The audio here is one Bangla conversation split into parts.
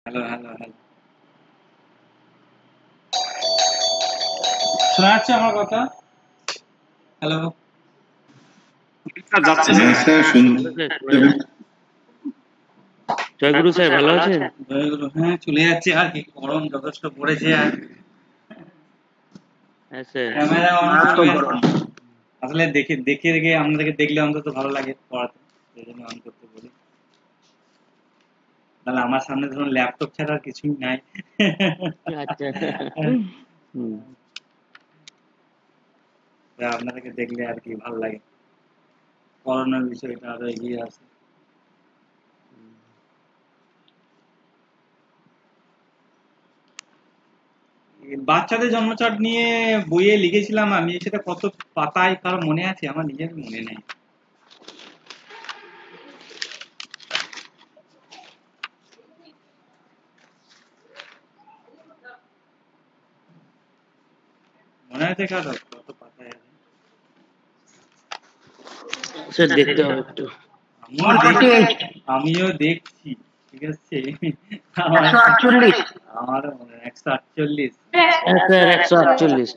হ্যালো হ্যালো হ্যালো, শোনা যাচ্ছে আমার কথা? হ্যালো, যাচ্ছে হ্যাঁ স্যার, জয়গুরু স্যার, ভালো আছেন? জয়গুরু। হ্যাঁ, চলে যাচ্ছে আর কি, গরম যথেষ্ট পড়েছে। আর হ্যাঁ স্যার। ক্যামেরা অন করবেন, আসলে দেখে দেখে দেখে আপনাদেরকে দেখলে অন্তত ভালো লাগে পড়াতে, সেই জন্য অন করতে বলি। তাহলে আমার সামনে ধরুন ল্যাপটপ ছাড়া আর কিছুই নাই। আচ্ছা। হুম। আপনাদেরকে দেখলে আর কি ভালো লাগে, পড়ানোর বিষয়টা আরো এগিয়ে আসে। বাচ্চাদের জন্মচার্ট নিয়ে বইয়ে লিখেছিলাম আমি, সেটা কত পাতায় কারো মনে আছে? আমার নিজের মনে নেই। মনে আছে কারো কত পাতায় আছে? স্যার দেখতে হবে একটু। আমিও দেখছি, ঠিক আছে। আমার 148। হ্যাঁ স্যার, 148।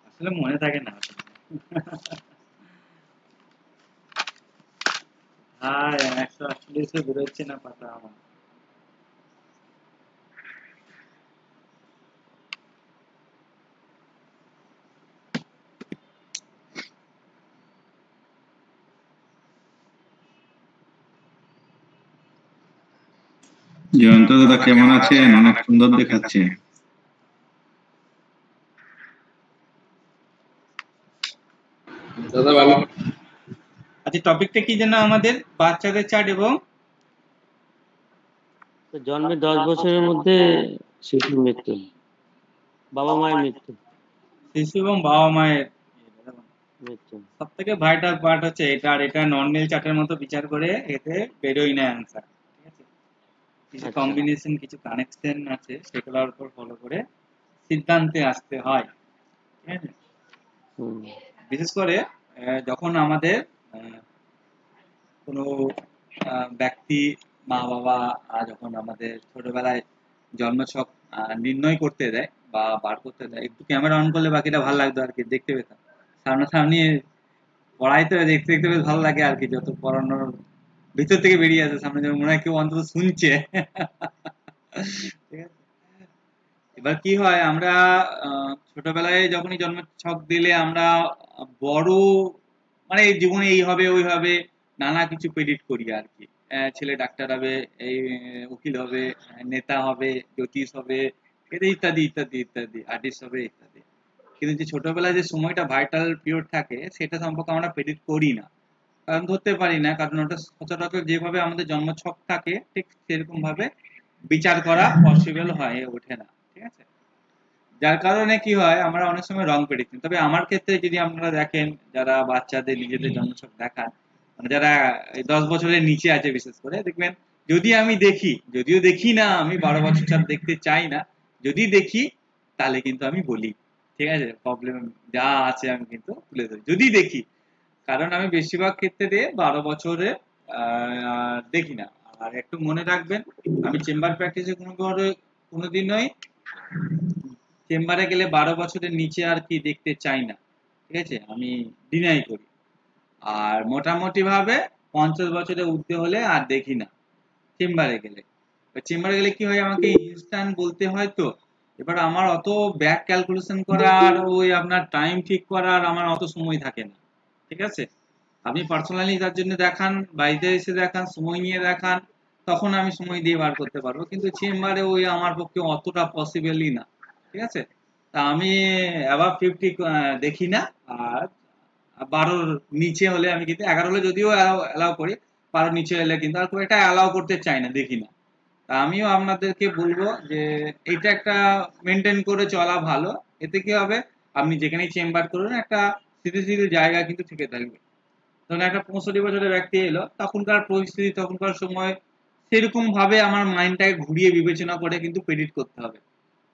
আসলে মনে থাকে না। হ্যাঁ, 148 বেরোচ্ছে না পাতা আমার। জয়ন্ত দাদা কেমন আছেন? অনেক সুন্দর দেখাচ্ছে। দাদা ভালো। আচ্ছা, টপিকটা কি যেন আমাদের? বাচ্চাদের চার্ট এবং জন্মের 10 বছরের মধ্যে শিশুর মৃত্যু, বাবা মায়ের মৃত্যু। শিশু এবং বাবা মায়ের মৃত্যু সব থেকে ভাইটাল পার্ট হচ্ছে এটা। আর এটা নর্মাল চার্টের মতো বিচার করে এতে বেরোই না অ্যান্সার, ঠিক আছে। কিছু আচ্ছা। কম্বিনেশন, কিছু কানেকশন আছে, সেগুলোর উপর ফলো করে সিদ্ধান্তে আসতে হয়, ঠিক আছে। বিশেষ করে যখন আমাদের কোনো ব্যক্তি, মা বাবা যখন আমাদের ছোটবেলায় জন্মছক নির্ণয় করতে দেয় বা বার করতে দেয়, একটু ক্যামেরা অন করলে বাকিটা ভালো লাগতো আর কি, দেখতে পেতাম। সামনাসামনি পড়াই তো দেখতে দেখতে বেশ ভালো লাগে আর কি, যত পড়ানোর ভিতর থেকে বেরিয়ে আসে সামনে, যেন মনে হয় কেউ অন্তত শুনছে। ঠিক আছে। এবার কি হয়, আমরা ছোটবেলায় যখনই জন্ম ছক দিলে আমরা বড়, মানে এই জীবনে এই হবে ওই হবে, নানা কিছু প্রেডিক্ট করি আর কি। ছেলে ডাক্তার হবে, এই উকিল হবে, নেতা হবে, জ্যোতিষ হবে, ইত্যাদি ইত্যাদি ইত্যাদি, আর্টিস্ট হবে ইত্যাদি। কিন্তু যে ছোটবেলায় যে সময়টা ভাইটাল পিরিয়ড থাকে, সেটা সম্পর্কে আমরা প্রেডিক্ট করি না, কারণ ধরতে পারি না, কারণ ওটা সচরাচর যেভাবে আমাদের জন্মছক থাকে ঠিক সেরকম ভাবে বিচার করা পসিবল হয়ে ওঠে না, ঠিক আছে। যার কারণে কি হয়, আমরা অনেক সময় রং প্রেডিকশন। তবে আমার ক্ষেত্রে যদি আপনারা দেখেন, যারা বাচ্চাদের নিজেদের জন্মছক দেখান, মানে যারা 10 বছরের নিচে আছে বিশেষ করে, দেখবেন যদি আমি দেখি, যদিও দেখি না, আমি 12 বছর চার দেখতে চাই না, যদি দেখি তাহলে কিন্তু আমি বলি, ঠিক আছে, প্রবলেম যা আছে আমি কিন্তু তুলে ধরি যদি দেখি। কারণ আমি বেশিরভাগ ক্ষেত্রে 12 বছরে দেখি না। আর একটু মনে রাখবেন, আমি চেম্বার প্র্যাকটিসে কোনোদিনই চেম্বারে গেলে 12 বছরের নিচে আর কি দেখতে চাই না, ঠিক আছে, আমি ডিনাই করি। আর মোটামুটি ভাবে 50 বছরের ঊর্ধ্বে হলে আর দেখি না চেম্বারে গেলে। চেম্বারে গেলে কি হয়, আমাকে ইনস্ট্যান্ট বলতে হয়, তো এবার আমার অত ব্যাক ক্যালকুলেশন করার, ওই আপনার টাইম ঠিক করার আমার অত সময় থাকে না, ঠিক আছে। আপনি পার্সোনালি তার জন্য দেখান, বাড়িতে এসে দেখান, সময় নিয়ে দেখান, তখন আমি সময় দিয়ে বার করতে পারবো, কিন্তু চেম্বারে ওই আমার পক্ষে অতটা পসিবলই না, ঠিক আছে। তা আমি অ্যাবাভ 50 দেখি না। আর 12-র নিচে হলে আমি কিন্তু, 11 হলে যদিও অ্যালাউ করি, 12-র নিচে হলে কিন্তু আর খুব একটা অ্যালাউ করতে চাই না, দেখি না। তা আমিও আপনাদেরকে বলবো যে এইটা একটা মেনটেন করে চলা ভালো। এতে কি হবে, আপনি যেখানেই চেম্বার করুন একটা স্থিতিশীল জায়গা কিন্তু থেকে থাকবে। ধরুন একটা 65 বছরের ব্যক্তি এলো, তখনকার পরিস্থিতি, তখনকার সময় সেরকম ভাবে আমার মাইন্ডটাকে ঘুরিয়ে বিবেচনা করে কিন্তু প্রেডিক্ট করতে হবে,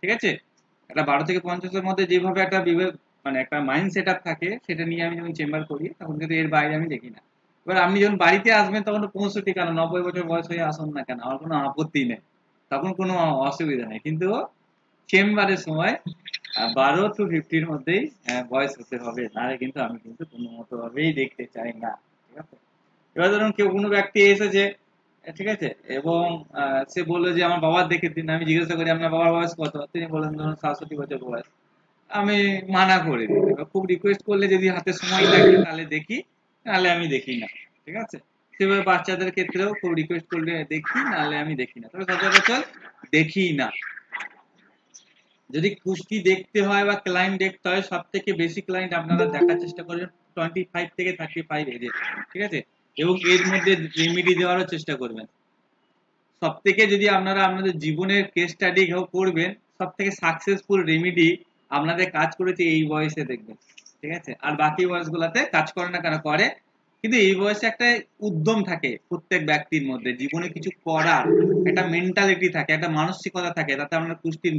ঠিক আছে। একটা 12 থেকে 50-এর মধ্যে যেভাবে একটা মানে একটা মাইন্ড সেট আপ থাকে, সেটা নিয়ে আমি যখন চেম্বার করি, তখন কিন্তু এর বাইরে আমি দেখি না। এবার আপনি যখন বাড়িতে আসবেন তখন তো 65 কেন 90 বছর বয়স হয়ে আসুন না কেন, আমার কোনো আপত্তি নেই, তখন কোনো অসুবিধা নেই। কিন্তু চেম্বারের সময় 12 to 50 মধ্যেই বয়স হতে হবে, নাহলে কিন্তু আমি কিন্তু কোনো মতো ভাবেই দেখতে চাই না। ঠিক আছে, এবার ধরুন কেউ কোনো ব্যক্তি এসেছে, ঠিক আছে, এবং সে বললো যে আমার বাবার দেখে দিন, আমি জিজ্ঞাসা করি আপনার বাবার বয়স কত, তিনি বলেন ধরুন 67 বছর বয়স, আমি মানা করে দিই। এবার খুব রিকোয়েস্ট করলে যদি হাতে সময় থাকে তাহলে দেখি, নাহলে আমি দেখি না। ঠিক আছে, সেভাবে বাচ্চাদের ক্ষেত্রেও খুব রিকোয়েস্ট করলে দেখি, নাহলে আমি দেখি না, তবে সচরাচর দেখি না। যদি কুস্তি দেখতে হয় বা ক্লায়েন্ট দেখতে হয়, সব থেকে বেশি ক্লায়েন্ট আপনারা দেখার চেষ্টা করবেন 25 থেকে 35 এজে। ঠিক আছে, এবং এর মধ্যে রেমেডি দেওয়ারও চেষ্টা করবেন। সব থেকে যদি আপনারা আপনাদের জীবনের কেস স্টাডি করবেন, সব থেকে সাকসেসফুল রেমেডি আপনাদের কাজ করেছে এই বয়সে দেখবেন। ঠিক আছে, আর বাকি বয়সগুলোতে কাজ করে না কেন করে, কিন্তু এই বয়সে একটা উদ্যম থাকে প্রত্যেক ব্যক্তির মধ্যে, জীবনে কিছু করার একটা মেন্টালিটি থাকে, একটা মানসিকতা থাকে, তাতে আপনার কুষ্টি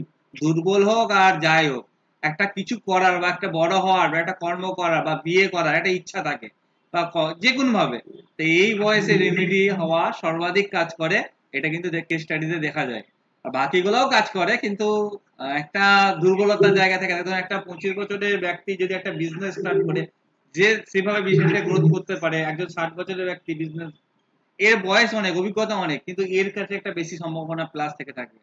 দুর্বল হোক আর যাই হোক, একটা কিছু করার বা একটা বড় হওয়ার বা একটা কর্ম করার বা বিয়ে করার একটা ইচ্ছা থাকে, বা যে কোনো ভাবে। তো এই বয়সে রেমেডি হওয়া সর্বাধিক কাজ করে, এটা কিন্তু কেস স্টাডিতে দেখা যায়। আর বাকিগুলোও কাজ করে, কিন্তু একটা দুর্বলতার জায়গা থেকে, ধরুন একটা 25 বছরের ব্যক্তি যদি একটা বিজনেস স্টার্ট করে, যে সেভাবে বিজনেসটা গ্রোথ করতে পারে, একজন 60 বছরের ব্যক্তি বিজনেস, এর বয়স অনেক, অভিজ্ঞতা অনেক, কিন্তু এর কাছে একটা বেশি সম্ভাবনা প্লাস থেকে থাকবে।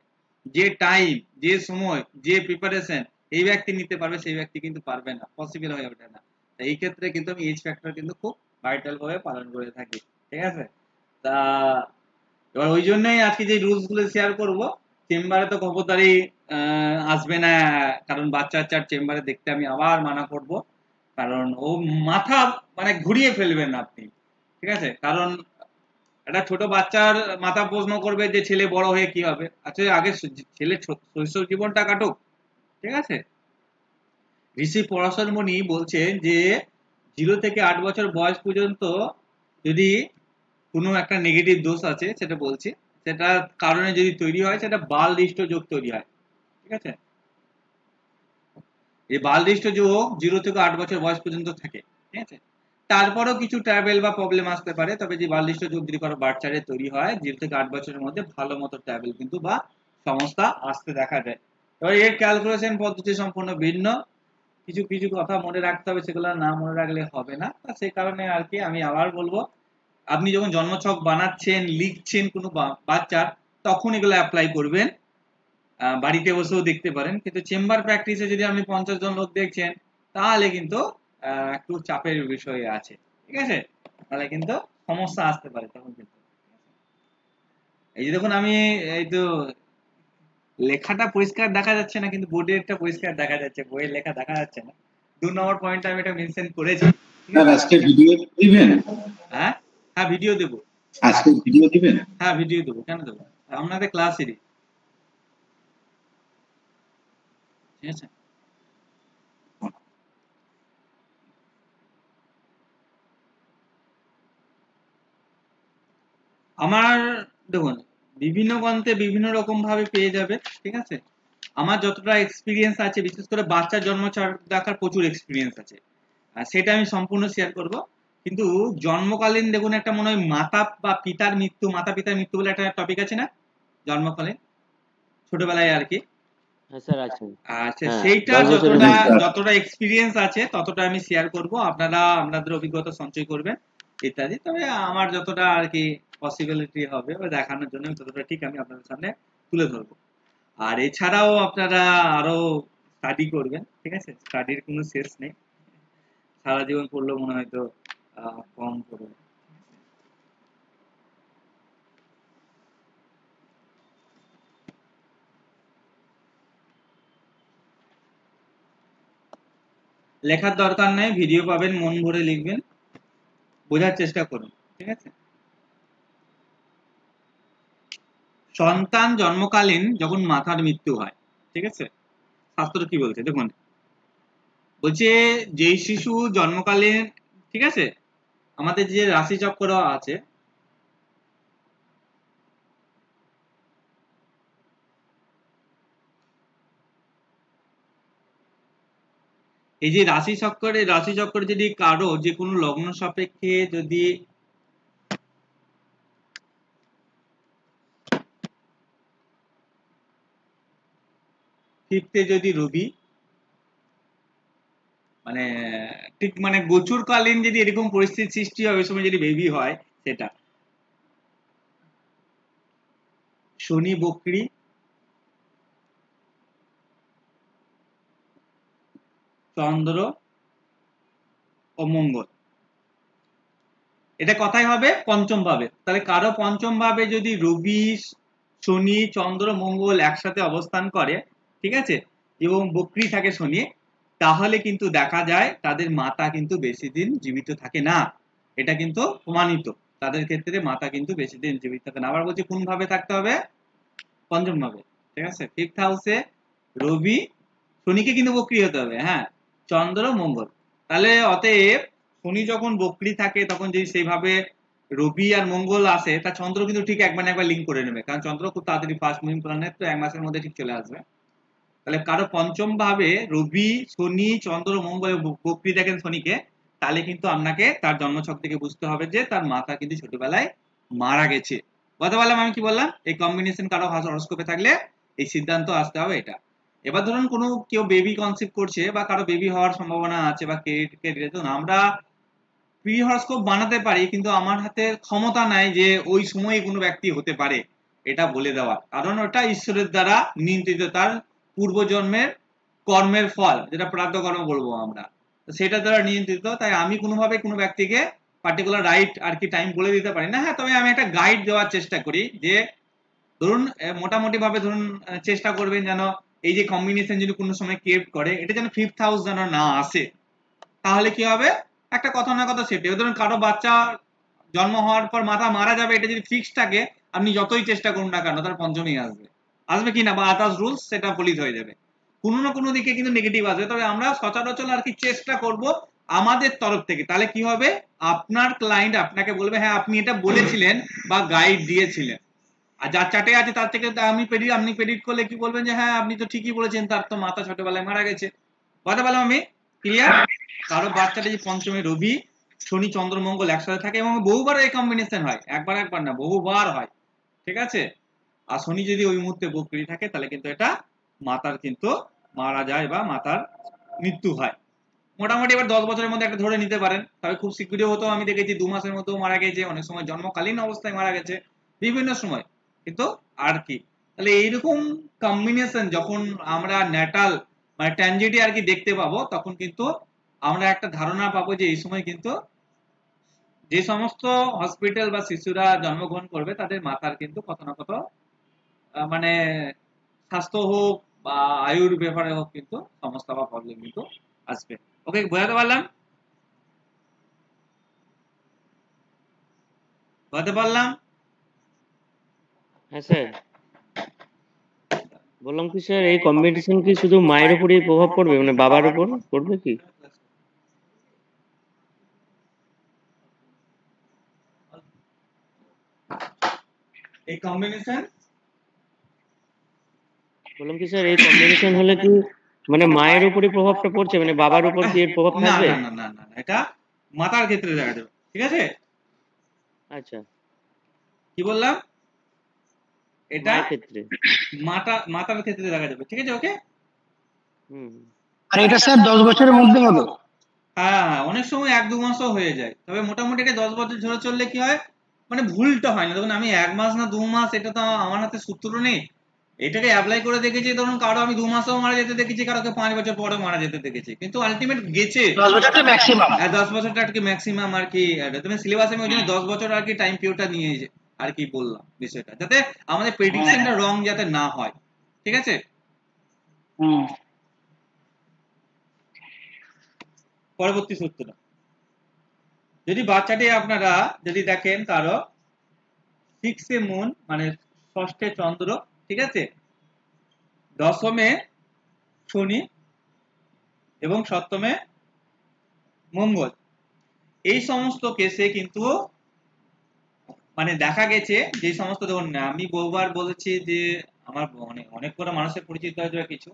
যে টাইম, যে সময়, যে প্রিপারেশন এই ব্যক্তি নিতে পারবে, সেই ব্যক্তি কিন্তু পারবে না, পসিবল হয়ে ওঠে না। এই ক্ষেত্রে কিন্তু আমি এজ ফ্যাক্টর কিন্তু খুব ভাইটাল ভাবে পালন করে থাকি। ঠিক আছে, তা এবার ওই জন্যই আজকে যে রুলস গুলো শেয়ার করব, চেম্বারে তো খবরদারি আসবে না, কারণ বাচ্চা বাচ্চার চেম্বারে দেখতে আমি আবার মানা করব, কারণ ও মাথা মানে ঘুরিয়ে ফেলবেন আপনি। ঠিক আছে, কারণ একটা ছোট বাচ্চার মাথা প্রশ্ন করবে যে ছেলে বড় হয়ে কি হবে, আচ্ছা আগে ছেলে শৈশব জীবনটা কাটুক। ঠিক আছে, ঋষি পরাশর মুনি বলছেন যে 0 থেকে 8 বছর বয়স পর্যন্ত যদি কোনো একটা নেগেটিভ দোষ আছে, সেটা বলছি, সেটার কারণে যদি তৈরি হয়, সেটা বালদৃষ্ট যোগ তৈরি হয়। ঠিক আছে, এই বালদৃষ্ট যোগ 0 থেকে 8 বছর বয়স পর্যন্ত থাকে। ঠিক আছে, তারপরেও কিছু ট্রাভেল বা প্রবলেম আসতে পারে, তবে যে বালদৃষ্ট যোগ যদি কারো বাচ্চারে তৈরি হয় 0 থেকে 8 বছরের মধ্যে, ভালো মতো ট্রাভেল কিন্তু বা সমস্যা আসতে দেখা যায়। এবার এর ক্যালকুলেশন পদ্ধতি সম্পূর্ণ ভিন্ন, কিছু কিছু কথা মনে রাখতে হবে, সেগুলো না মনে রাখলে হবে না। সেই কারণে আর কি আমি আবার বলবো, আপনি যখন জন্মছক বানাচ্ছেন, লিখছেন কোনো বাচ্চার, তখন এগুলো অ্যাপ্লাই করবেন। বাড়িতে বসেও দেখতে পারেন, কিন্তু চেম্বার প্র্যাকটিসে যদি আপনি 50 জন লোক দেখছেন, তাহলে কিন্তু একটু চাপের বিষয় আছে। ঠিক আছে, তাহলে কিন্তু সমস্যা আসতে পারে তখন কিন্তু। এই যে দেখুন আমি, এই তো লেখাটা পরিষ্কার দেখা যাচ্ছে না, কিন্তু বোর্ডেরটা পরিষ্কার দেখা যাচ্ছে, বইয়ের লেখা দেখা যাচ্ছে না। 2 নম্বর পয়েন্টটা আমি এটা মেনশন করেছি। ঠিক স্যার আছে, আজকে ভিডিও দিবেন? হ্যাঁ হ্যাঁ ভিডিও দেবো। আজকে ভিডিও দিবেন? হ্যাঁ ভিডিও দেবো, কেন দেবো, আপনাদের ক্লাসেরই। ঠিক আছে, আমার দেখুন বিভিন্ন গ্রন্থে বিভিন্ন রকম ভাবে পেয়ে যাবে। ঠিক আছে, আমার যতটা এক্সপিরিয়েন্স আছে, বিশেষ করে বাচ্চার জন্ম চার্ট দেখার প্রচুর এক্সপিরিয়েন্স আছে, সেটা আমি সম্পূর্ণ শেয়ার করব। কিন্তু জন্মকালীন দেখুন একটা মনে হয় মাতা বা পিতার মৃত্যু, মাতা পিতার মৃত্যু বলে একটা টপিক আছে না, জন্মকালীন, ছোটবেলায় আর কি। হ্যাঁ স্যার আছে। আচ্ছা, হ্যাঁ সেইটা 10 বছরের যতটা মধ্যে। যতটা এক্সপিরিয়েন্স আছে ততটা আমি শেয়ার করব, আপনারা আপনাদের অভিজ্ঞতা সঞ্চয় করবেন ইত্যাদি। তবে আমার যতটা আর কি পসিবিলিটি হবে ওই দেখানোর জন্য ততটা ঠিক আমি আপনাদের সামনে তুলে ধরবো। আর এছাড়াও আপনারা আরো স্টাডি করবেন। ঠিক আছে, স্টাডির কোনো শেষ নেই, সারা জীবন পড়লেও মনে হয়তো কম পড়বে। লেখার দরকার নেই, ভিডিও পাবেন, মন ভরে লিখবেন, বোঝার চেষ্টা করুন। ঠিক আছে, সন্তান জন্মকালীন যখন মাতার মৃত্যু হয়, ঠিক আছে, শাস্ত্র কি বলছে দেখুন, বলছে যেই শিশু জন্মকালীন, ঠিক আছে, আমাদের যে রাশি চক্র আছে, এই যে রাশি চক্রে যদি কারো যে কোনো লগ্ন সাপেক্ষে যদি ফিফথে যদি রবি, মানে ঠিক মানে গোচরকালীন যদি এরকম পরিস্থিতি সৃষ্টি হয় ওই সময় যদি বেবি হয়, সেটা শনি বকরি, চন্দ্র ও মঙ্গল, এটা কথাই হবে পঞ্চম ভাবে। তাহলে কারো পঞ্চম ভাবে যদি রবি, শনি, চন্দ্র, মঙ্গল একসাথে অবস্থান করে, ঠিক আছে, এবং বকরি থাকে শনি, তাহলে কিন্তু দেখা যায় তাদের মাতা কিন্তু বেশি দিন জীবিত থাকে না। এটা কিন্তু প্রমাণিত, তাদের ক্ষেত্রে মাতা কিন্তু বেশি দিন জীবিত থাকে না। আবার বলছি কোন ভাবে থাকতে হবে? পঞ্চম ভাবে, ঠিক আছে। ফিফথ হাউসে রবি, শনিকে কিন্তু বকরি হতে হবে, হ্যাঁ, চন্দ্র, মঙ্গল। তাহলে অতএব শনি যখন বকরি থাকে তখন যদি সেইভাবে রবি আর মঙ্গল আসে, তা চন্দ্র কিন্তু ঠিক একবার লিঙ্ক করে নেবে, কারণ চন্দ্র খুব তাড়াতাড়ি ফাস্ট মুভিং প্ল্যানেট, তো 1 মাসের মধ্যে ঠিক চলে আসবে। তাহলে কারো পঞ্চম ভাবে রবি, শনি, চন্দ্র, মঙ্গল বকরি দেখেন শনিকে, তাহলে কিন্তু আপনাকে তার জন্মছক থেকে বুঝতে হবে যে তার মাতা কিন্তু ছোটবেলায় মারা গেছে। কথা বললাম আমি কি বললাম? এই কম্বিনেশন কারো হরোস্কোপে থাকলে এই সিদ্ধান্ত আসতে হবে এটা। এবার ধরুন কোনো কেউ বেবি কনসিভ করছে বা কারো বেবি হওয়ার সম্ভাবনা আছে বা ধরুন আমরা প্রি হরোস্কোপ বানাতে পারি, কিন্তু আমার হাতে ক্ষমতা নাই যে ওই সময়ে কোনো ব্যক্তি হতে পারে এটা বলে দেওয়ার, কারণ ওটা ঈশ্বরের দ্বারা নিয়ন্ত্রিত, তার পূর্বজন্মের কর্মের ফল, যেটা প্রাপ্ত কর্ম বলবো আমরা, সেটা দ্বারা নিয়ন্ত্রিত। তাই আমি কোনোভাবে কোনো ব্যক্তিকে পার্টিকুলার রাইট আর কি টাইম বলে দিতে পারি না। হ্যাঁ, তবে আমি একটা গাইড দেওয়ার চেষ্টা করি যে ধরুন মোটামুটি ভাবে ধরুন চেষ্টা করবেন যেন এই যে কম্বিনেশন যদি কোনো সময় ক্রিয়েট করে, এটা যেন ফিফথ হাউস যেন না আসে। তাহলে কি হবে, একটা কথা না কথা সেটে। ধরুন কারো বাচ্চা জন্ম হওয়ার পর মাথা মারা যাবে, এটা যদি ফিক্স থাকে, আপনি যতই চেষ্টা করুন না কেন তার পঞ্চমী আসবে, আসবে কি না, বা আদার্স রুলস সেটা ফলিত হয়ে যাবে। কোনো না কোনো দিকে কিন্তু নেগেটিভ আসবে। তবে আমরা সচরাচর আর কি চেষ্টা করব আমাদের তরফ থেকে। তাহলে কি হবে, আপনার ক্লায়েন্ট আপনাকে বলবে হ্যাঁ আপনি এটা বলেছিলেন বা গাইড দিয়েছিলেন। আর যার চার্টে আছে তার থেকে আপনি প্রেডিক্ট করলে কি বলবেন যে হ্যাঁ আপনি তো ঠিকই বলেছেন, তার তো মাথা ছোটবেলায় মারা গেছে। কথা বললাম আমি ক্লিয়ার? কারো বাচ্চাটা যে পঞ্চমে রবি, শনি, চন্দ্র, মঙ্গল একসাথে থাকে এবং বহুবার এই কম্বিনেশন হয়, একবার না বহুবার হয়, ঠিক আছে। আর শনি যদি ওই মুহূর্তে বকরি থাকে তাহলে কিন্তু এটা মাতার কিন্তু মারা যায় বা মাতার মৃত্যু হয়। মোটামুটি এবার 10 বছরের মধ্যে একটা ধরে নিতে পারেন, তবে খুব শীঘ্রই হতো, আমি দেখেছি 2 মাসের মধ্যেও মারা গেছে, অনেক সময় জন্মকালীন অবস্থায় মারা গেছে, বিভিন্ন সময় কিন্তু আর কি। তাহলে এইরকম কম্বিনেশন যখন আমরা ন্যাটাল মানে ট্যানজিটি আর কি দেখতে পাবো, তখন কিন্তু আমরা একটা ধারণা পাবো যে এই সময় কিন্তু যে সমস্ত হসপিটাল বা শিশুরা জন্মগ্রহণ করবে তাদের মাতার কিন্তু কত না কত মানে স্বাস্থ্য হোক বা আয়ুর ব্যাপারে হোক কিন্তু সমস্যা বা প্রবলেম কিন্তু আসবে। ওকে, বোঝাতে পারলাম? বোঝাতে পারলাম? হ্যাঁ স্যার, বললাম কি স্যার এই কম্বিনেশন কি শুধু মায়ের উপরেই প্রভাব পড়বে, মানে বাবার উপর পড়বে কি? এই কম্বিনেশন বললাম কি স্যার এই কম্বিনেশন হলে কি মানে মায়ের উপরে প্রভাবটা পড়ছে, মানে বাবার উপর কি এর প্রভাব না থাকবে? না না না না, এটা মাতার ক্ষেত্রে দেখা যাবে, ঠিক আছে। আচ্ছা, কি বললাম, এটা মায়ের ক্ষেত্রে। মাতার ক্ষেত্রে দেখা যাবে, ঠিক আছে। ওকে, হুম। আর এটা স্যার 10 বছরের মধ্যে হবে? হ্যাঁ হ্যাঁ, অনেক সময় 1-2 মাসও হয়ে যায়, তবে মোটামুটি এটা 10 বছর ধরে চললে কি হয়, মানে ভুলটা হয় না। দেখুন আমি 1 মাস না 2 মাস এটা তো আমার হাতে সূত্র নেই, এটাকে অ্যাপ্লাই করে দেখেছি। ধরুন কারো আমি 2 মাসেও মারা যেতে দেখেছি, কারোকে 5 বছর পরেও মারা যেতে দেখেছি, কিন্তু আলটিমেট গেছে 10 বছরটা ম্যাক্সিমাম। 10 বছরটা আর কি ম্যাক্সিমাম আর কি। তুমি সিলেবাসে আমি ওই জন্য 10 বছর আর কি টাইম পিরিয়ডটা নিয়ে আর কি বললাম বিষয়টা, যাতে আমাদের প্রেডিকশনটা রং যাতে না হয়, ঠিক আছে। পরবর্তী সূত্রটা, যদি বাচ্চাটি আপনারা যদি দেখেন কারো 6 মুন মানে ষষ্ঠে চন্দ্র, ঠিক আছে, দশমে শনি এবং সপ্তমে মঙ্গল, এই সমস্ত কেসে কিন্তু মানে দেখা গেছে যে সমস্ত, দেখুন আমি বহুবার বলেছি যে আমার অনেক করে মানুষের পরিচিত হয়েছে কিছু,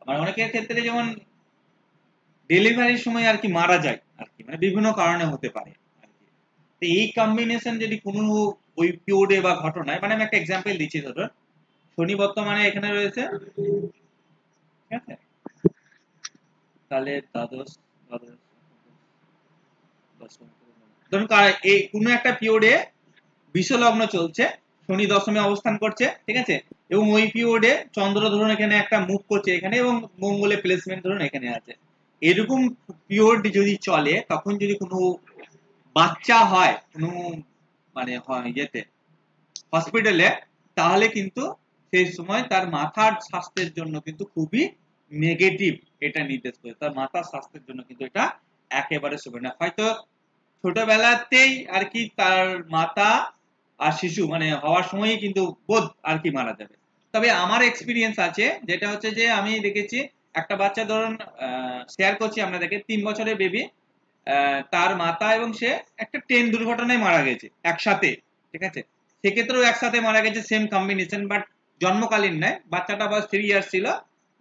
আমার অনেকের ক্ষেত্রে যেমন ডেলিভারির সময় আর কি মারা যায় আর কি, মানে বিভিন্ন কারণে হতে পারে আর কি। তো এই কম্বিনেশন যদি কোনো ওই পিরিয়ডে বা ঘটনায়, মানে আমি একটা এক্সাম্পল দিচ্ছি, ধরুন শনি বর্তমানে এখানে রয়েছে ঠিক আছে? তাহলে দ্বাদশ দ্বাদশ দশম, ধরুন এই কোনো একটা পিরিয়ডে বিশ্বলগ্ন চলছে, শনি দশমে অবস্থান করছে, ঠিক আছে, এবং ওই পিরিয়ডে চন্দ্র ধরুন এখানে একটা মুভ করছে এখানে, এবং মঙ্গলের প্লেসমেন্ট ধরুন এখানে আছে। এরকম পিরিয়ড যদি চলে, তখন যদি কোনো বাচ্চা হয় কোনো মানে ইয়েতে হসপিটালে, তাহলে কিন্তু সেই সময় তার মাথার স্বাস্থ্যের জন্য কিন্তু খুবই নেগেটিভ এটা নির্দেশ করে, তার মাথার স্বাস্থ্যের জন্য কিন্তু এটা একেবারে শুভ না। হয়তো ছোটবেলাতেই আর কি তার মাতা আর শিশু মানে হওয়ার সময়ই কিন্তু বোধ আর কি মারা যাবে। তবে আমার এক্সপিরিয়েন্স আছে, যেটা হচ্ছে যে আমি দেখেছি একটা বাচ্চা ধরুন শেয়ার করছি আপনাদেরকে, 3 বছরের বেবি, তার মাতা এবং সে একটা ট্রেন দুর্ঘটনায় মারা গেছে একসাথে, ঠিক আছে, সেক্ষেত্রেও একসাথে মারা গেছে, সেম কম্বিনেশন, বাট জন্মকালীন নয়, বাচ্চাটা বয়স 3 ইয়ার্স ছিল,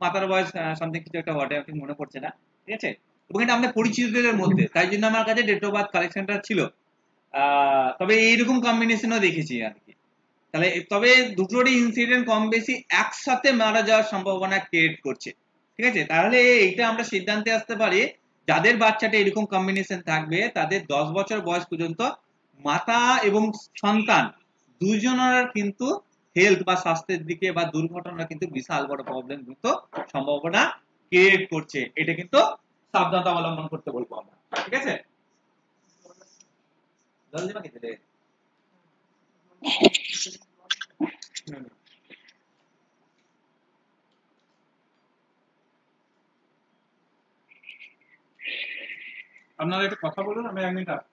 মাতার বয়স সামথিং কিছু একটা ওয়াটে ঠিক মনে পড়ছে না, ঠিক আছে, এবং এটা আমাদের পরিচিতদের মধ্যে, তাই জন্য আমার কাছে ডেট অফ বার্থ কালেকশনটা ছিল। তবে এইরকম কম্বিনেশনও দেখেছি আর কি। তাহলে তবে দুটোরই ইনসিডেন্ট কম বেশি একসাথে মারা যাওয়ার সম্ভাবনা ক্রিয়েট করছে, ঠিক আছে। তাহলে এইটা আমরা সিদ্ধান্তে আসতে পারি, যাদের বাচ্চাটা এরকম কম্বিনেশন থাকবে তাদের 10 বছর বয়স পর্যন্ত মাতা এবং সন্তান দুজনের কিন্তু হেলথ বা স্বাস্থ্যের দিকে বা দুর্ঘটনা কিন্তু বিশাল বড় প্রবলেম কিন্তু সম্ভাবনা ক্রিয়েট করছে। এটা কিন্তু সাবধানতা অবলম্বন করতে বলবো আমরা, ঠিক আছে। জল দিবা খেতে আপনারা একটু কথা বলুন, আমি 1 মিনিট আসছি।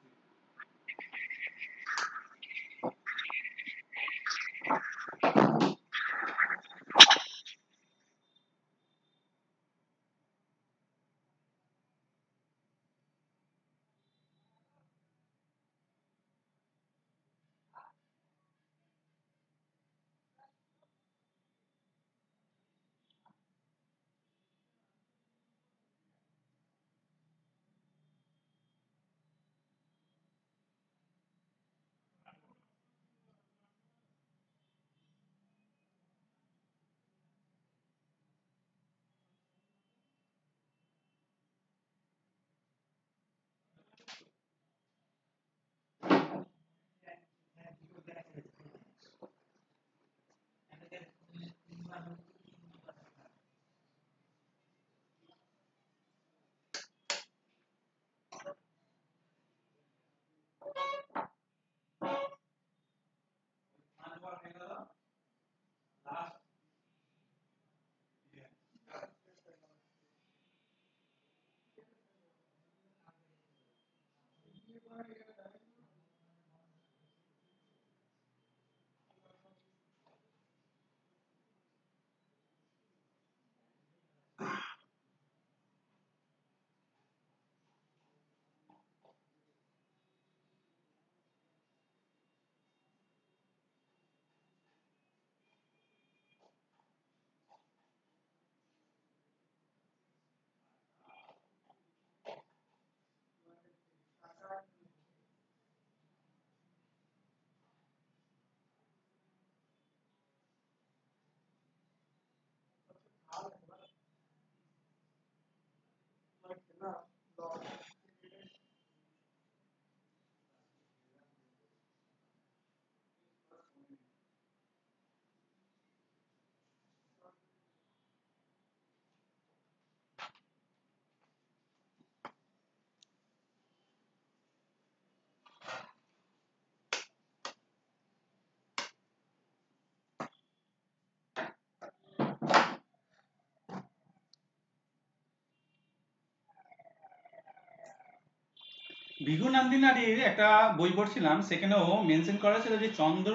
ভিগু নন্দিনারির একটা বই পড়ছিলাম, সেখানেও মেনশন করা ছিল যে চন্দ্র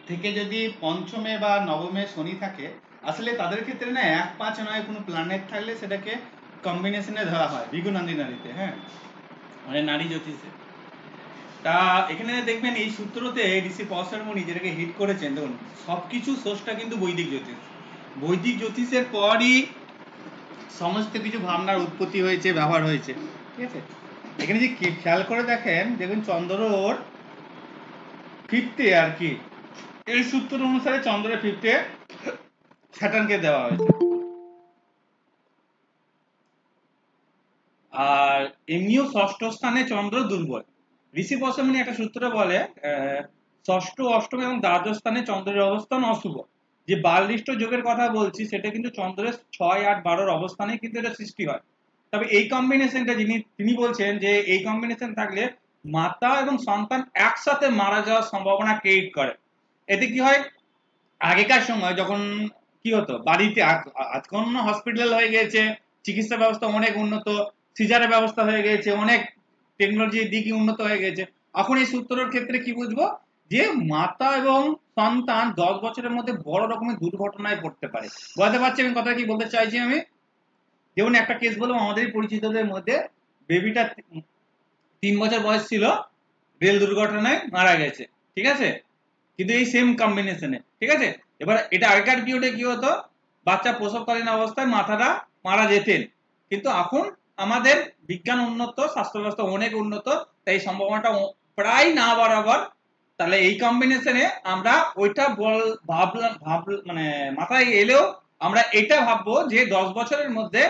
থেকে যদি পঞ্চমে বা নবমে শনি থাকে, আসলে তাদের ক্ষেত্রে না 1-5 নয় কোনো প্ল্যানেট থাকলে সেটাকে কম্বিনেশনে ধরা হয় ভিগু নন্দিনারিতে, হ্যাঁ, মানে নারী জ্যোতিষে। তা এখানে দেখবেন এই সূত্রতে ঋষি পরাশর মুনি যেটাকে হিট করেছেন, দেখুন সবকিছু সোর্সটা কিন্তু বৈদিক জ্যোতিষ, বৈদিক জ্যোতিষের পরই সমস্ত কিছু ভাবনার উৎপত্তি হয়েছে, ব্যবহার হয়েছে, ঠিক আছে। এখানে যে খেয়াল করে দেখেন, দেখুন চন্দ্রর 5th আর কি, এই সূত্র অনুসারে চন্দ্রের 5th স্যাটার্নকে দেওয়া হয়েছে, এমনিও ষষ্ঠ স্থানে চন্দ্র দুর্বল। ঋষি পরশমণি একটা সূত্রে বলে ষষ্ঠ, অষ্টম এবং দ্বাদশ স্থানে চন্দ্রের অবস্থান অশুভ। যে বাললিষ্ট যোগের কথা বলছি সেটা কিন্তু চন্দ্রের 6, 8, 12 অবস্থানে কিন্তু এটা সৃষ্টি হয়। তবে এই কম্বিনেশনটা তিনি বলছেন যে এই কম্বিনেশন থাকলে মাতা এবং সন্তান একসাথে মারা যাওয়ার সম্ভাবনা ক্রিয়েট করে। এতে কি হয়, আগেকার সময় যখন কি হতো বাড়িতে, আজকাল হসপিটাল হয়ে গেছে, চিকিৎসা ব্যবস্থা অনেক উন্নত, সিজারের ব্যবস্থা হয়ে গেছে, অনেক টেকনোলজির দিকই উন্নত হয়ে গেছে। এখন এই সূত্রের ক্ষেত্রে কি বুঝবো, যে মাতা এবং সন্তান 10 বছরের মধ্যে বড় রকমের দুর্ঘটনায় পড়তে পারে। বুঝতে পারছি আমি কথা কি বলতে চাইছি আমি? যেমন একটা কেস বলবো, আমাদের পরিচিতদের মধ্যে বেবিটা 3 বছর বয়স ছিল, রেল দুর্ঘটনায় মারা গেছে, ঠিক আছে, কিন্তু এই সেম কম্বিনেশনে, ঠিক আছে। এবার এটা আগেকার পিরিয়ডে কি হতো, বাচ্চা প্রসবকালীন অবস্থায় মাথাটা মারা যেতেন, কিন্তু এখন আমাদের বিজ্ঞান উন্নত, স্বাস্থ্য ব্যবস্থা অনেক উন্নত, তাই সম্ভাবনাটা প্রায় না বরাবর। তাহলে এই কম্বিনেশনে আমরা ওইটা মানে মাথায় এলেও আমরা এটা ভাববো যে 10 বছরের মধ্যে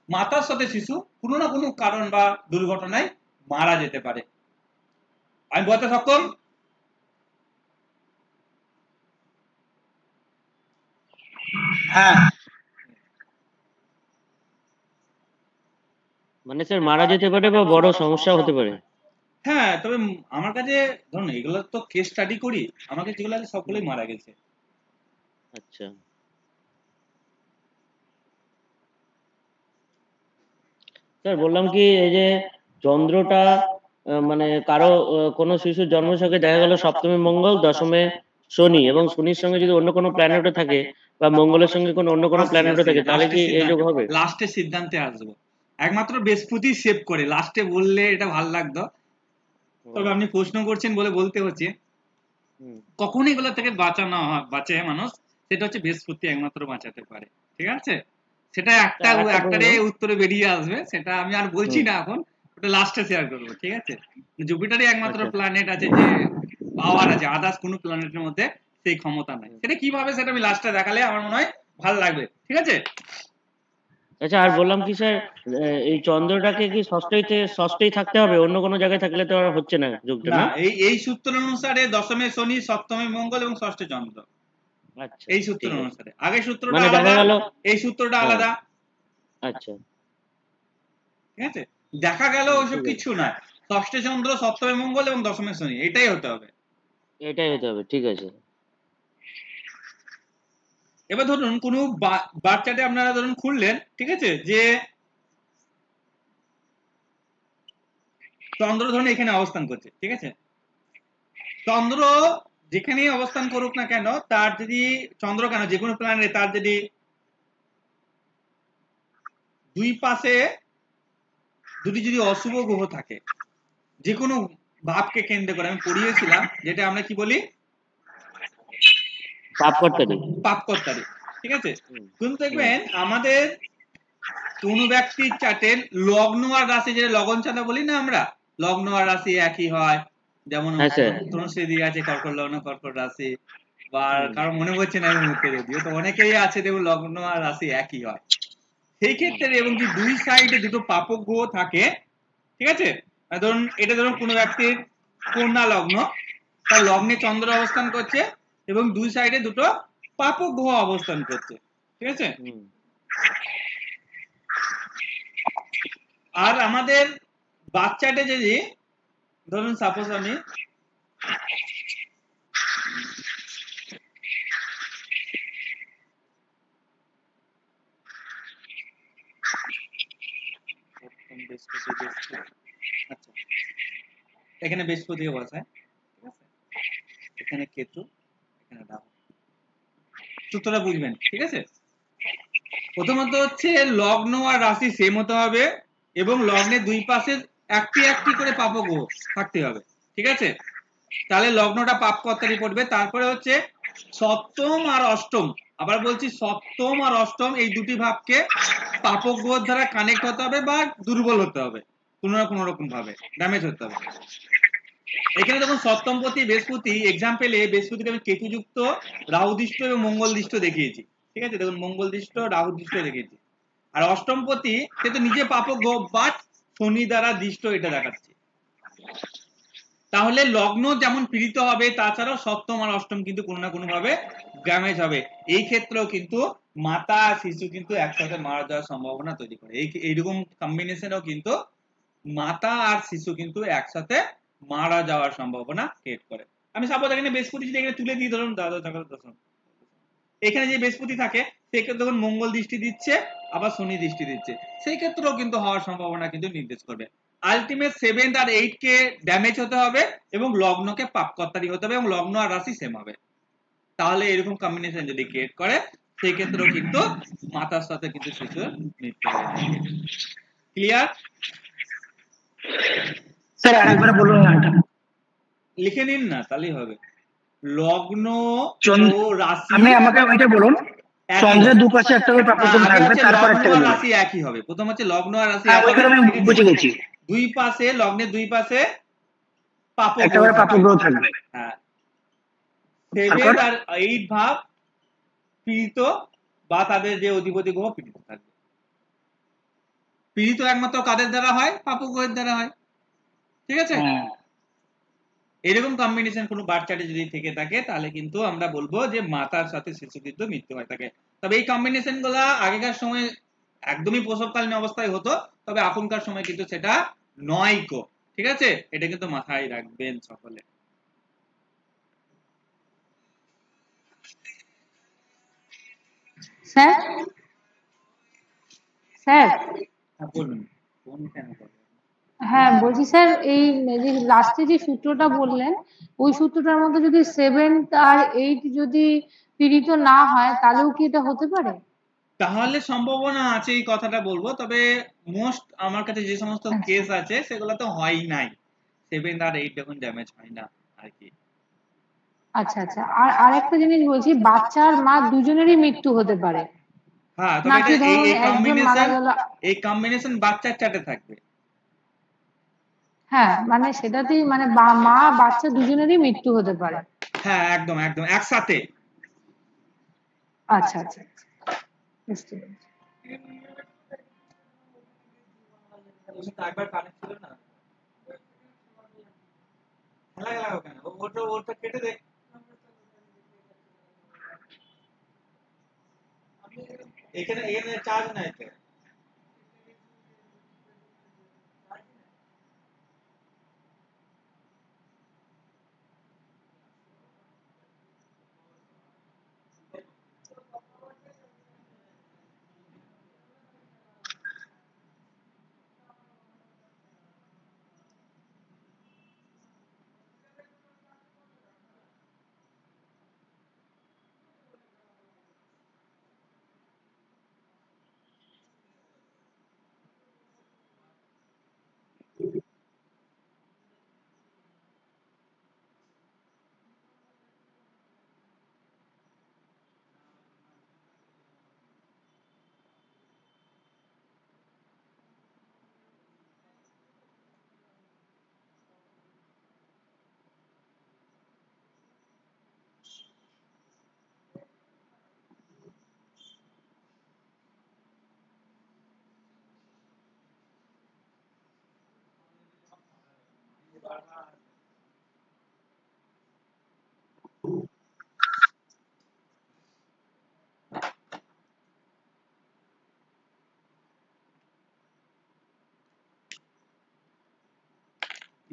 মাতার সাথে শিশু কোনো না কোনো কারণ বা দুর্ঘটনায় মারা যেতে পারে। আমি বলতে সক্ষম? হ্যাঁ, মানে স্যার মারা যেতে পারে বা বড় সমস্যা হতে পারে। হ্যাঁ, তবে আমার কাছে ধরুন এগুলো তো কেস স্টাডি করি, আমার কাছে যেগুলো আছে সবগুলোই মারা গেছে। আচ্ছা স্যার, বললাম কি এই যে চন্দ্রটা মানে কারো কোনো শিশুর জন্মের সঙ্গে দেখা গেল সপ্তমে মঙ্গল, দশমে শনি, এবং শনির সঙ্গে যদি অন্য কোনো প্ল্যানেটও থাকে বা মঙ্গলের সঙ্গে কোনো অন্য কোনো প্ল্যানেটও থাকে, তাহলে কি এই যোগ হবে? লাস্টের সিদ্ধান্তে আসবো, একমাত্র বৃহস্পতি সেভ করে, লাস্টে বললে এটা ভালো লাগতো, তবে আপনি প্রশ্ন করছেন বলে বলতে হচ্ছে। কখন এগুলো থেকে বাঁচানো হয়, বাঁচে মানুষ, সেটা হচ্ছে বৃহস্পতি একমাত্র বাঁচাতে পারে, ঠিক আছে। সেটা একটারে উত্তরে বেরিয়ে আসবে, সেটা আমি আর বলছি না এখন, ওটা লাস্টে শেয়ার করবো, ঠিক আছে। জুপিটারই একমাত্র প্ল্যানেট আছে যে পাওয়ার আছে, আদার্স কোনো প্ল্যানেটের মধ্যে সেই ক্ষমতা নাই। সেটা কিভাবে সেটা আমি লাস্টে দেখালে আমার মনে হয় ভালো লাগবে, ঠিক আছে। আচ্ছা, আর বললাম কি স্যার, এই চন্দ্রটাকে কি ষষ্ঠেই থাকতে হবে? অন্য কোনো জায়গায় থাকলে তো আর হচ্ছে না যোগটা, না, না? এই সূত্র অনুসারে দশমে শনি, সপ্তমে মঙ্গল এবং ষষ্ঠে চন্দ্র, আচ্ছা, এই সূত্র অনুসারে। আগের সূত্রটা মানে দেখা আলাদা, গেল এই সূত্রটা আলাদা, আচ্ছা ঠিক আছে। দেখা গেল ওইসব কিছু নয়, ষষ্ঠে চন্দ্র, সপ্তমে মঙ্গল এবং দশমে শনি, এটাই হতে হবে, এটাই হতে হবে, ঠিক আছে। এবার ধরুন কোন বাচ্চাটা আপনারা ধরুন খুললেন, ঠিক আছে, যে চন্দ্র ধরুন এখানে অবস্থান করছে, ঠিক আছে। চন্দ্র যেখানেই অবস্থান করুক না কেন, তার যদি চন্দ্র কেন যে কোনো প্ল্যানেটে তার যদি দুই পাশে দুটি যদি অশুভ গ্রহ থাকে, যে কোনো ভাবকে কেন্দ্র করে, আমি পড়িয়েছিলাম যেটা আমরা কি বলি, পাপকর্তারি, ঠিক আছে। কিন্তু দেখবেন আমাদের কোনো ব্যক্তির চার্টে লগ্ন আর রাশি, যেটা লগন চাঁদা বলি না আমরা, লগ্ন আর রাশি একই হয়, যেমন তনুশ্রী আছে কর্কট লগ্ন, কর্কট রাশি, বা কারো মনে পড়ছে না এই মুহূর্তে, যদিও তো অনেকেই আছে দেখুন লগ্ন আর রাশি একই হয়। সেই ক্ষেত্রে এবং কি দুই সাইডে দুটো পাপক গ্রহ থাকে, ঠিক আছে। ধরুন এটা ধরুন কোনো ব্যক্তির কন্যা লগ্ন, তার লগ্নে চন্দ্র অবস্থান করছে এবং দুই সাইডে দুটো পাপক গ্রহ অবস্থান করছে, ঠিক আছে। আর আমাদের বাচ্চাটা যদি ধরুন সাপোজ আমি আচ্ছা, এখানে বৃহস্পতি বসায়, ঠিক আছে, এখানে কেতু, এখানে রাহু, সূত্রটা বুঝবেন, ঠিক আছে। প্রথমত হচ্ছে লগ্ন আর রাশি সেম হতে হবে এবং লগ্নের দুই পাশে একটি একটি করে পাপক গ্রহ থাকতে হবে, ঠিক আছে, তাহলে লগ্নটা পাপকর্তারি পড়বে। তারপরে হচ্ছে সপ্তম আর অষ্টম, আবার বলছি সপ্তম আর অষ্টম, এই দুটি ভাবকে পাপক গ্রহ দ্বারা কানেক্ট হতে হবে বা দুর্বল হতে হবে, কোনো না কোনো রকম ভাবে ড্যামেজ হতে হবে। এখানে দেখুন সপ্তমপতি বৃহস্পতি, এক্সাম্পলে বৃহস্পতিকে আমি কেতুযুক্ত, রাহুদৃষ্ট এবং মঙ্গল দৃষ্ট দেখিয়েছি, ঠিক আছে, দেখুন মঙ্গল দৃষ্ট, রাহু দৃষ্ট দেখিয়েছি। আর অষ্টমপতি সে তো নিজে পাপক গ্রহ, বাট শনি দ্বারা দৃষ্ট এটা দেখাচ্ছে। তাহলে লগ্ন যেমন পীড়িত হবে, তাছাড়াও সপ্তম আর অষ্টম কিন্তু কোনো না কোনো ভাবে ড্যামেজ হবে। এই ক্ষেত্রেও কিন্তু মাতা আর শিশু কিন্তু একসাথে মারা যাওয়ার সম্ভাবনা তৈরি করে। এইরকম কম্বিনেশনও কিন্তু মাতা আর শিশু কিন্তু একসাথে মারা যাওয়ার সম্ভাবনা ক্রিয়েট করে। আমি সাপোজ এখানে বৃহস্পতি যদি এখানে তুলে দিই, ধরুন এখানে যে বৃহস্পতি থাকে সেক্ষেত্রে তখন মঙ্গল দৃষ্টি দিচ্ছে, আবার শনি দৃষ্টি দিচ্ছে, সেই ক্ষেত্রেও কিন্তু হওয়ার সম্ভাবনা কিন্তু নির্দেশ করবে। আলটিমেট 7 আর 8 কে ড্যামেজ হতে হবে এবং লগ্নকে পাপকর্তারি হতে হবে এবং লগ্ন আর রাশি সেম হবে। তাহলে এরকম কম্বিনেশন যদি ক্রিয়েট করে সেই ক্ষেত্রেও কিন্তু মাতার সাথে কিন্তু শিশুর মৃত্যু হয়ে থাকে। ক্লিয়ার? স্যার আরেকবার বলুন না, এটা লিখে নিন না, তাহলেই হবে। লগ্ন ও রাশি, আপনি আমাকে ওইটা বলুন। চন্দ্রের দুপাশে একটা করে পাপকর্ম থাকবে, তারপর একটা লগ্ন আর বলুন। রাশি একই হবে। প্রথম হচ্ছে লগ্ন আর রাশি হ্যাঁ, একই ওইগুলো হবে, আমি বুঝে গেছি। দুই পাশে লগ্নের দুই পাশে পাপগ্রহ একটা করে পাপগ্রহ থাকবে। হ্যাঁ, 7 তারপর আর 8 ভাব পীড়িত বা তাদের যে অধিপতি গ্রহ পীড়িত থাকবে। পীড়িত একমাত্র কাদের দ্বারা হয়? পাপগ্রহের দ্বারা হয়। ঠিক আছে? এরকম কম্বিনেশন কোনো বার্থ চার্টে যদি থেকে থাকে তাহলে কিন্তু আমরা বলবো যে মাতার সাথে শিশু কিন্তু মৃত্যু হয়ে থাকে। তবে এই কম্বিনেশন গুলা আগেকার সময় একদমই প্রসবকালীন অবস্থায় হতো, তবে এখনকার সময় কিন্তু সেটা নয় কো। ঠিক আছে, এটা কিন্তু মাথায় রাখবেন সকলে। স্যার স্যার বলুন কোন কেন করবেন? হ্যাঁ বলছি স্যার, এই যে লাস্টে যে সূত্রটা বললেন, ওই সূত্রটার মধ্যে যদি 7 আর 8 যদি পীড়িত না হয় তাহলেও কি এটা হতে পারে? তাহলে সম্ভাবনা আছে, এই কথাটা বলবো। তবে মোস্ট আমার কাছে যে সমস্ত কেস আছে সেগুলো তো হয়ই নাই, 7 আর 8 যখন ড্যামেজ হয় না আর কি। আচ্ছা আচ্ছা, আর আরেকটা জিনিস বলছি, বাচ্চা আর মা দুজনেরই মৃত্যু হতে পারে হ্যাঁ, তবে নাকি এটা ধরুন এই একজন মারা গেল? কম্বিনেশন বাচ্চার চার্টে থাকবে। হ্যাঁ মানে সেটাতেই মানে মা বাচ্চা দুজনেরই মৃত্যু হতে পারে। হ্যাঁ, একদম একদম একসাথে। আচ্ছা আচ্ছা, বুঝতে পেরেছি। একবার কানেক্ট ছিল না, খেলা গেল কেন? ওটা কেটে দেখ। এখানে এখানে চার্জ নাই তো।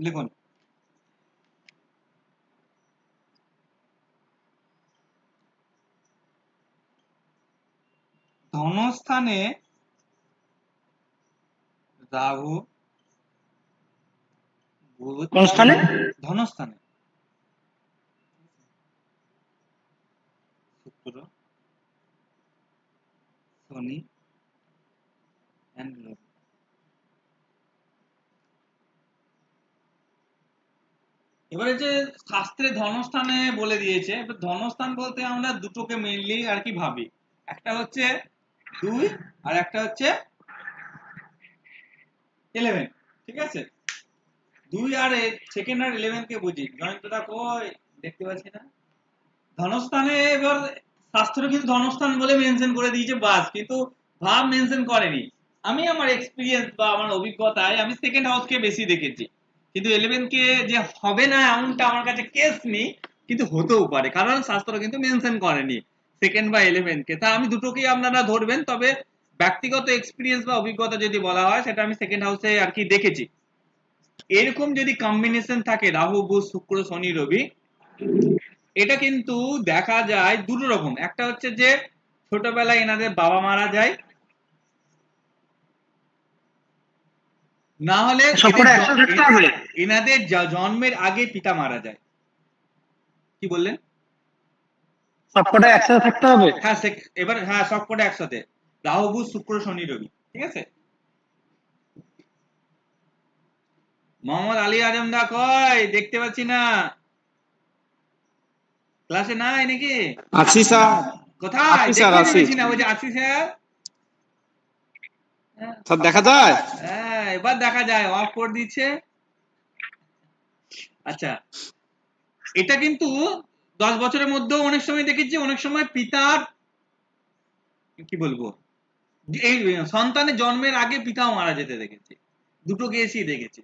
লিখুন, ধনস্থানে রাহু, বুধ, কোন স্থানে? ধনস্থানে শুক্র, শনি এন্ড রবি। এবারে যে শাস্ত্রে ধনস্থানে বলে দিয়েছে, ধনস্থান বলতে আমরা দুটোকে মেইনলি আর কি ভাবি, একটা হচ্ছে 2 আর একটা হচ্ছে 11। ঠিক আছে, 2 আর সেকেন্ড আর 11 কে বুঝি, জয়েন্টটা কই দেখতে পাচ্ছি না। ধনস্থানে এবার শাস্ত্র কিন্তু ধনস্থান বলে মেনশন করে দিয়েছে বাস, কিন্তু ভাব মেনশন করেনি। আমি আমার এক্সপিরিয়েন্স বা আমার অভিজ্ঞতায় আমি সেকেন্ড হাউসকে বেশি দেখেছি, কিন্তু 11 কে যে হবে না এমনটা আমার কাছে কেস নেই, কিন্তু হতেও পারে, কারণ শাস্ত্র কিন্তু মেনশন করেনি সেকেন্ড বা 11 কে। তা আমি দুটোকেই আপনারা ধরবেন, তবে ব্যক্তিগত এক্সপিরিয়েন্স বা অভিজ্ঞতা যদি বলা হয় সেটা আমি সেকেন্ড হাউসে আর কি দেখেছি। এরকম যদি কম্বিনেশন থাকে রাহু বুধ শুক্র শনি রবি, এটা কিন্তু দেখা যায় দুটো রকম। একটা হচ্ছে যে ছোটবেলায় এনাদের বাবা মারা যায়, না হলে সবকটা একসাথে থাকতে হবে? এনাদের জন্মের আগে পিতা মারা যায়। কি বললেন? সবকটা একসাথে থাকতে হবে? হ্যাঁ এবার হ্যাঁ সবকটা একসাথে, রাহু বুধ শুক্র শনি রবি, ঠিক আছে। মোহাম্মদ আলী আজমদা কয়, দেখতে পাচ্ছি না, ক্লাসে নাই নাকি? আছি স্যার, কোথায়? আছি স্যার, দেখতে আছি পেয়েছি না, ওই যে আছি স্যার। স্যার দেখা যায়? হ্যাঁ এবার দেখা যায়, অফ করে দিচ্ছে। আচ্ছা, এটা কিন্তু 10 বছরের মধ্যেও অনেক সময় দেখেছি, অনেক সময় পিতার কি বলবো, এই সন্তানের জন্মের আগে পিতাও মারা যেতে দেখেছি, দুটো কেসই দেখেছি।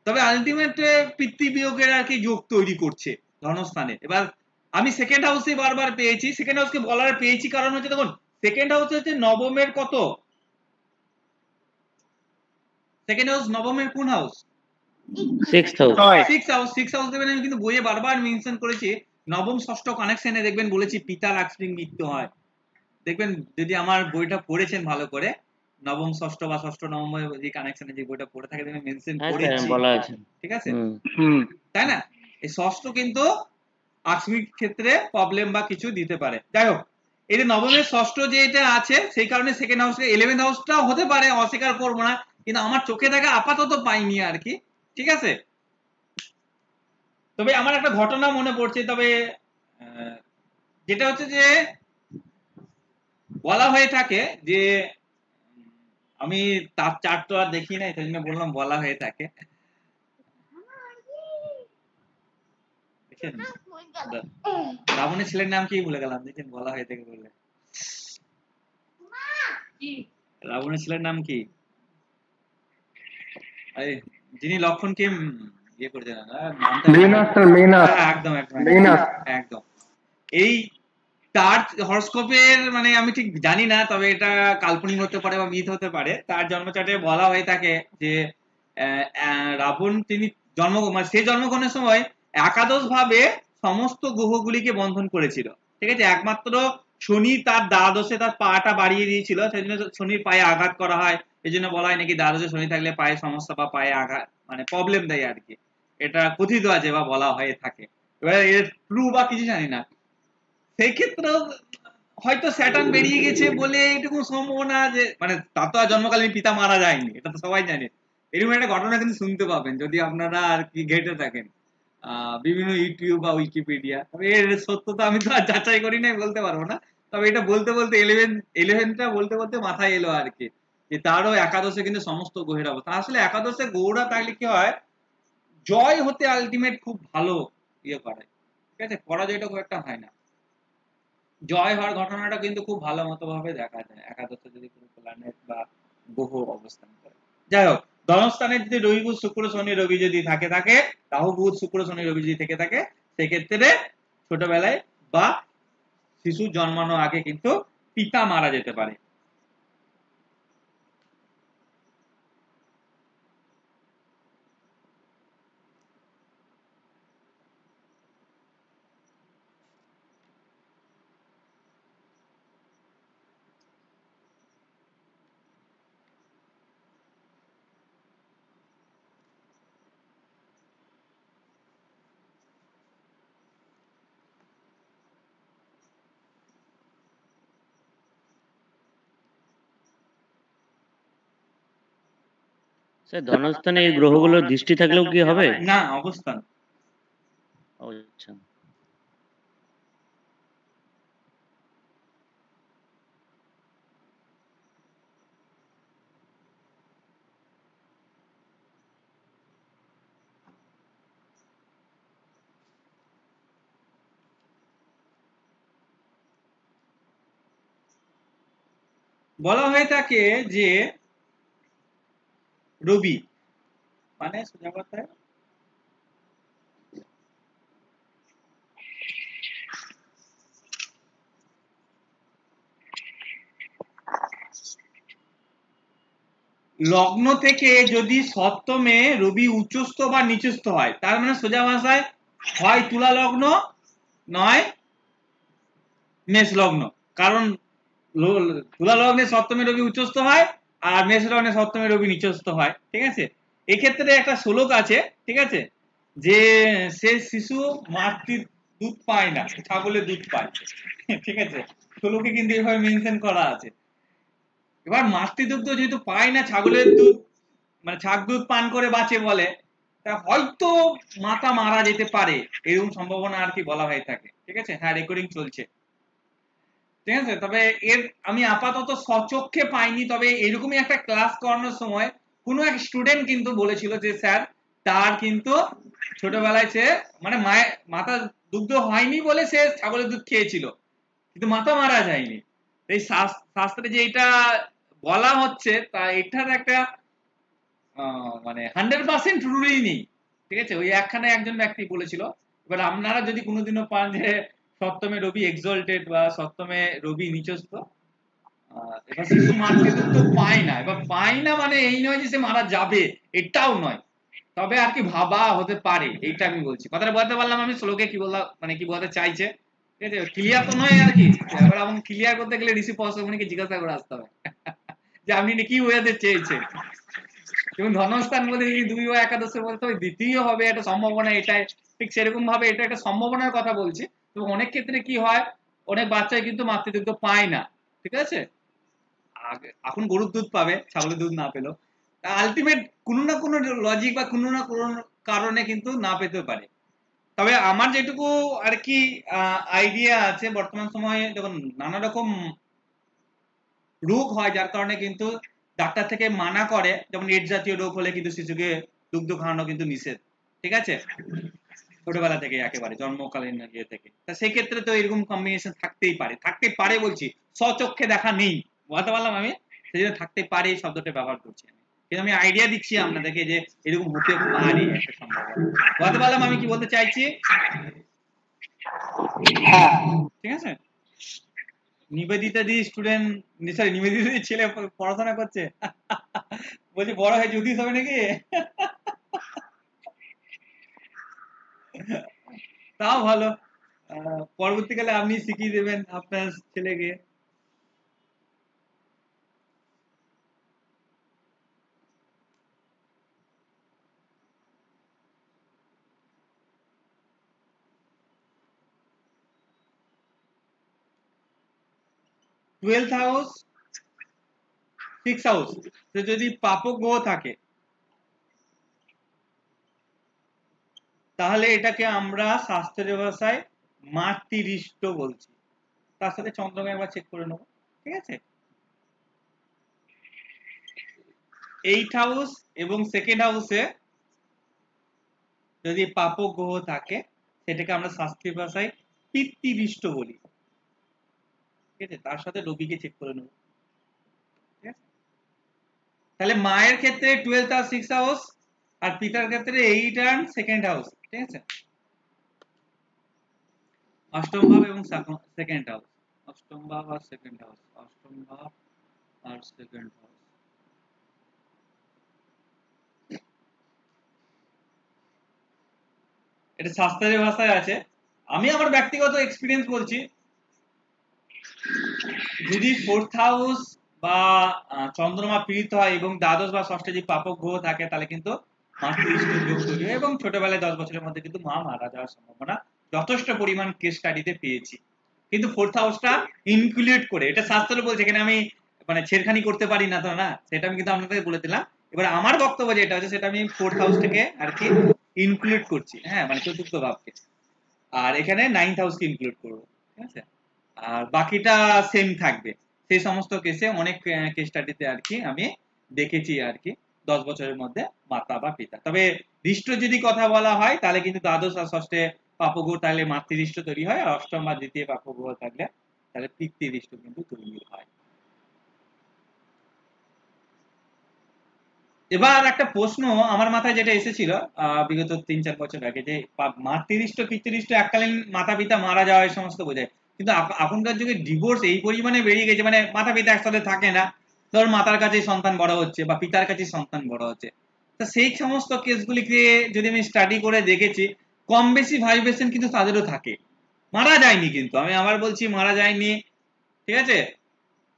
তবে আলটিমেট পিতৃবিয়োগের আর কি যোগ তৈরি করছে ধনস্থানে। এবার আমি সেকেন্ড হাউসে বারবার পেয়েছি, সেকেন্ড হাউসকে বলার পেয়েছি কারণ হচ্ছে দেখুন সেকেন্ড হাউস হচ্ছে নবমের কত, সেকেন্ড হাউস নবমের কোন house? Six house. Six house দেবেন। আমি কিন্তু বইয়ে বারবার মেনশন করেছি, নবম ষষ্ঠ কানেকশনে দেখবেন বলেছি পিতা লাক্ষ্মী মৃত্যু হয়। দেখবেন যদি আমার বইটা পড়েছেন ভালো করে, নবম ষষ্ঠ বা ষষ্ঠ নবম যে কানেকশনে যে বইটা পড়ে থাকে দেখবেন মেনশন করেছি, বলা আছে, ঠিক আছে, হুম। তাই না? এই ষষ্ঠ কিন্তু আকস্মিক ক্ষেত্রে প্রবলেম বা কিছু দিতে পারে। যাই হোক, এই যে নবমের ষষ্ঠ যে এটা আছে সেই কারণে সেকেন্ড হাউসে 11th হাউসটাও হতে পারে, অস্বীকার করবো না, কিন্তু আমার চোখে দেখা আপাতত পাইনি আর কি, ঠিক আছে। তবে আমার একটা ঘটনা মনে পড়ছে, তবে যেটা হচ্ছে যে বলা হয়ে থাকে যে আমি তার চার্ট তো আর দেখি নাই, সেই জন্য বললাম বলা হয়ে থাকে। দেখেন রাবণের ছেলের নাম কি ভুলে গেলাম, দেখেন বলা হয়ে থাকে বললে। রাবণের ছেলের নাম কি? আরে যিনি লক্ষণকে ইয়ে করছেন, একদম একদম একদম। এই তার হরস্কোপের মানে আমি ঠিক জানি না, তবে এটা কাল্পনিক হতে পারে বা মিথ হতে পারে। তার জন্মচার্টে বলা হয়ে থাকে যে রাবণ তিনি মানে সে জন্মগ্রহণের সময় একাদশ ভাবে সমস্ত গ্রহগুলিকে বন্ধন করেছিল, ঠিক আছে। একমাত্র শনি তার দ্বাদশে তার পাটা বাড়িয়ে দিয়েছিল, সেই জন্য শনির পায়ে আঘাত করা হয়। এই জন্য বলা হয় নাকি দ্বাদশে শনি থাকলে পায়ে সমস্যা বা পায়ে আঘাত মানে প্রবলেম দেয় আর কি, এটা কথিত আছে বা বলা হয়ে থাকে। এবার এর ট্রু বা কিছু জানি না, সেই ক্ষেত্রেও হয়তো স্যাটার্ন বেরিয়ে গেছে বলে এইটুকু সম্ভাবনা যে মানে তার তো আর জন্মকালীন পিতা মারা যায়নি, এটা তো সবাই জানে। এরকম একটা ঘটনা কিন্তু শুনতে পাবেন যদি আপনারা আর কি ঘেটে থাকেন বিভিন্ন ইউটিউব বা উইকিপিডিয়া। তবে এর সত্যতা আমি তো আর যাচাই করি নাই, বলতে পারবো না। তবে এটা বলতে বলতে ইলেভেনটা বলতে বলতে মাথায় এলো আর কি, যে তারও একাদশে কিন্তু সমস্ত গ্রহের অবস্থা। আসলে একাদশে গৌড়া থাকলে কি হয়, জয় হতে আলটিমেট খুব ভালো ইয়ে করে, ঠিক আছে, পরাজয়টা খুব একটা হয় না। জয় হওয়ার ঘটনাটা কিন্তু খুব ভালো মতো ভাবে দেখা যায় একাদশে যদি কোনো প্ল্যানেট বা গ্রহ অবস্থান করে। যাই হোক, ধনস্থানে যদি রবি বুধ শুক্র শনি রবি যদি থাকে রাহু বুধ শুক্র শনি রবি যদি থেকে থাকে, সেক্ষেত্রে ছোটবেলায় বা শিশু জন্মানোর আগে কিন্তু পিতা মারা যেতে পারে। স্যার ধনস্থানে এই গ্রহগুলোর দৃষ্টি থাকলেও কি হবে? না, অবস্থান। আচ্ছা। বলা হয়ে থাকে যে রবি মানে সোজা কথায় লগ্ন থেকে যদি সপ্তমে রবি উচ্চস্থ বা নিচস্থ হয়, তার মানে সোজা ভাষায় হয় তুলা লগ্ন নয় মেষ লগ্ন। কারণ তুলা লগ্নে সপ্তমে রবি উচ্চস্থ হয় আর মেষ লগ্নে সপ্তমে রবি নিচস্থ হয়, ঠিক আছে। এক্ষেত্রে একটা শ্লোক আছে, ঠিক আছে, যে সে শিশু মাতৃ দুধ পায় না, ছাগলের দুধ পায়, ঠিক আছে। শ্লোকে কিন্তু এভাবে মেনশন করা আছে। এবার মাতৃদুগ্ধ যেহেতু পায় না, ছাগলের দুধ মানে ছাগ দুধ পান করে বাঁচে বলে, তা হয়তো মাতা মারা যেতে পারে, এরকম সম্ভাবনা আর কি বলা হয়ে থাকে, ঠিক আছে। হ্যাঁ, রেকর্ডিং চলছে, ঠিক আছে। তবে এর আমি আপাতত সচক্ষে পাইনি, তবে এরকমই একটা ক্লাস করানোর সময় কোনো এক স্টুডেন্ট কিন্তু বলেছিল যে স্যার তার কিন্তু ছোটবেলায় সে মানে মাতা দুগ্ধ হয়নি বলে সে ছাগলের দুধ খেয়েছিল, কিন্তু মাতা মারা যায়নি। এই শাস্ত্রে যে এটা বলা হচ্ছে তা এটার একটা মানে 100% রুলই নেই, ঠিক আছে। ওই একখানে একজন ব্যক্তি বলেছিল। এবার আপনারা যদি কোনোদিনও পান যে সপ্তমে রবি এক্সল্টেড বা সপ্তমে রবি নিচস্থ, এবার শিশু মাতৃদুগ্ধ পায় না, এবার পায় না মানে এই নয় যে সে মারা যাবে, এটাও নয়, তবে আর কি ভাবা হতে পারে, এইটা আমি বলছি। কথাটা বলতে পারলাম আমি শ্লোকে কি বললাম, মানে কি বলতে চাইছে, ঠিক আছে। ক্লিয়ার তো নয় আর কি। এবার আমাকে ক্লিয়ার করতে গেলে ঋষি পরশুমণিকে জিজ্ঞাসা করে আসতে হবে যে আপনি কি বোঝাতে চেয়েছেন। এবং ধর্মস্থান বলতে দুই ও একাদশের বলতে দ্বিতীয় হবে একটা সম্ভাবনা, এটাই ঠিক সেরকম ভাবে এটা একটা সম্ভাবনার কথা বলছি। তো অনেক ক্ষেত্রে কি হয়, অনেক বাচ্চাই কিন্তু মাতৃদুগ্ধ পায় না, ঠিক আছে। এখন গরুর দুধ পাবে, ছাগলের দুধ না পেলো, আলটিমেট কোনো না কোনো লজিক বা কোনো না কোনো কারণে কিন্তু না পেতে পারে। তবে আমার যেটুকু আর কি আইডিয়া আছে, বর্তমান সময়ে যখন নানা রকম রোগ হয় যার কারণে কিন্তু ডাক্তার থেকে মানা করে, যেমন এডস জাতীয় রোগ হলে কিন্তু শিশুকে দুগ্ধ খাওয়ানো কিন্তু নিষেধ, ঠিক আছে, ছোটবেলা থেকে একেবারে জন্মকালীন ইয়ে থেকে। তা সেই ক্ষেত্রে তো এরকম কম্বিনেশন থাকতে পারে বলছি, স্বচক্ষে দেখা নেই, বলতে পারলাম আমি, সেই জন্য থাকতে পারে এই শব্দটা ব্যবহার করছি আমি, কিন্তু আমি আইডিয়া দিচ্ছি আপনাদেরকে যে এরকম হতে পারে একটা সম্ভাবনা। বলতে পারলাম আমি কি বলতে চাইছি, ঠিক আছে। নিবেদিতা দি স্টুডেন্ট, সরি নিবেদিতা দি ছেলে পড়াশোনা করছে, বলছি বড় হয়ে জ্যোতিষ হবে নাকি? তাও ভালো, পরবর্তীকালে আপনি শিখিয়ে দেবেন আপনার ছেলেকে। টুয়েলথ হাউস 6 হাউস যদি পাপক গ্রহ থাকে, তাহলে এটাকে আমরা শাস্ত্রীয় ভাষায় মাতৃরিষ্ট বলছি। তার সাথে চন্দ্রকে একবার চেক করে নেবো, ঠিক আছে। 8 হাউস এবং সেকেন্ড হাউসে যদি পাপক গ্রহ থাকে, সেটাকে আমরা শাস্ত্রীয় ভাষায় পিতৃরিষ্ট বলি, ঠিক আছে। তার সাথে রবিকে চেক করে নেবো, ঠিক আছে। তাহলে মায়ের ক্ষেত্রে 12th আর 6 হাউস, আর পিতার ক্ষেত্রে 8 আর সেকেন্ড হাউস, ঠিক আছে। অষ্টম ভাব এবং সেকেন্ড হাউস, অষ্টম ভাব আর সেকেন্ড হাউস, অষ্টম ভাব আর সেকেন্ড হাউস। এটা শাস্ত্রের ভাষায় আছে। আমি আমার ব্যক্তিগত এক্সপিরিয়েন্স বলছি, যদি 4th হাউস বা চন্দ্রমা পীড়িত হয় এবং দ্বাদশ বা ষষ্ঠে যে পাপক গ্রহ থাকে, তাহলে কিন্তু মাতৃষ্ঠ যোগ তৈরি হয় এবং ছোটবেলায় 10 বছরের মধ্যে কিন্তু মা মারা যাওয়ার সম্ভাবনা যথেষ্ট পরিমাণ কেস স্টাডিতে পেয়েছি। কিন্তু 4th হাউসটা ইনক্লুড করে, এটা শাস্ত্র বলছে, এখানে আমি মানে ছেড়খানি করতে পারি না তো, না, সেটা আমি কিন্তু আপনাদের বলে দিলাম। এবার আমার বক্তব্য যেটা হচ্ছে সেটা আমি 4th হাউস থেকে আর কি ইনক্লুড করছি, হ্যাঁ, মানে চতুর্থ ভাবকে, আর এখানে 9th হাউসকে ইনক্লুড করবো, ঠিক আছে। আর বাকিটা সেম থাকবে। সেই সমস্ত কেসে অনেক কেস স্টাডিতে আর কি আমি দেখেছি আর কি 10 বছরের মধ্যে মাতা বা পিতা। তবে রিষ্ট যদি কথা বলা হয় তাহলে কিন্তু দ্বাদশ আর ষষ্ঠে পাপগ্রহ তাহলে মাতৃরিষ্ট তৈরি হয়, আর অষ্টম বা দ্বিতীয় পাপগ্রহ থাকলে তাহলে পিতৃরিষ্ট কিন্তু তৈরি হয়। এবার একটা প্রশ্ন আমার মাথায় যেটা এসেছিল বিগত 3-4 বছর আগে, যে মাতৃষ্ট পিতৃষ্ট এককালীন মাতা পিতা মারা যাওয়া এই সমস্ত বোঝায়, কিন্তু এখনকার যুগে ডিভোর্স এই পরিমাণে বেরিয়ে গেছে, মানে মাতা পিতা একসাথে থাকে না, ধর মাতার কাছেই সন্তান বড় হচ্ছে বা পিতার কাছেই সন্তান বড় হচ্ছে। তো সেই সমস্ত কেসগুলিকে যদি আমি স্টাডি করে দেখেছি, কম বেশি ভাইব্রেশন কিন্তু তাদেরও থাকে, মারা যায়নি, কিন্তু আমি আবার বলছি মারা যায়নি, ঠিক আছে,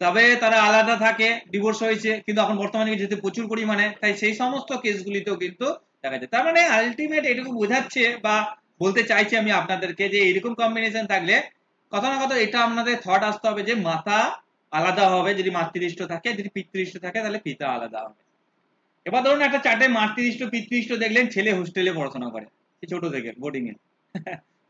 তবে তারা আলাদা থাকে, ডিভোর্স হয়েছে, কিন্তু এখন বর্তমানে যেহেতু প্রচুর পরিমাণে, তাই সেই সমস্ত কেসগুলিতেও কিন্তু দেখা যায়। তার মানে আলটিমেট এটুকু বোঝাচ্ছে বা বলতে চাইছি আমি আপনাদেরকে, যে এরকম কম্বিনেশন থাকলে কথা না কথা এটা আপনাদের থট আসতে হবে যে মাতা আলাদা হবে যদি মাতৃষ্ট থাকে, যদি পিতৃষ্ট থাকে তাহলে পিতা আলাদা হবে। এবার ধরুন একটা চার্টে মাতৃষ্ট পিতৃষ্ট দেখলেন, ছেলে হোস্টেলে পড়াশোনা করে ছোট থেকে বোর্ডিং এ,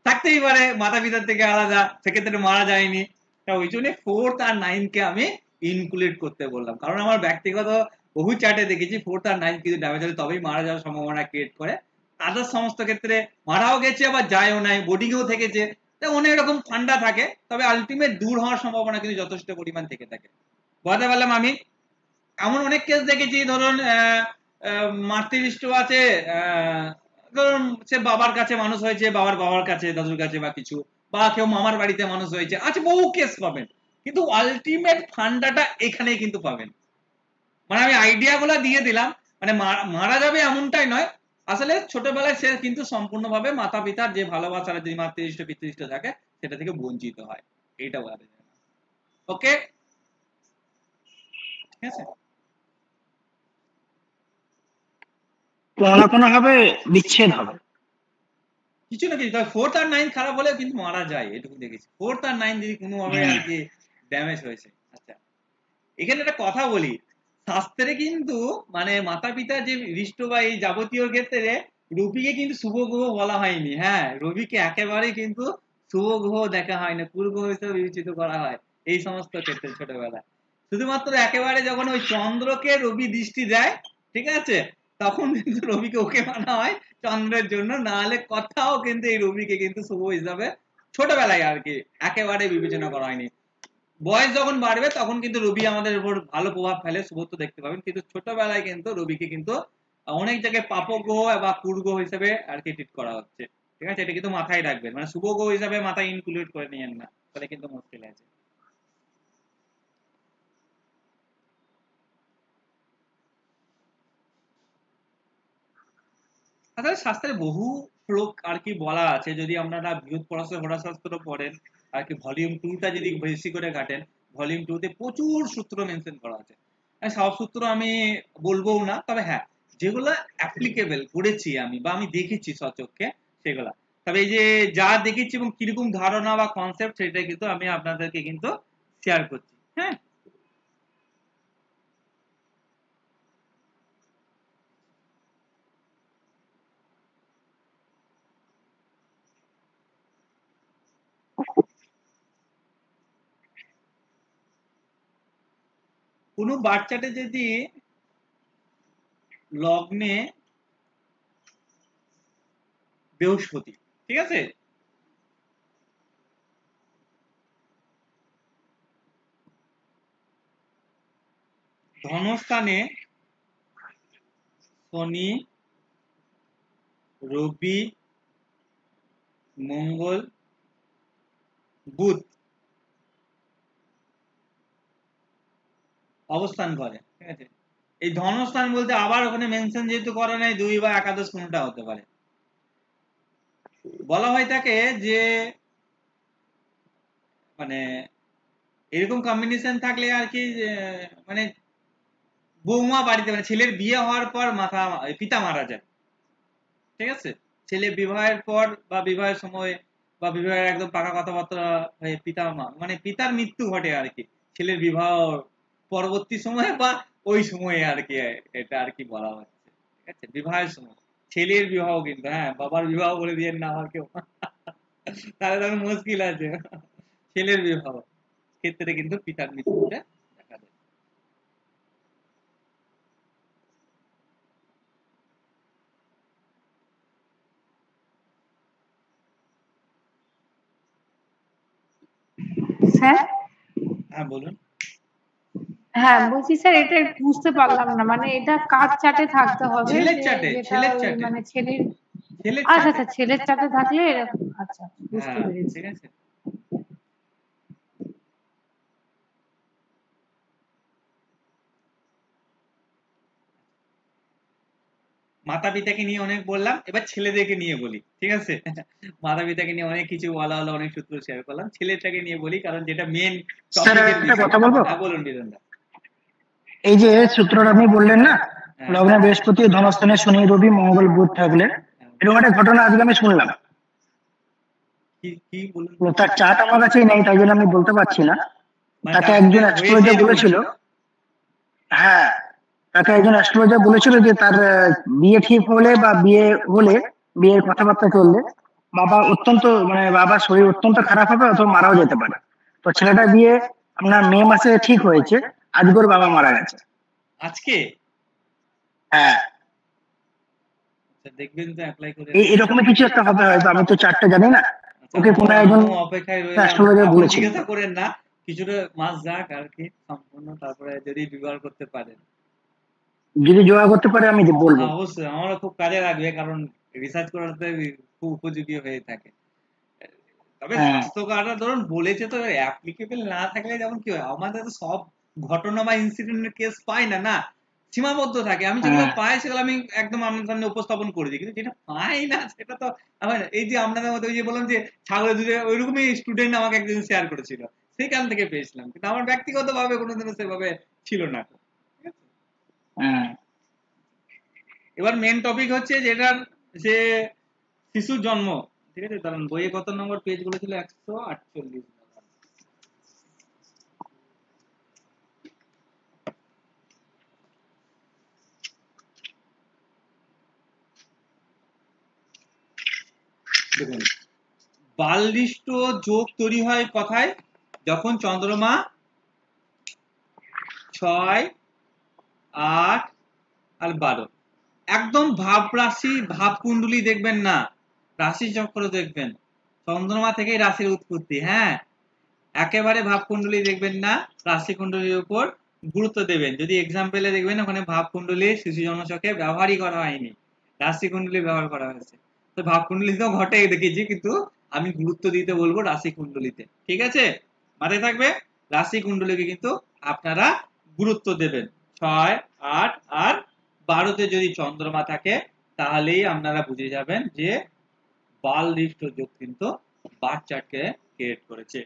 থাকতেই পারে মাতা পিতার থেকে আলাদা, সেক্ষেত্রে মারা যায়নি। ওই জন্য 4th আর 9 কে আমি ইনক্লুড করতে বললাম, কারণ আমার ব্যক্তিগত বহু চার্টে দেখেছি 4th আর 9 কিন্তু ড্যামেজ হলে তবেই মারা যাওয়ার সম্ভাবনা ক্রিয়েট করে। আদার সমস্ত ক্ষেত্রে মারাও গেছে আবার যায়ও নাই, বোর্ডিং এও থেকেছে, অনেক রকম ফান্ডা থাকে, তবে আলটিমেট দূর হওয়ার সম্ভাবনা কিন্তু যথেষ্ট পরিমাণ থেকে থাকে। বলতে পারলাম আমি এমন অনেক কেস দেখেছি, ধরুন মাতৃষ্ট আছে, ধরুন সে বাবার কাছে মানুষ হয়েছে, বাবার বাবার কাছে, দাদুর কাছে বা কিছু, বা কেউ মামার বাড়িতে মানুষ হয়েছে, আচ্ছা বহু কেস পাবেন, কিন্তু আলটিমেট ফান্ডাটা এখানেই কিন্তু পাবেন। মানে আমি আইডিয়া গুলা দিয়ে দিলাম, মানে মারা যাবে এমনটাই নয়, আসলে ছোটবেলায় সে কিন্তু সম্পূর্ণভাবে মাতা পিতার যে ভালোবাসার, যে মাতৃষ্ট পিতৃষ্ট থাকে সেটা থেকে বঞ্চিত হয়, এইটা বলা যায়। ওকে, ঠিক আছে। কোনো না কোনো ভাবে বিচ্ছেদ হবে। কিছু না কিছু, তবে 4th আর 9 খারাপ হলেও কিন্তু মারা যায়, এটুকু দেখেছি। 4th আর 9 যদি কোনোভাবে আর কি ড্যামেজ হয়েছে। আচ্ছা, এখানে একটা কথা বলি, শাস্ত্রে কিন্তু মানে মাতা পিতা যে রিষ্ট বা এই যাবতীয় ক্ষেত্রে রবিকে কিন্তু শুভ গ্রহ বলা হয়নি। হ্যাঁ, রবিকে একেবারেই কিন্তু শুভ গ্রহ দেখা হয় না, কুগ্রহ হিসেবে বিবেচিত করা হয় এই সমস্ত ক্ষেত্রে ছোটবেলায়। শুধুমাত্র একেবারে যখন ওই চন্দ্রকে রবি দৃষ্টি দেয়, ঠিক আছে, তখন কিন্তু রবিকে ওকে মানা হয় চন্দ্রের জন্য, না হলে কোথাও কিন্তু এই রবিকে কিন্তু শুভ হিসাবে ছোটবেলায় আর কি একেবারে বিবেচনা করা হয়নি। বয়স যখন বাড়বে তখন কিন্তু রবি আমাদের উপর ভালো প্রভাব ফেলে, শুভত্ব দেখতে পাবেন, কিন্তু ছোটবেলায় কিন্তু রবিকে কিন্তু অনেক জায়গায় পাপক গ্রহ বা কুর্গ্রহ হিসেবে আর কি ট্রিট করা হচ্ছে। ঠিক আছে, এটা কিন্তু মাথায় রাখবেন, মানে শুভ গ্রহ হিসাবে মাথায় ইনক্লুড করে নিয়েন না, তাহলে কিন্তু মুশকিল আছে। আসলে শাস্ত্রে বহু শ্লোক আর কি বলা আছে, যদি আপনারা বৃহৎ পরাশর হোরাশাস্ত্র পড়েন আর কি, ভলিউম 2টা যদি বেশি করে ঘাটেন, ভলিউম 2 তে প্রচুর সূত্র মেনশন করা আছে। সব সূত্র আমি বলবো না, তবে হ্যাঁ যেগুলো অ্যাপ্লিকেবল করেছি আমি বা আমি দেখেছি সচক্ষে সেগুলা, তবে এই যে যা দেখেছি এবং কিরকম ধারণা বা কনসেপ্ট সেটা কিন্তু আমি আপনাদেরকে কিন্তু শেয়ার করছি। হ্যাঁ, কোনো বাচ্চাটা যদি লগ্নে বৃহস্পতি, ঠিক আছে, ধনস্থানে শনি, রবি, মঙ্গল, বুধ অবস্থান করে, ঠিক আছে, এই ধনস্থান বলতে আবার ওখানে মেনশন যেহেতু করা নাই 2 বা একাদশ কোনটা হতে পারে, বলা হয় থাকে যে মানে এরকম কম্বিনেশন থাকলে আর কি মানে বৌমা বাড়িতে, মানে ছেলের বিয়ে হওয়ার পর পিতা মারা যায়, ঠিক আছে, ছেলে বিবাহের পর বা বিবাহের সময় বা বিবাহের একদম পাকা কথাবার্তা হয়ে মানে পিতার মৃত্যু ঘটে আর কি, ছেলের বিবাহ পরবর্তী সময়ে বা ওই সময়ে আর কি, এটা আর কি বলা হচ্ছে, ঠিক আছে, বিবাহের সময় ছেলের বিবাহ, কিন্তু হ্যাঁ বাবার বিবাহ বলে দিয়ে না আমার কেউ, তাহলে তখন মুশকিল আছে। ছেলের বিবাহ ক্ষেত্রে কিন্তু পিতার মৃত্যুটা দেখা যায়। স্যার হ্যাঁ বলুন। হ্যাঁ বলছি স্যার এটা বুঝতে পারলাম না, মানে এটা কার চার্টে থাকতে হবে, ছেলের যে চার্টে, যেটা ছেলের ওই চার্টে, মানে ছেলের, ছেলের আচ্ছা চার্টে। আচ্ছা ছেলের চার্টে থাকলে এরকম, আচ্ছা বুঝতে হ্যাঁ, পেরেছি। ঠিক আছে। মাতা পিতাকে নিয়ে অনেক বললাম, এবার ছেলেদেরকে নিয়ে বলি, ঠিক আছে? মাতা পিতাকে নিয়ে অনেক কিছু বলা হলো, অনেক সূত্র শেয়ার করলাম, ছেলেটাকে নিয়ে বলি কারণ যেটা মেন স্যার টপিকের একটা বিষয়। কথা বলবো, হ্যাঁ বলুন বিজন দা। এই যে সূত্রটা আপনি বললেন না, হ্যাঁ লগ্নে বৃহস্পতি, ধনস্থানে শনি, রবি, মঙ্গল, বুধ থাকলে, হ্যাঁ। এরকম একটা ঘটনা আজকে আমি শুনলাম। কি কি বলুন তো তো? তার চার্ট আমার কাছে নেই, তাই জন্য আমি বলতে পারছি না। মানে তাকে তার সাথে একজন হয়েছে অ্যাস্ট্রোলজার এরকম বলেছিল, ছিল? হ্যাঁ, তাকে একজন অ্যাস্ট্রোলজার বলেছিল যে তার বিয়ে ঠিক হলে বা বিয়ে হলে, বিয়ের কথাবার্তা চললে বাবা অত্যন্ত, মানে বাবার শরীর অত্যন্ত খারাপ হবে অথবা মারাও যেতে পারে। তো ছেলেটার বিয়ে আপনার মে মাসে ঠিক হয়েছে, আজকে ওর বাবা মারা গেছে। আজকে? হ্যাঁ, আচ্ছা, দেখবেন তো অ্যাপ্লাই করে। এরকমই কিছু একটা হবে হয়তো, আমি তো চারটা জানি না। আচ্ছা, ওকে কোনো একজন আমিও অপেক্ষায় রইলাম, অ্যাস্ট্রোলজার আপনি বলেছিল। জিজ্ঞাসা করেন না, কিছুটা মাস যাক আর কি সম্পূর্ণ, তারপরে যদি বিবাহ করতে পারেন। যদি জোগাড় করতে পারে আমি বলবো। হ্যাঁ অবশ্যই, আমারও খুব কাজে লাগবে, কারণ রিসার্চ করাতে খুব উপযোগী হয়ে থাকে। তবে হ্যাঁ, স্বাস্থ্য কার্ডটা ধরুন বলেছে, তো অ্যাপ্লিকেবল না থাকলে যেমন কি হয়, আমাদের তো সব ঘটনা বা ইনসিডেন্টের কেস পাই না, না সীমাবদ্ধ থাকে। আমি যেগুলো হ্যাঁ, পাই সেগুলো আমি একদম আপনার সামনে উপস্থাপন করে দিই, কিন্তু যেটা পাই না সেটা তো আমার, এই যে আপনাদের মধ্যে ওই যে বললাম যে ছাগলের দুধে, ওইরকমই স্টুডেন্ট আমাকে একদিন শেয়ার করেছিল, সেইখান থেকে পেয়েছিলাম, কিন্তু আমার ব্যক্তিগত ভাবে কোনোদিনও সেভাবে ছিল না। ঠিক আছে, হ্যাঁ। এবার মেন টপিক হচ্ছে যেটার, যে শিশুর জন্ম। ঠিক আছে, কারণ বইয়ে কত নম্বর পেজ গুলো ছিল? 148। দেখুন, বাললিষ্ট যোগ তৈরি হয় কথায়, যখন চন্দ্রমা 6, 8 আর 12 একদম ভাব রাশি, ভাব কুণ্ডলী দেখবেন না, রাশি চক্র দেখবেন। চন্দ্রমা থেকেই রাশির উৎপত্তি। হ্যাঁ, একেবারে ভাব কুণ্ডলী দেখবেন না, রাশি কুণ্ডলীর উপর গুরুত্ব দেবেন। যদি এক্সাম্পলে দেখবেন ওখানে ভাব কুণ্ডলী শিশু জন্মছকে ব্যবহারই করা হয়নি, রাশি কুণ্ডলী ব্যবহার করা হয়েছে। তো ভাব কুণ্ডলীতেও ঘটে দেখেছি, কিন্তু আমি গুরুত্ব দিতে বলবো রাশি কুণ্ডলীতে। ঠিক আছে, মাথায় থাকবে, রাশি কুণ্ডলীকে কিন্তু আপনারা গুরুত্ব দেবেন। 6, 8 আর 12তে যদি চন্দ্রমা থাকে, তাহলেই আপনারা বুঝে যাবেন যে বাললিষ্ট যোগ কিন্তু বাচ্চাকে ক্রিয়েট করেছে।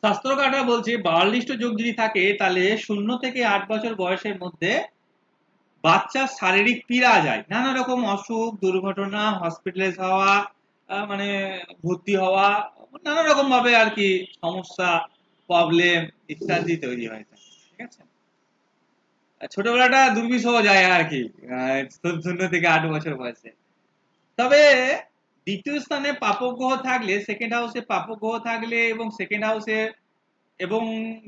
শাস্ত্রকাররা বলছে বাললিষ্ট যোগ যদি থাকে, তাহলে 0 থেকে 8 বছর বয়সের মধ্যে বাচ্চার শারীরিক পীড়া যায়, নানা রকম অসুখ, দুর্ঘটনা, হসপিটালাইজ হওয়া, মানে ভর্তি হওয়া, নানা রকম ভাবে আর কি সমস্যা, প্রবলেম ইত্যাদি তৈরি হয়ে থাকে। ঠিক আছে, ছোটবেলাটা দুর্বিষহ যায় আর কি, 0 থেকে 8 বছর বয়সে। তবে দ্বিতীয় স্থানে পাপক গ্রহ থাকলে, সেকেন্ড হাউসে পাপক গ্রহ থাকলে, এবং সেকেন্ড হাউসে, এবং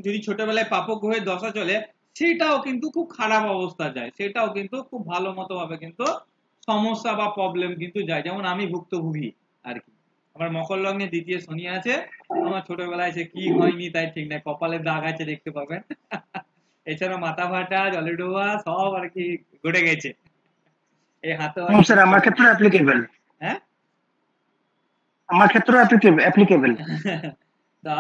যদি ছোটবেলায় পাপক গ্রহের দশা চলে, সেটাও কিন্তু খুব খারাপ অবস্থা যায়, সেটাও কিন্তু খুব ভালো মতো ভাবে কিন্তু সমস্যা বা প্রবলেম কিন্তু যায়। যেমন আমি ভুক্তভোগী আর কি, আমার মকর লগ্নে দ্বিতীয় শনি আছে, আমার ছোটবেলায় সে কি হয়নি তাই ঠিক নাই, কপালে দাগ আছে দেখতে পাবেন। এছাড়া মাথা ফাটা, জলে ডোবা সব আর কি ঘটে গেছে, এই হাতে স্যার আমার ক্ষেত্রে অ্যাপ্লিকেবল, হ্যাঁ। আমার ক্ষেত্রেও অ্যাপ্লিকেবল। তা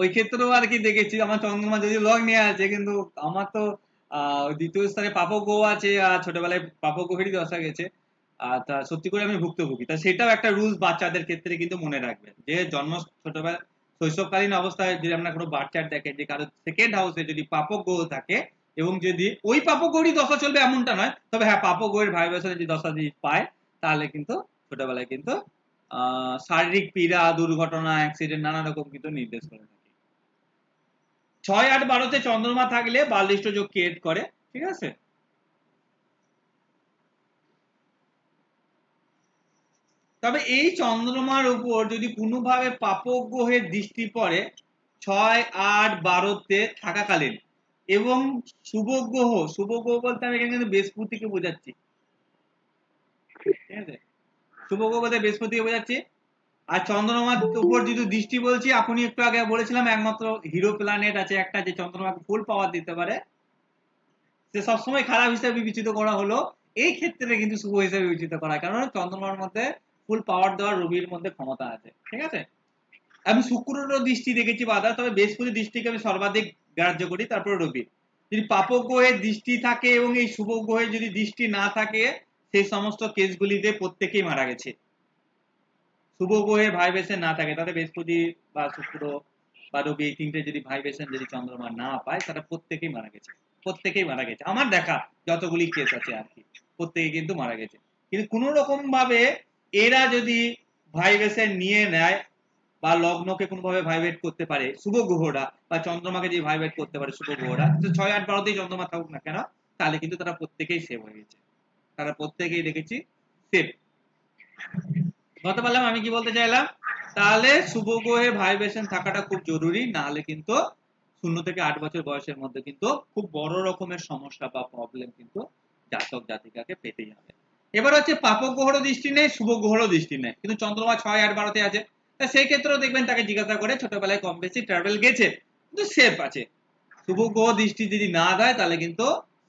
ওই ক্ষেত্রেও আর কি দেখেছি, আমার চন্দ্রমা যদি লগ নিয়ে আছে, কিন্তু আমার তো দ্বিতীয় স্থানে পাপক গ্রহ আছে, আর ছোটবেলায় পাপক গ্রহেরই দশা গেছে। আর তা সত্যি করে আমি ভুক্তভোগী, তা সেটাও একটা রুলস বাচ্চাদের ক্ষেত্রে কিন্তু মনে রাখবেন, যে জন্ম ছোটবেলা শৈশবকালীন অবস্থায় যদি আপনার কোনো বাচ্চার দেখেন যে কারো সেকেন্ড হাউসে যদি পাপক গ্রহ থাকে, এবং যদি ওই পাপক গ্রহরই দশা চলবে এমনটা নয়, তবে হ্যাঁ পাপক গ্রহের ভাইব্রেশনে যদি দশা যদি পায়, তাহলে কিন্তু ছোটবেলায় কিন্তু শারীরিক পীড়া, দুর্ঘটনা, অ্যাক্সিডেন্ট নানা রকম কিন্তু নির্দেশ করে থাকে। 6, 8, 12তে চন্দ্রমা থাকলে বাললিষ্ট যোগ ক্রিয়েট করে। ঠিক আছে, তবে এই চন্দ্রমার উপর যদি কোনোভাবে পাপক গ্রহের দৃষ্টি পড়ে 6, 8, 12তে থাকাকালীন, এবং শুভ গ্রহ, শুভ গ্রহ বলতে আমি এখানে কিন্তু বৃহস্পতিকে বোঝাচ্ছি। ঠিক আছে, শুভ গ্রহ বলতে বৃহস্পতিকে বোঝাচ্ছি। আর চন্দ্রমার উপর যদি দৃষ্টি বলছি, আপনি একটু আগে বলেছিলাম একমাত্র হিরো প্ল্যানেট আছে একটা যে চন্দ্রমাকে ফুল পাওয়ার দিতে পারে, সে সবসময় খারাপ হিসেবে বিবেচিত করা হলো, এই ক্ষেত্রে কিন্তু শুভ হিসেবে বিবেচিত করা, কারণ চন্দ্রমার মধ্যে ফুল পাওয়ার দেওয়ার রবির মধ্যে ক্ষমতা আছে। ঠিক আছে, আমি শুক্রেরও দৃষ্টি দেখেছি বাধা, তবে বৃহস্পতির দৃষ্টিকে আমি সর্বাধিক গ্রাহ্য করি, তারপরে রবি। যদি পাপক গ্রহের দৃষ্টি থাকে এবং এই শুভ গ্রহের যদি দৃষ্টি না থাকে, সেই সমস্ত কেসগুলিতে প্রত্যেকেই মারা গেছে। শুভ গ্রহে ভাইব্রেশন না থাকে, তাতে বৃহস্পতি বা শুক্র বা রবি এই তিনটে যদি ভাইব্রেশন যদি চন্দ্রমা না পায়, তারা প্রত্যেকেই মারা গেছে, প্রত্যেকেই মারা গেছে। আমার দেখা যতগুলি কেস আছে আর কি, প্রত্যেকে কিন্তু মারা গেছে। কিন্তু কোন রকম ভাবে এরা যদি ভাইব্রেশন নিয়ে নেয় বা লগ্নকে কোনোভাবে ভাইব্রেট করতে পারে শুভ গ্রহরা, বা চন্দ্রমাকে যদি ভাইব্রেট করতে পারে শুভ গ্রহরা, তো 6, 8, 12তেই চন্দ্রমা থাকুক না কেন, তাহলে কিন্তু তারা প্রত্যেকেই সেভ হয়ে গেছে, তারা প্রত্যেকেই দেখেছি সেভ। বলতে পারলাম আমি কি বলতে চাইলাম? তাহলে শুভ গ্রহে ভাইব্রেশন থাকাটা খুব জরুরি, না হলে কিন্তু 0 থেকে 8 বছর বয়সের মধ্যে কিন্তু খুব বড় রকমের সমস্যা বা প্রবলেম কিন্তু জাতক জাতিকাকে পেতেই হবে। এবার হচ্ছে পাপক গ্রহেরও দৃষ্টি নেই, শুভ গ্রহেরও দৃষ্টি নেই, কিন্তু চন্দ্রমা 6, 8, 12তে আছে, সেই ক্ষেত্রেও দেখবেন তাকে জিজ্ঞাসা করে ছোটবেলায় কম বেশি ট্রাভেল গেছে, কিন্তু সেফ আছে। শুভ গ্রহ দৃষ্টি যদি না দেয় তাহলে কিন্তু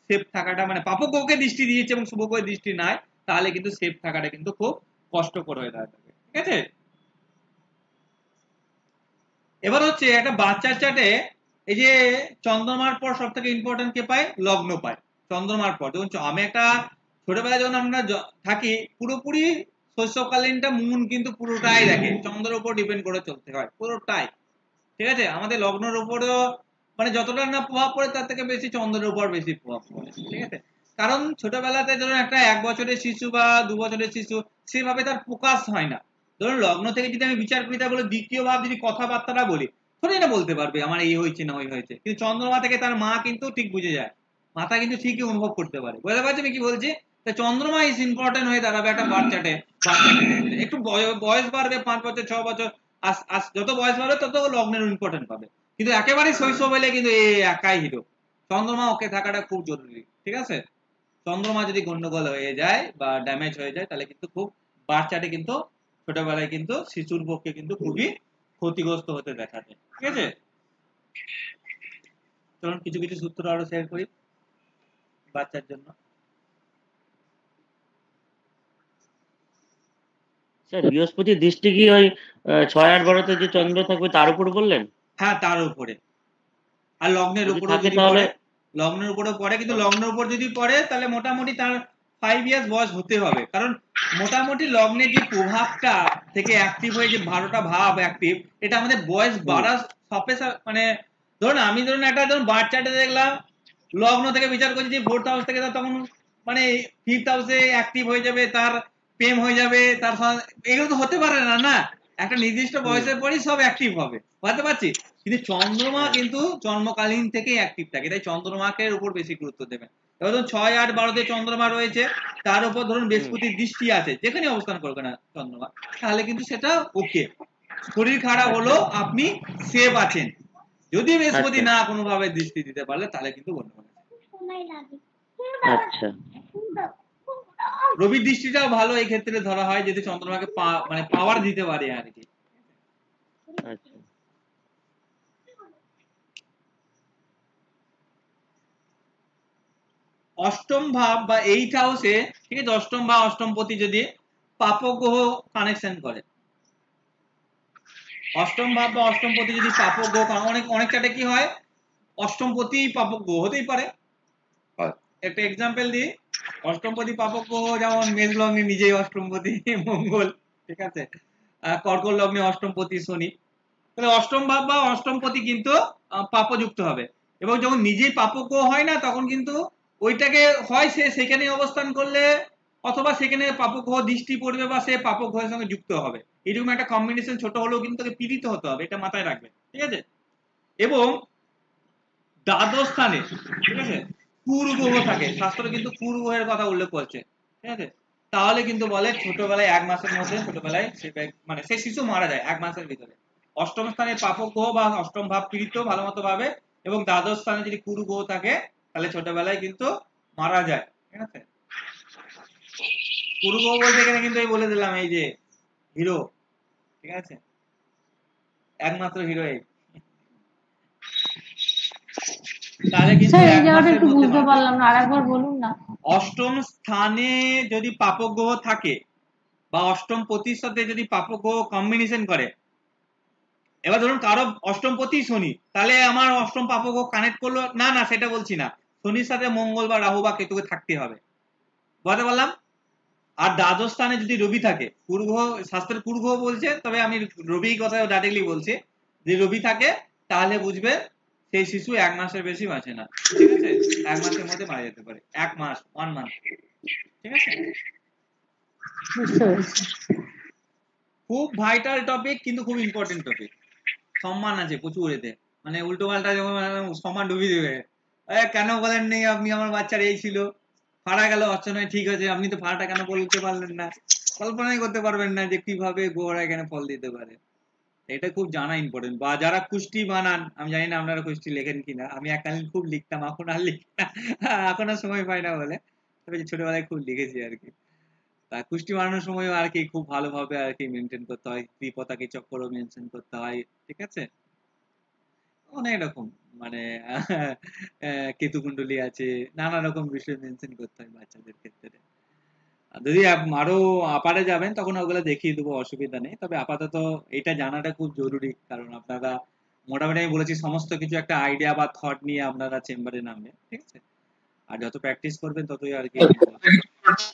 সেফ থাকাটা, মানে পাপক গ্রহকে দৃষ্টি দিয়েছে এবং শুভ গ্রহের দৃষ্টি নাই, তাহলে কিন্তু সেফ থাকাটা কিন্তু খুব কষ্টকর হয়ে দাঁড়াবে। ঠিক আছে, এবার হচ্ছে একটা বাচ্চার চার্টে এই যে চন্দ্রমার পর সব থেকে ইম্পর্টেন্ট কে পায়? লগ্ন পায় চন্দ্রমার পর। যেমন আমি একটা ছোটবেলায় যখন আমরা থাকি, পুরোপুরি শৈশবকালীনটা মুন কিন্তু পুরোটাই দেখে, চন্দ্রের উপর ডিপেন্ড করে চলতে হয় পুরোটাই। ঠিক আছে, আমাদের লগ্নের উপরেও মানে যতটা না প্রভাব পড়ে, তার থেকে বেশি চন্দ্রের উপর বেশি প্রভাব পড়ে। ঠিক আছে, কারণ ছোটবেলাতে ধরুন একটা 1 বছরের শিশু বা 2 বছরের শিশু, সেভাবে তার প্রকাশ হয় না। ধরুন লগ্ন থেকে যদি আমি বিচার করি, তা বলে দ্বিতীয় ভাব যদি কথাবার্তাটা বলি, থোড়ি না বলতে পারবে আমার এই হয়েছে না ওই হয়েছে, কিন্তু চন্দ্রমা থেকে তার মা কিন্তু ঠিক বুঝে যায়, মাথা কিন্তু ঠিকই অনুভব করতে পারে। বুঝতে পারছি আমি কি বলছি? চন্দ্রমা ইজ ইম্পর্টেন্ট হয়ে দাঁড়াবে একটা বাচ্চাটে। একটু বয়স বাড়বে, 5 বছর 6 বছর, যত বয়স বাড়বে তত লগ্নের ইম্পর্টেন্ট পাবে, কিন্তু একেবারে শৈশব হলে কিন্তু এই একাই হিরো। চন্দ্রমা ওকে থাকাটা খুব জরুরি। ঠিক আছে, চন্দ্রমা যদি গন্ডগোল হয়ে যায় বা ড্যামেজ হয়ে যায়, তাহলে কিন্তু খুব বাচ্চাটে কিন্তু ছোটবেলায় কিন্তু শিশুর পক্ষে কিন্তু খুবই ক্ষতিগ্রস্ত হতে দেখা যায়। ঠিক আছে, চলুন কিছু কিছু সূত্র আরো শেয়ার করি বাচ্চার জন্য। স্যার বৃহস্পতির দৃষ্টি কি ওই 6, 8, 12তে যে চন্দ্র থাকবে তার উপর বললেন? হ্যাঁ, তার উপরে। আর লগ্নের যদি উপরে থাকে যদি তাহলে পড়ে, লগ্নের উপরে পড়ে, কিন্তু লগ্নের উপর যদি পড়ে তাহলে মোটামুটি তার 5 ইয়ার্স বয়স হতে হবে, কারণ মোটামুটি লগ্নের যে প্রভাবটা থেকে অ্যাক্টিভ হয়ে যে 12টা ভাব অ্যাক্টিভ, এটা আমাদের বয়স বাড়ার সাথে মানে ধরুন একটা বাচ্চাটা দেখলাম লগ্ন থেকে বিচার করছি যে 4th হাউস থেকে, তখন মানে 5th হাউসে অ্যাক্টিভ হয়ে যাবে, তার প্রেম হয়ে যাবে, তার এগুলো তো হতে পারে না, না একটা নির্দিষ্ট বয়সের পরই সব অ্যাক্টিভ হবে, বুঝতে পারছি। কিন্তু চন্দ্রমা কিন্তু জন্মকালীন থেকেই অ্যাক্টিভ থাকে, তাই চন্দ্রমাকে উপর বেশি গুরুত্ব দেবেন। এবার ধরুন 6, 8, 12তে চন্দ্রমা রয়েছে, তার উপর ধরুন বৃহস্পতির দৃষ্টি আছে, যেখানে অবস্থান করবে না চন্দ্রমা, তাহলে কিন্তু সেটা ওকে। শরীর খারাপ হলো, আপনি সেভ আছেন। যদি বৃহস্পতি না কোনোভাবে দৃষ্টি দিতে পারলে, তাহলে কিন্তু গন্ডগোল আছে। আচ্ছা, রবির দৃষ্টিটাও ভালো এই ক্ষেত্রে ধরা হয়, যদি চন্দ্রমাকে মানে পাওয়ার দিতে পারে আর কি। আচ্ছা, অষ্টম ভাব বা 8 হাউসে, ঠিক আছে, অষ্টম বা অষ্টমপতি যদি পাপক গ্রহ কানেকশন করে, অষ্টম ভাব বা অষ্টমপতি যদি পাপক গ্রহ, অনেক চাটে কি হয় অষ্টমপতি পাপক গ্রহ হতেই পারে। একটা এক্সাম্পল দিই, অষ্টমপতি পাপক গ্রহ যেমন মেষ লগ্নে নিজেই অষ্টমপতি মঙ্গল, ঠিক আছে, কর্কট লগ্নে অষ্টমপতি শনি, তাহলে অষ্টম ভাব বা অষ্টমপতি কিন্তু পাপযুক্ত হবে, এবং যখন নিজেই পাপক গ্রহ হয় না, তখন কিন্তু ওইটাকে হয় সে সেখানে অবস্থান করলে, অথবা সেখানে পাপক গ্রহ দৃষ্টি পড়বে বা সে পাপক গ্রহের সঙ্গে যুক্ত হবে, এরকম একটা কম্বিনেশন ছোট হলেও কিন্তু তাকে পীড়িত হতে হবে, এটা মাথায় রাখবেন। ঠিক আছে, এবং দ্বাদশ স্থানে, ঠিক আছে, কুর গ্রহ থাকে, শাস্ত্র কিন্তু কুর গ্রহের কথা উল্লেখ করছে। ঠিক আছে, তাহলে কিন্তু বলে ছোটবেলায় 1 মাসের মধ্যে, ছোটবেলায় মানে সে শিশু মারা যায় 1 মাসের ভিতরে। অষ্টম স্থানে পাপক গ্রহ বা অষ্টম ভাব পীড়িত ভালো মতো ভাবে, এবং দ্বাদশ স্থানে যদি কুরু গ্রহ থাকে, তাহলে ছোটবেলায় কিন্তু মারা যায়। ঠিক আছে, কুরু গ্রহ বলতে এখানে কিন্তু এই বলে দিলাম এই যে হিরো, ঠিক আছে, একমাত্র হিরো এই। তাহলে কিন্তু স্যার এই এক জায়গাটা মাসের একটু মধ্যে বুঝতে মারা পারলাম যাবে। না, আরেকবার বলুন না। অষ্টম স্থানে যদি পাপগ্রহ থাকে বা অষ্টম পতির সাথে যদি পাপগ্রহ কম্বিনেশন করে, এবার ধরুন কারো অষ্টম পতি শনি, তাহলে আমার অষ্টম পাপগ্রহ কানেক্ট করলো না, না সেটা বলছি না, শনির সাথে মঙ্গল বা রাহু বা কেতুকে থাকতে হবে, বুঝতে পারলাম। আর দ্বাদশ স্থানে যদি রবি থাকে, কুরগ্রহ, শাস্ত্রের কুরগ্রহ বলছে, তবে আমি রবি কথা ডাইরেক্টলি বলছি, যে রবি থাকে তাহলে বুঝবে সেই শিশু 1 মাসের বেশি বাঁচে না, ঠিক আছে, 1 মাসের মধ্যে মারা যেতে পারে, 1 মাস, 1 মান্থ, ঠিক আছে। বুঝতে পেরেছি। খুব ভাইটাল টপিক, কিন্তু খুব ইম্পর্টেন্ট টপিক। সম্মান আছে প্রচুর এতে, মানে উল্টো পাল্টা যখন সম্মান ডুবিয়ে দেবে, কেন বলেন নেই আপনি, আমার বাচ্চার এই ছিল, ফাড়া গেল অর্চনায়, ঠিক আছে, আপনি তো ফাড়াটা কেন বলতে পারলেন না, কল্পনাই করতে পারবেন না যে কিভাবে গোড়া এখানে ফল দিতে পারে। এটা খুব জানা ইম্পর্টেন্ট। বা যারা কুষ্টি বানান, আমি জানি না আপনারা কুষ্টি লেখেন কিনা, আমি এককালীন খুব লিখতাম, এখন আর লিখি না, এখন আর সময় পাই না বলে, তবে ছোটবেলায় খুব লিখেছি আর কি। তা কুষ্টি বানানোর সময় আর কি খুব ভালোভাবে আর কি মেনটেন করতে হয়, ত্রিপতাকে চক্র মেনশন করতে হয়, ঠিক আছে, অনেক রকম, মানে কেতুকুণ্ডলী আছে, নানা রকম বিষয় মেনশন করতে হয় বাচ্চাদের ক্ষেত্রে। আর যদি আরো আপারে যাবেন তখন ওগুলো দেখিয়ে দেবো, অসুবিধা নেই, তবে আপাতত এটা জানাটা খুব জরুরি, কারণ আপনারা মোটামুটি আমি বলেছি সমস্ত কিছু একটা আইডিয়া বা থট নিয়ে আপনারা চেম্বারে নামবেন, ঠিক আছে, আর যত প্র্যাকটিস করবেন ততই আর কি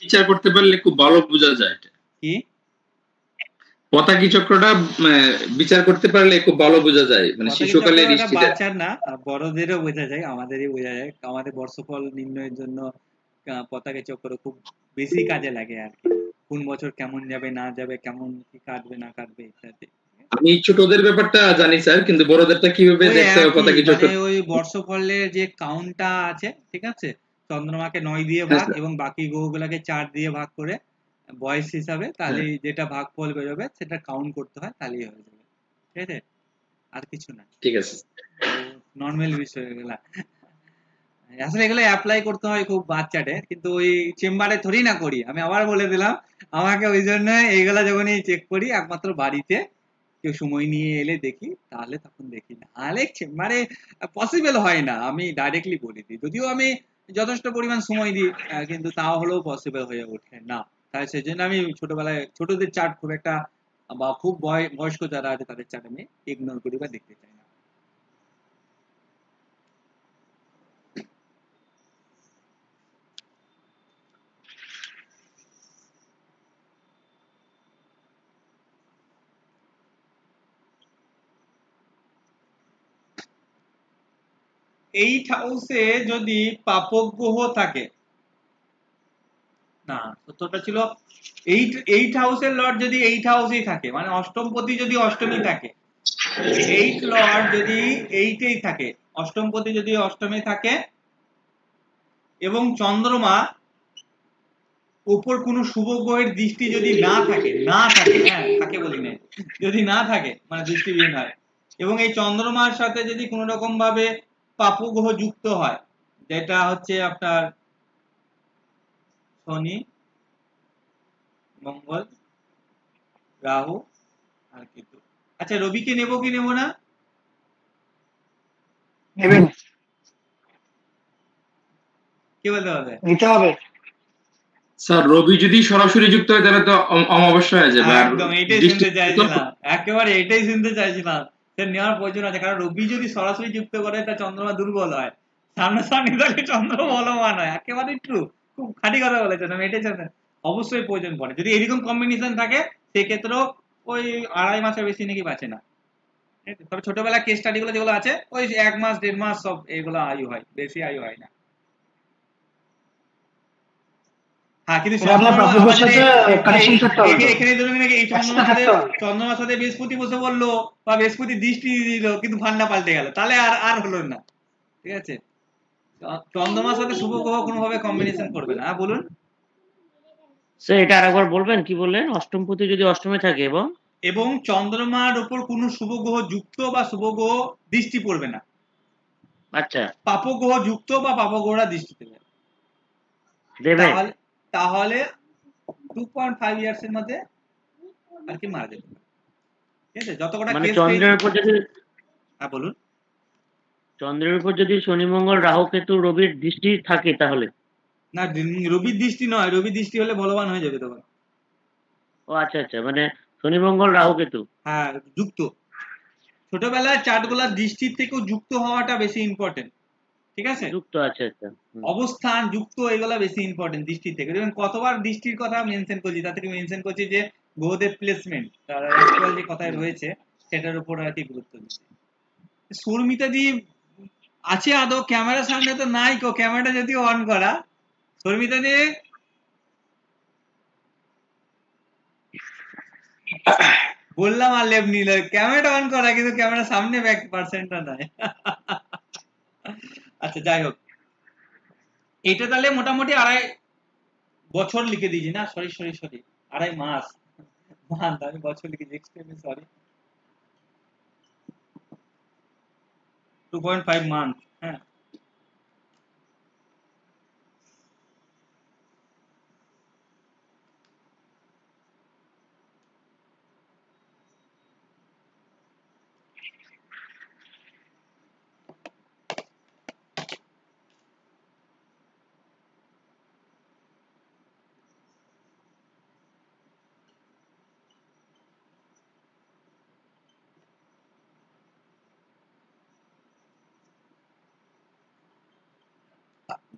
বিচার করতে পারলে খুব ভালো বোঝা যায়। কি পতাকি চক্রটা বিচার করতে পারলে খুব ভালো বোঝা যায়, মানে পতাকা শিশুকালের চক্রটা হিস্ট্রিটা। বাচ্চার না, বড়দেরও বোঝা যায়, আমাদেরই বোঝা যায়, আমাদের বর্ষফল নির্ণয়ের জন্য পতাকা চক্র খুব বেশি কাজে লাগে আর কি, কোন বছর কেমন যাবে না যাবে, কেমন কি কাটবে না কাটবে ইত্যাদি। আমি ছোটদের ব্যাপারটা জানি স্যার, কিন্তু বড়দেরটা কিভাবে ওই দেখতে হবে একই, পতাকি চক্র? মানে ওই বর্ষফলের যে কাউন্টটা আছে, ঠিক আছে, চন্দ্রমাকে 9 দিয়ে হ্যাঁ ভাগ স্যার। এবং বাকি গ্রহগুলোকে 4 দিয়ে ভাগ করে বয়স হিসাবে, তাহলে হ্যাঁ, যেটা ভাগফল বেরোবে সেটা কাউন্ট করতে হয়, তাহলেই হয়ে যাবে, ঠিক আছে, আর কিছু না, ঠিক আছে। নর্মাল বিষয় এগুলা। আসলে এগুলো অ্যাপ্লাই করতে হয় খুব বাচ্চাদের, কিন্তু ওই চেম্বারে থরি না করি, আমি আবার বলে দিলাম, আমাকে ওই জন্য এইগুলা যখনই চেক করি একমাত্র বাড়িতে কেউ সময় নিয়ে এলে দেখি, তাহলে তখন দেখি না, আরে চেম্বারে পসিবল হয় না, আমি ডাইরেক্টলি বলে দিই, যদিও আমি যথেষ্ট পরিমাণ সময় দিই, কিন্তু তাও হলেও পসিবল হয়ে ওঠে না, তাই সেই জন্য আমি ছোটবেলায় ছোটদের চার্ট খুব একটা, বা খুব বয়স্ক যারা আছে তাদের চার্ট আমি ইগনোর করি বা দেখতে চাই না। এইট হাউসে যদি পাপগ্রহ থাকে, না সত্যটা ছিল এইট হাউসের লর্ড যদি 8 হাউসেই থাকে, মানে অষ্টমপতি যদি অষ্টমী থাকে, 8 লর্ড যদি 8এই থাকে, অষ্টমপতি যদি অষ্টমী থাকে, এবং চন্দ্রমা উপর কোনো শুভ গ্রহের দৃষ্টি যদি না থাকে, হ্যাঁ থাকে বলি না, যদি না থাকে মানে দৃষ্টিবিহীন হয়, এবং এই চন্দ্রমার সাথে যদি কোনো রকম ভাবে পাপগ্রহ যুক্ত হয়, যেটা হচ্ছে আপনার শনি, মঙ্গল, রাহু আর কেতু। আচ্ছা রবিকে নেব কি নেব না? নেবেন, কি বলতে হবে? নিতে হবে। স্যার রবি যদি সরাসরি যুক্ত হয় তাহলে তো অমাবস্যা হয়ে যাবে, আর একদম এটাই শুনতে চাইছিলাম, একেবারে এটাই শুনতে চাইছিলাম, সে নেওয়ার প্রয়োজন আছে, কারণ রবি যদি সরাসরি যুক্ত করে তা চন্দ্রমা দুর্বল হয়, সামনাসামনি তাহলে চন্দ্র বলবান হয়, একেবারে ট্রু, খুব খাঁটি কথা বলেছেন, আমি এটাই জানি, অবশ্যই প্রয়োজন পড়ে, যদি এরকম কম্বিনেশন থাকে সেক্ষেত্রেও ওই 2.5 মাসের বেশি নাকি বাঁচে না, তবে ছোটবেলা কেস স্টাডি গুলো যেগুলো আছে ওই 1 মাস 1.5 মাস সব এগুলো আয়ু হয়, বেশি আয়ু হয় না। হ্যাঁ কিন্তু এটা আপনার প্রাপ্যের সাথে কানেকশন করতে হবে, এখানে ধরুন নাকি এই একসাথে থাকতে হবে। চন্দ্রমার সাথে বৃহস্পতি বসে বললো বা বৃহস্পতি দৃষ্টি দিল, কিন্তু ভান্ডা পাল্টে গেল, তাহলে আর হলো না, ঠিক আছে, চন্দ্রমার সাথে শুভ গ্রহ কোনোভাবে কম্বিনেশন করবে না। বলুন স্যার এটা আরেকবার বলবেন, কি বললেন? অষ্টমপতি যদি অষ্টমে থাকে এবং চন্দ্রমার উপর কোনো শুভ গ্রহ যুক্ত বা শুভ গ্রহ দৃষ্টি পড়বে না, আচ্ছা পাপগ্রহ যুক্ত বা পাপগ্রহরা দৃষ্টি দেবে, দেবে, তাহলে 2.5 ইয়ার্স এর মধ্যে আর কি মারা যেতে পারে। ঠিক আছে, যতকটা মানে কেস চন্দ্রের উপর যদি হ্যাঁ বলুন। চন্দ্রের উপর যদি শনি মঙ্গল রাহু কেতু রবির দৃষ্টি থাকে তাহলে? না, রবির দৃষ্টি নয়, রবির দৃষ্টি হলে বলবান হয়ে যাবে তখন। ও আচ্ছা আচ্ছা, মানে শনি মঙ্গল রাহু কেতু হ্যাঁ যুক্ত, ছোটবেলায় চার্টগুলোর দৃষ্টির থেকেও যুক্ত হওয়াটা বেশি ইম্পর্টেন্ট, ঠিক আছে। যুক্ত, আচ্ছা আচ্ছা। অবস্থান যুক্ত এগুলা বেশি ইম্পর্টেন্ট দৃষ্টির থেকে। দেখবেন কতবার দৃষ্টির কথা মেনশন করছি, তার থেকে মেনশন করছি যে গ্রহদের প্লেসমেন্ট তার অ্যাকচুয়াল যে কথায় রয়েছে সেটার উপর আর কি গুরুত্ব দিচ্ছি। শর্মিতা দি আছে আদৌ ক্যামেরার সামনে তো নাই কো, ক্যামেরাটা যদিও অন করা। শর্মিতা দি বললাম আর লেব নিল, ক্যামেরাটা অন করা কিন্তু ক্যামেরার সামনে ব্যাক পার্সেন্টটা নাই। আচ্ছা যাই হোক, এটা তাহলে মোটামুটি 2.5 বছর লিখে দিয়েছি না, সরি 2.5 মাস, আমি বছর লিখেছি, এক্সট্রিমলি সরি, 2.5 মান্থ। হ্যাঁ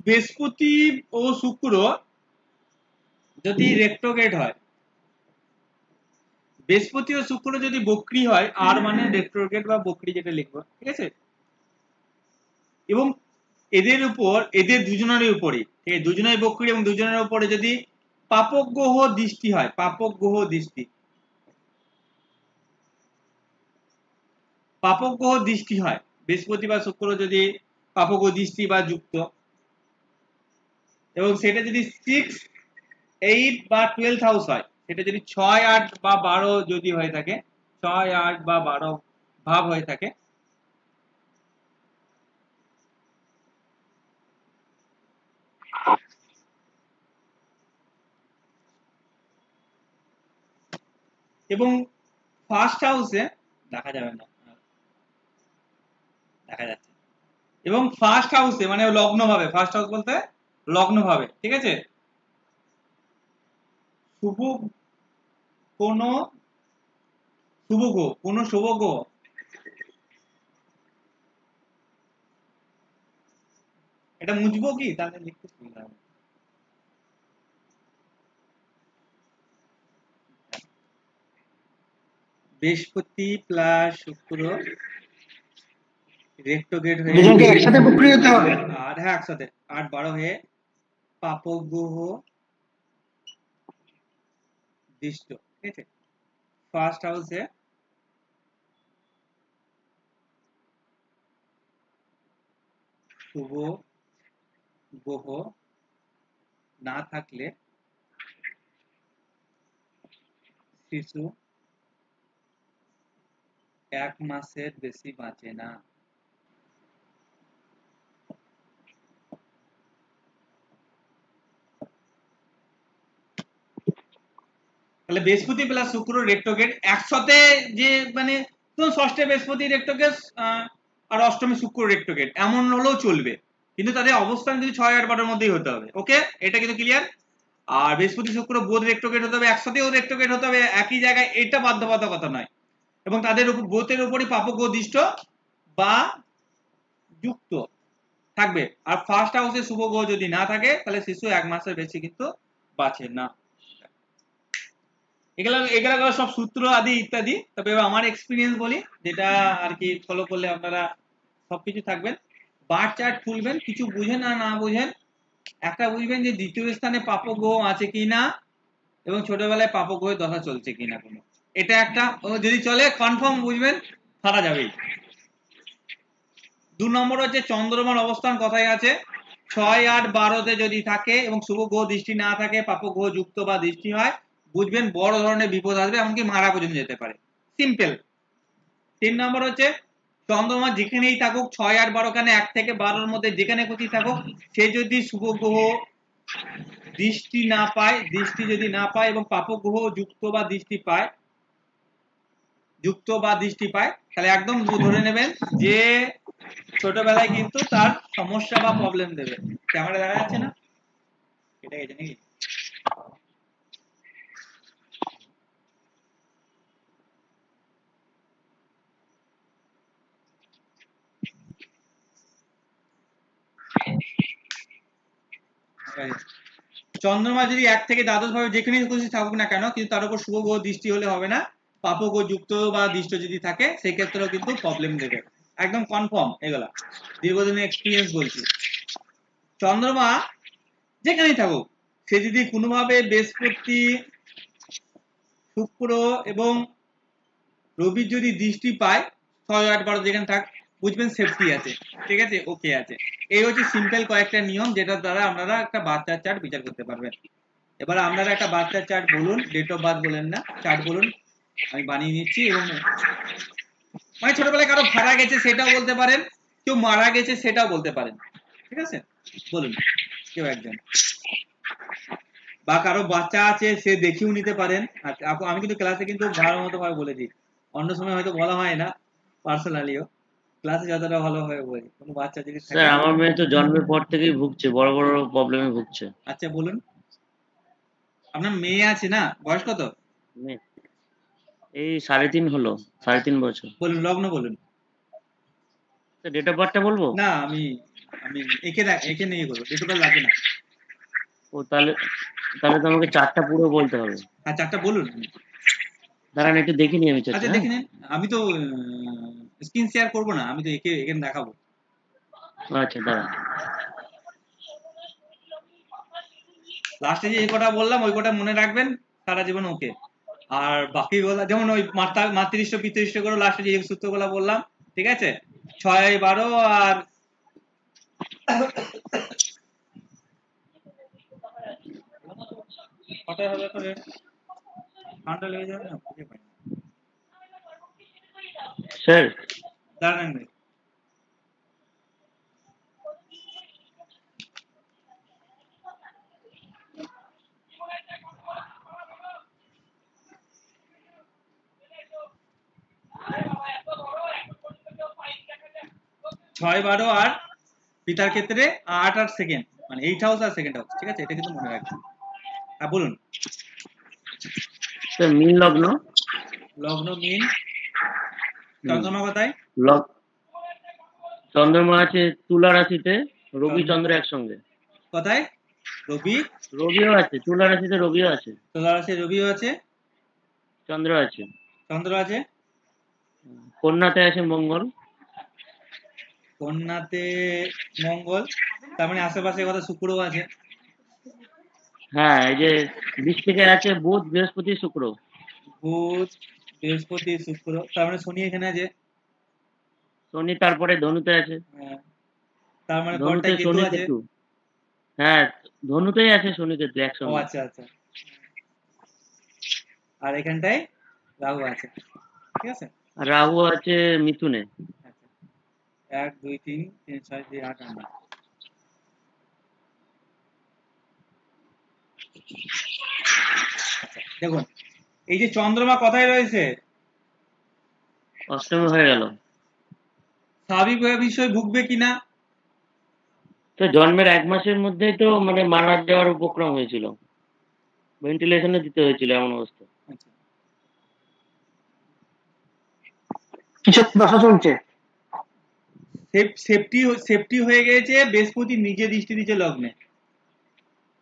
বৃহস্পতি ও শুক্র যদি রেট্রোগ্রেড হয়, বৃহস্পতি ও শুক্র যদি বক্রী হয়, আর মানে রেট্রোগ্রেড বা বক্রী যেটা লিখবো, ঠিক আছে, এবং এদের উপর, এদের দুজনের উপরে, ঠিক আছে, দুজনের বক্রী এবং দুজনের উপরে যদি পাপক গ্রহ দৃষ্টি হয়, পাপক গ্রহ দৃষ্টি, পাপক গ্রহ দৃষ্টি হয়, বৃহস্পতি বা শুক্র যদি পাপক দৃষ্টি বা যুক্ত, এবং সেটা যদি 6, 8 বা 12 হাউস হয়, সেটা যদি 6, 8 বা 12 যদি হয়ে থাকে, 6, 8 বা 12 ভাব হয়ে থাকে, এবং ফার্স্ট হাউসে দেখা যাবে না, দেখা যাচ্ছে, এবং ফার্স্ট হাউসে মানে লগ্ন ভাবে, ফার্স্ট হাউস বলতে লগ্ন ভাবে, ঠিক আছে, শুভ কোন শুভ গ্রহ, কোন শুভ গ্রহ, এটা মুছবো কি তাহলে লিখতে সুবিধা হবে। বৃহস্পতি প্লাস শুক্র রেট্রোগ্রেড হয়ে দুজনকে একসাথে বক্রী হতে হবে। আর হ্যাঁ একসাথে 8, 12 হয়ে পাপক গ্রহ দৃষ্ট, ঠিক আছে, ফার্স্ট হাউসে শুভ গ্রহ না থাকলে শিশু 1 মাসের বেশি বাঁচে না। তাহলে বৃহস্পতি প্লাস শুক্র রেট্রোগ্রেড একসাথে, যে মানে ষষ্ঠে বৃহস্পতি রেট্রোগ্রেড আর অষ্টমী শুক্র রেট্রোগ্রেড এমন হলেও চলবে, কিন্তু তাদের অবস্থান কিন্তু 6, 8, 12 মধ্যেই হতে হবে। ওকে, এটা কিন্তু ক্লিয়ার। আর বৃহস্পতি শুক্র বোধ রেট্রোগ্রেড হতে হবে, একসাথেও রেট্রোগ্রেড হতে হবে একই জায়গায়, এটা বাধ্যবাধকতা নয়, এবং তাদের উপর বোধের উপরই পাপক দৃষ্ট বা যুক্ত থাকবে। আর ফার্স্ট হাউসে শুভ গ্রহ যদি না থাকে তাহলে শিশু 1 মাসের বেশি কিন্তু বাঁচে না। এগুলো সব সূত্র আদি ইত্যাদি, তবে আমার এক্সপিরিয়েন্স বলি, যেটা আর কি ফলো করলে আপনারা সবকিছু থাকবেন। বার চার্ট খুলবেন, কিছু বুঝেন আর না বুঝেন, একটা বুঝবেন যে দ্বিতীয় স্থানে পাপক গ্রহ আছে কিনা, এবং ছোটবেলায় পাপক গ্রহের দশা চলছে কিনা কোনো, এটা একটা যদি চলে কনফার্ম বুঝবেন, ছাড়া যাবেই। 2 নম্বর হচ্ছে চন্দ্রমার অবস্থান কথায় আছে, 6, 8, 12তে যদি থাকে এবং শুভ গ্রহ দৃষ্টি না থাকে, পাপক গ্রহ যুক্ত বা দৃষ্টি হয়, বুঝবেন বড় ধরনের বিপদ আসবে, এমনকি মারা পর্যন্ত যেতে পারে, সিম্পল। 3 নম্বর হচ্ছে চন্দ্রমা যেখানেই থাকুক, 6, 8, 12 খানে 1 থেকে 12-র মধ্যে যেখানে খুশি থাকুক, সে যদি শুভ গ্রহ দৃষ্টি না পায়, দৃষ্টি যদি না পায় এবং পাপক গ্রহ যুক্ত বা দৃষ্টি পায়, যুক্ত বা দৃষ্টি পায়, তাহলে একদম ধরে নেবেন যে ছোটবেলায় কিন্তু তার সমস্যা বা প্রবলেম দেবে। ক্যামেরা দেখা যাচ্ছে না, কেটে গেছে নাকি? চন্দ্রমা যদি 1 থেকে দ্বাদশ ভাবে যেখানে খুশি থাকুক না কেন, কিন্তু তার উপর শুভ গ্রহ দৃষ্টি হলে হবে না, পাপ গ্রহ যুক্ত বা দৃষ্ট যদি থাকে সেক্ষেত্রেও কিন্তু প্রবলেম দেবে, একদম কনফার্ম। এগুলা দীর্ঘদিনের এক্সপিরিয়েন্স বলছি। চন্দ্রমা যেখানেই থাকুক, সে যদি কোনোভাবে বৃহস্পতি, শুক্র এবং রবির যদি দৃষ্টি পায় 6, 8, 12 যেখানে থাক, বুঝবেন সেফটি আছে, ঠিক আছে, ওকে আছে। এই হচ্ছে সিম্পল কয়েকটা নিয়ম যেটার দ্বারা আপনারা একটা বাচ্চার চার্ট বিচার করতে পারবেন। এবার আপনারা একটা বাচ্চার চার্ট বলুন, ডেট অফ বার্থ বলেন না, চার্ট বলুন, আমি বানিয়ে নিচ্ছি। এবং মানে ছোটবেলায় কারো ভাড়া গেছে সেটাও বলতে পারেন, কেউ মারা গেছে সেটাও বলতে পারেন, ঠিক আছে, বলুন কেউ একজন। বা কারো বাচ্চা আছে সে দেখিয়েও নিতে পারেন। আমি কিন্তু ক্লাসে কিন্তু ভালো মতো ভাবে বলে দিই, অন্য সময় হয়তো বলা হয় না, পার্সোনালিও ক্লাসে যতটা ভালো ভাবে বলি। কোনো বাচ্চা যদি থাকে। স্যার আমার মেয়ে তো জন্মের পর থেকেই ভুগছে, বড় বড় প্রবলেমে ভুগছে। আচ্ছা বলুন, আপনার মেয়ে আছে না, বয়স কত? এই 3.5 হলো, 3.5 বছর। বলুন, লগ্ন বলুন। ডেট অফ বার্থটা বলবো? না, আমি একে নিয়ে করবো, ডেট অফ বার্থ লাগে না। ও তাহলে তো আমাকে চারটা পুরো বলতে হবে। হ্যাঁ, চারটা বলুন। দাঁড়ান একটু দেখিনি আমি চারটা। আচ্ছা দেখে নিন, আমি তো স্ক্রিন শেয়ার করবো না, আমি তো এখানে দেখাবো। আচ্ছা দাঁড়ান। লাস্টে যে কটা বললাম ওই কটা মনে রাখবেন সারা জীবন, ওকে। আর বাকি গুলা যেমন ওই মাতৃষ্ট পিতৃষ্ট করে লাস্টে যে সূত্রগুলো বললাম, ঠিক আছে, 6, 12 আর কটায় হবে করে ঠান্ডা লেগে যাবে না, বুঝে পাই না। স্যার দাঁড়ান, 6, 12 আর পিতার ক্ষেত্রে 8 আর সেকেন্ড, মানে 8 হাউস আর সেকেন্ড হাউস, ঠিক আছে, এটা কিন্তু মনে রাখবেন। হ্যাঁ বলুন। স্যার মীন লগ্ন। লগ্ন মীন। চন্দ্রমা কোথায়? চন্দ্রমা আছে তুলা রাশিতে, রবি চন্দ্র একসঙ্গে। কোথায়? রবিও আছে, তুলা রাশিতে রবিও আছে। তুলা রাশি রবিও আছে, চন্দ্র আছে। চন্দ্র আছে। কন্যাতে আছে মঙ্গল। কন্যাতে মঙ্গল, তার মানে আশেপাশে কথা শুক্রও আছে। হ্যাঁ, এই যে বৃশ্চিকে আছে বুধ, বৃহস্পতি, শুক্র। বুধ, বৃহস্পতি, শুক্র, তার মানে শনি এখানে আছে। শনি তারপরে ধনুতে আছে। তার মানে ধনুতে শনি কেতু। হ্যাঁ, ধনুতেই আছে শনি কেতু একসঙ্গে। ও আচ্ছা আচ্ছা। আর এখানটায় রাহু আছে, ঠিক আছে। রাহু আছে মিথুনে। 1, 2, 3, 3, 6, 7, 8, 9। দেখুন এই যে চন্দ্রমা কোথায় রয়েছে? অষ্টমে হয়ে গেল। স্বাভাবিক বিষয় ভুগবে কিনা? তো জন্মের 1 মাসের মধ্যেই তো মানে মারা যাওয়ার উপক্রম হয়েছিল, ভেন্টিলেশনে দিতে হয়েছিল এমন অবস্থা। কিছু দশা চলছে, সেফটি হয়ে গেছে, বৃহস্পতি নিজে দৃষ্টি দিচ্ছে লগ্নে।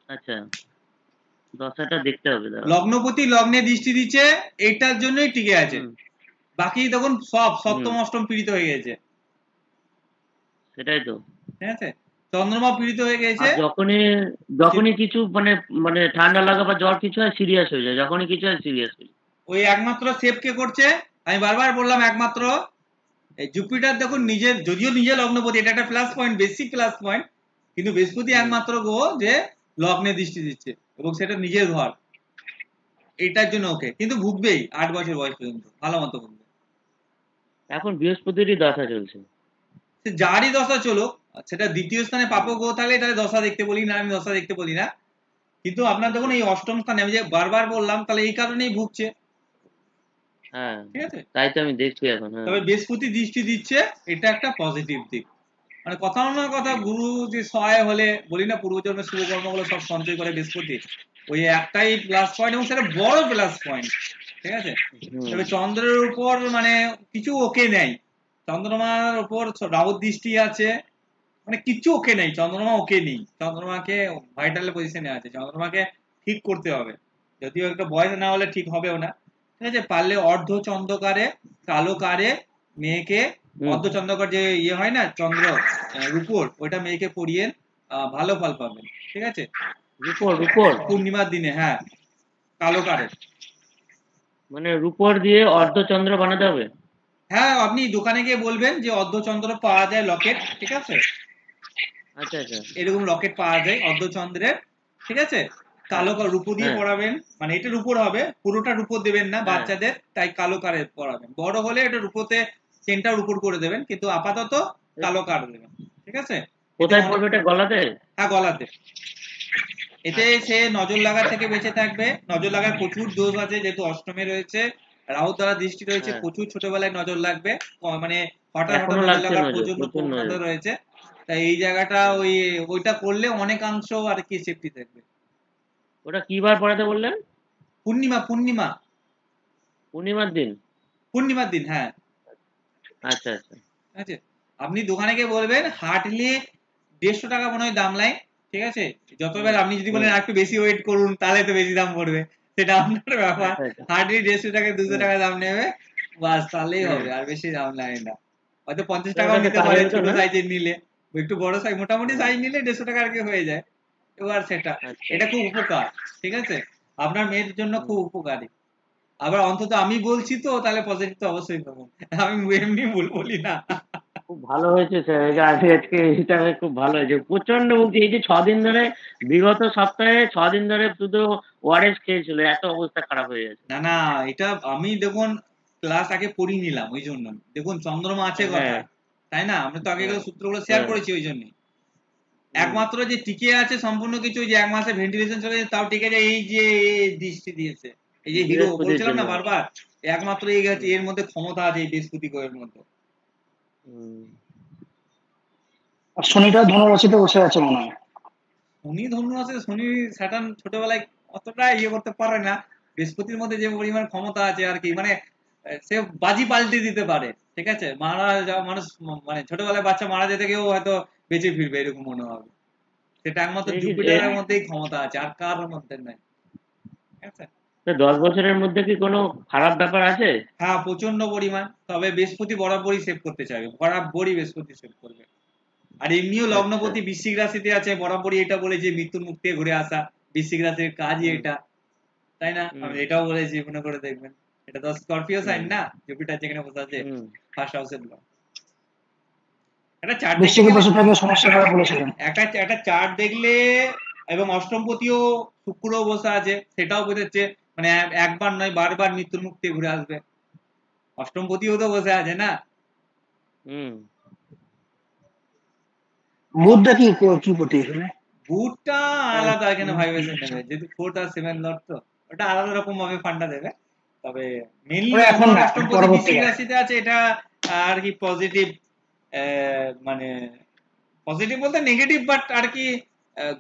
আচ্ছা, দশাটা দেখতে হবে। লগ্নপতি লগ্নে দৃষ্টি দিচ্ছে, এটার জন্যই টিকে আছে। বাকি তখন সব সপ্তম অষ্টম পীড়িত হয়ে গেছে। সেটাই তো, ঠিক আছে, চন্দ্রমা পীড়িত হয়ে গেছে। যখনই কিছু মানে ঠান্ডা লাগা বা জ্বর কিছু হয় সিরিয়াস হয়ে যায়, যখনই কিছু হয় সিরিয়াস হয়ে যায়। ওই একমাত্র সেফ কে করছে, আমি বারবার বললাম, একমাত্র এই জুপিটার দেখুন নিজের, যদিও নিজে লগ্নপতি, এটা একটা plus point, basic plus point, কিন্তু বৃহস্পতি একমাত্র গ্রহ যে লগ্নে দৃষ্টি দিচ্ছে এবং সেটা নিজের ঘর, এটার জন্য ওকে, কিন্তু ভুগবেই 8 বছর বয়স পর্যন্ত, ভালো মতো ভুগবে। এখন বৃহস্পতিরই দশা চলছে, যারই দশা চলুক, সেটা দ্বিতীয় স্থানে পাপ গ্রহ থাকলে তাহলে দশা দেখতে বলি না, আমি দশা দেখতে বলি না, কিন্তু আপনার দেখুন এই অষ্টম স্থানে, আমি যে বারবার বললাম, তাহলে এই কারণেই ভুগছে। হ্যাঁ, ঠিক আছে। তাই তো আমি দেখছি এখন। হ্যাঁ, তবে বৃহস্পতি দৃষ্টি দিচ্ছে, এটা একটা পজিটিভ দিক। মানে কথা না কথা গুরু যে সহায় হলে বলি না পূর্বজন্মের শুভ কর্মগুলো সব সঞ্চয় করে বৃহস্পতি, ওই একটাই প্লাস পয়েন্ট এবং সেটা বড় প্লাস পয়েন্ট, ঠিক আছে। তবে চন্দ্রের উপর মানে কিছু ওকে নেই, চন্দ্রমার উপর রাহুর দৃষ্টি আছে, মানে কিছু ওকে নেই, চন্দ্রমা ওকে নেই, চন্দ্রমাকে ভাইটাল পজিশনে আছে, চন্দ্রমাকে ঠিক করতে হবে, যদিও একটা বয়স না হলে ঠিক হবেও না, ঠিক আছে। পারলে অর্ধ চন্দ্রকারে কালো কারে মেয়েকে, অর্ধ চন্দ্রকার যে ইয়ে হয় না চন্দ্র রূপোর, ওইটা মেয়েকে পরিয়ে ভালো ফল পাবেন, ঠিক আছে। রূপোর পূর্ণিমার দিনে, হ্যাঁ, কালো কারে, মানে রূপোর দিয়ে অর্ধচন্দ্র বানাতে হবে। হ্যাঁ, আপনি দোকানে গিয়ে বলবেন যে অর্ধচন্দ্র পাওয়া যায় লকেট, ঠিক আছে, আচ্ছা আচ্ছা, এরকম লকেট পাওয়া যায় অর্ধচন্দ্রের, ঠিক আছে। কালো রূপো দিয়ে পড়াবেন, মানে এটা রূপোর হবে, পুরোটা রূপোর দেবেন না বাচ্চাদের, তাই কালো কারে পড়াবেন। বড় হলে এটা রূপোতে চেনটার উপর করে দেবেন, কিন্তু আপাতত কালো কার দেবেন, ঠিক আছে। কোথায় পড়বে এটা? গলাতে? হ্যাঁ, গলাতে। এতে সে নজর লাগা থেকে বেঁচে থাকবে। নজর লাগার প্রচুর দোষ আছে, যেহেতু অষ্টমে রয়েছে, রাহু দ্বারা দৃষ্টি রয়েছে, প্রচুর ছোটবেলায় নজর লাগবে, মানে হঠাৎ হঠাৎ নজর লাগার প্রচন্ড প্রবণতা রয়েছে, তাই এই জায়গাটা ওইটা করলে অনেকাংশ আর কি সেফটি থাকবে। ওটা কি বার পড়াতে বললেন? পূর্ণিমা, পূর্ণিমা, পূর্ণিমার দিন? পূর্ণিমার দিন, হ্যাঁ। আচ্ছা আচ্ছা, ঠিক আছে। আপনি দোকানে গিয়ে বলবেন হার্ডলি 150 টাকা মনে হয় দাম লাই, ঠিক আছে। যতবার আপনি যদি বলেন একটু বেশি ওয়েট করুন তাহলে তো বেশি দাম পড়বে, সেটা আপনার ব্যাপার। হার্ডলি 150 টাকা 200 টাকা দাম নেবে, বাস, তাহলেই হবে, আর বেশি দাম লাগে না। হয়তো 50 টাকাও নিতে পারে ছোট সাইজের নিলে, একটু বড় সাইজ মোটামুটি সাইজ নিলে 150 টাকা আর কি হয়ে যায়। এবার সেটা, এটা খুব উপকার, ঠিক আছে, আপনার মেয়ের জন্য খুব উপকারী। আবার অন্তত আমি বলছি তো, তাহলে পজিটিভ তো অবশ্যই পাবেন, আমি এমনি ভুল বলি না। খুব ভালো হয়েছে স্যার, আজকে এটা খুব ভালো হয়েছে, প্রচন্ড মুক্তি। এই যে 6 দিন ধরে, বিগত সপ্তাহে 6 দিন ধরে শুধু ওআরএস খেয়েছিল, এত অবস্থা খারাপ হয়ে গেছে। না না, এটা আমি দেখুন ক্লাস আগে পড়ি নিলাম, ওই জন্য দেখুন চন্দ্রমা আছে কথায়, তাই না, আমরা তো আগে সূত্রগুলো শেয়ার করেছি, ওই জন্য একমাত্র যে টিকে আছে সম্পূর্ণ কিছু, যে এক মাসে ভেন্টিলেশন চলে যায় তাও টিকে যায়, এই যে দৃষ্টি দিয়েছে, এই যে হিরো বলছিলাম না বারবার, একমাত্র এই গেছে, এর মধ্যে ক্ষমতা আছে এই বৃহস্পতি গ্রহের মধ্যে। শনিটা ধনুরাশিতে বসে আছে মনে হয়। শনি ধনু আছে, শনি স্যাটার্ন ছোটবেলায় অতটা ইয়ে করতে পারে না, বৃহস্পতির মধ্যে যে পরিমাণ ক্ষমতা আছে আর কি, মানে সে বাজি পাল্টে দিতে পারে, ঠিক আছে। মারা যাওয়া মানুষ, মানে ছোটবেলায় বাচ্চা মারা যেতে গিয়েও হয়তো বেঁচে ফিরবে, এরকম মনে হবে। সেটা একমাত্র জুপিটারের মধ্যেই ক্ষমতা আছে, আর কার মধ্যে নাই, ঠিক আছে। 10 বছরের মধ্যে কি কোনো খারাপ ব্যাপার আছে? হ্যাঁ, প্রচন্ড পরিমাণ। তবে বৃহস্পতি বরাবরই সেভ করতে চাইবে, বরাবরই বৃহস্পতি সেভ করবে। আর এমনিও লগ্নপতি বৃশ্চিক রাশিতে আছে, বরাবরই এটা বলে যে মৃত্যুর মুখ থেকে ঘুরে আসা, বৃশ্চিক রাশির কাজই এটা, তাই না। আমি এটাও বলেছি, মনে করে দেখবেন, এটা তো স্করপিও সাইন না, জুপিটার যেখানে বসে আছে ফার্স্ট হাউসের লর্ড। একটা চার্ট একটা চার্ট দেখলে, এবং অষ্টমপতিও শুক্র বসে আছে, সেটাও বোঝাচ্ছে মানে একবার নয় বারবার মৃত্যুর মুখ থেকে ঘুরে আসবে। অষ্টমপতিও তো বসে আছে না। বুধটা কি কি পতি এখানে? বুধটা আলাদা এখানে ভাইব্রেশন দেবে, যেহেতু 4th আর 7th লর্ড, তো ওটা আলাদা রকম ভাবে ফান্ডা দেবে। তবে মেইনলি এখন অষ্টমপতি বৃশ্চিক রাশিতে আছে, এটা আর কি পজিটিভ, মানে পজিটিভ বলতে নেগেটিভ, বাট আর কি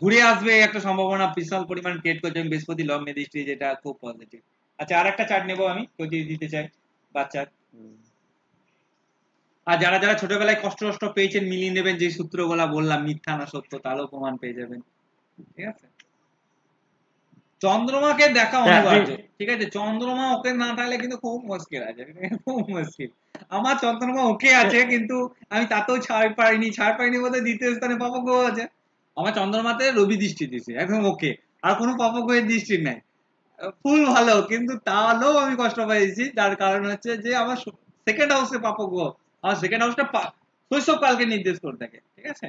ঘুরে আসবে একটা সম্ভাবনা বিশাল পরিমাণ ক্রিয়েট করছে বৃহস্পতি লগ্নে দৃষ্টি, যেটা খুব পজিটিভ। আচ্ছা, আর একটা চার্ট নেবো আমি, যদি দিতে চাই বাচ্চার। আর যারা যারা ছোটবেলায় কষ্ট পেয়েছেন মিলিয়ে নেবেন, যে সূত্রগুলা বললাম মিথ্যা না সত্য, তারও প্রমাণ পেয়ে যাবেন, ঠিক আছে। চন্দ্রমাকে দেখা অনিবার্য, ঠিক আছে। চন্দ্রমা ওকে না থাকলে কিন্তু খুব মুশকিল আছে, খুব মুশকিল। আমার চন্দ্রমা ওকে আছে, কিন্তু আমি তাতেও ছাড় পাইনি বলতে দ্বিতীয় স্থানে পাপক গ্রহ আছে। আমার চন্দ্রমাতে রবি দৃষ্টি দিছে, একদম ওকে, আর কোনো পাপক গ্রহের দৃষ্টি নাই, ফুল ভালো, কিন্তু তাহলেও আমি কষ্ট পাইছি। তার কারণ হচ্ছে যে আমার সেকেন্ড হাউসে পাপক গ্রহ, আমার সেকেন্ড হাউসটা শৈশবকালকে নির্দেশ করে থাকে, ঠিক আছে।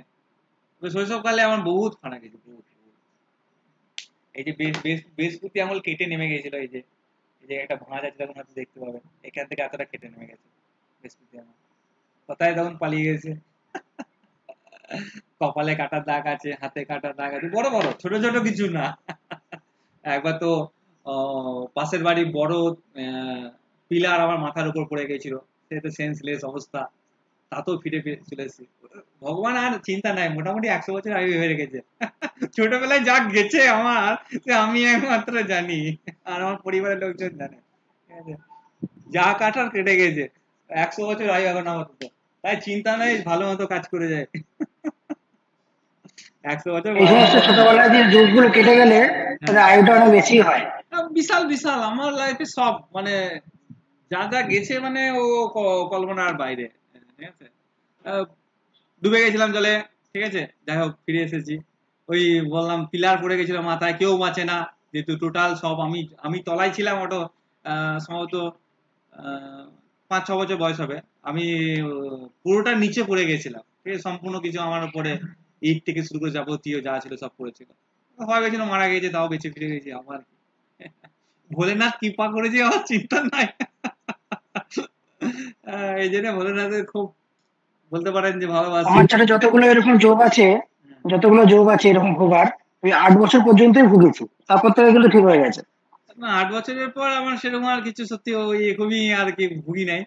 শৈশবকালে আমার বহুত ফানা গেছে, বহুত। এই যে বৃহস্পতি আঙুল কেটে নেমে গেছিল, এই যে একটা ভাঁজ আছে, তখন হয়তো দেখতে পাবেন, এখান থেকে এতটা কেটে নেমে গেছে বৃহস্পতি আঙুল, কোথায় তখন পালিয়ে গেছে। কপালে কাটার দাগ আছে, হাতে কাটার দাগ আছে, বড় বড়, ছোট ছোট কিছু না। একবার তো পাশের বাড়ি বড় পিলার আমার মাথার উপর পড়ে গেছিল, সে তো সেন্সলেস অবস্থা, তাতেও ফিরে চলে এসেছি। ভগবান আর চিন্তা নাই, মোটামুটি 100 বছর আগে হয়ে গেছে। ছোটবেলায় যা গেছে আমার, সে আমি একমাত্র জানি আর আমার পরিবারের লোকজন জানে, ঠিক আছে? যা কাটার কেটে গেছে, 100 বছর আগে এখন আপাতত, তাই চিন্তা নাই, ভালো মতো কাজ করে যায়। 100 বছর এই সমস্ত ছোটবেলায় যে যুগগুলো কেটে গেলে তাদের আয়ুটা অনেক বেশি হয়। বিশাল বিশাল আমার লাইফে সব মানে যা যা গেছে মানে ও কল্পনার বাইরে, ঠিক আছে? ডুবে গেছিলাম জলে, ঠিক আছে, যাই হোক ফিরে এসেছি। ওই বললাম পিলার পড়ে গেছিল মাথায়, কেউ বাঁচে না, যেহেতু টোটাল সব আমি তলায় ছিলাম, ওটা সম্ভবত 5-6 বছর বয়স হবে, আমি পুরোটা নিচে পড়ে গেছিলাম, ঠিক আছে, সম্পূর্ণ কিছু আমার উপরে ইট থেকে শুরু করে যাবতীয় যা ছিল সব পড়েছিল, হয়ে গেছিল, মারা গেছে, তাও বেঁচে ফিরে গেছি। আমার ভোলেনাথ কৃপা করেছে, আমার চিন্তা নাই। এই জন্য ভোলেনাথের খুব বলতে পারেন যে ভালোবাসি। আমার ছেলে যতগুলো এরকম যোগ আছে, এরকম ভোগার, ওই 8 বছর পর্যন্তই ভুগেছি, তারপর তো এগুলো ঠিক হয়ে গেছে। না, 8 বছরের পর আমার সেরকম আর কিছু সত্যি ওই খুবই আর কি ভুগি নাই,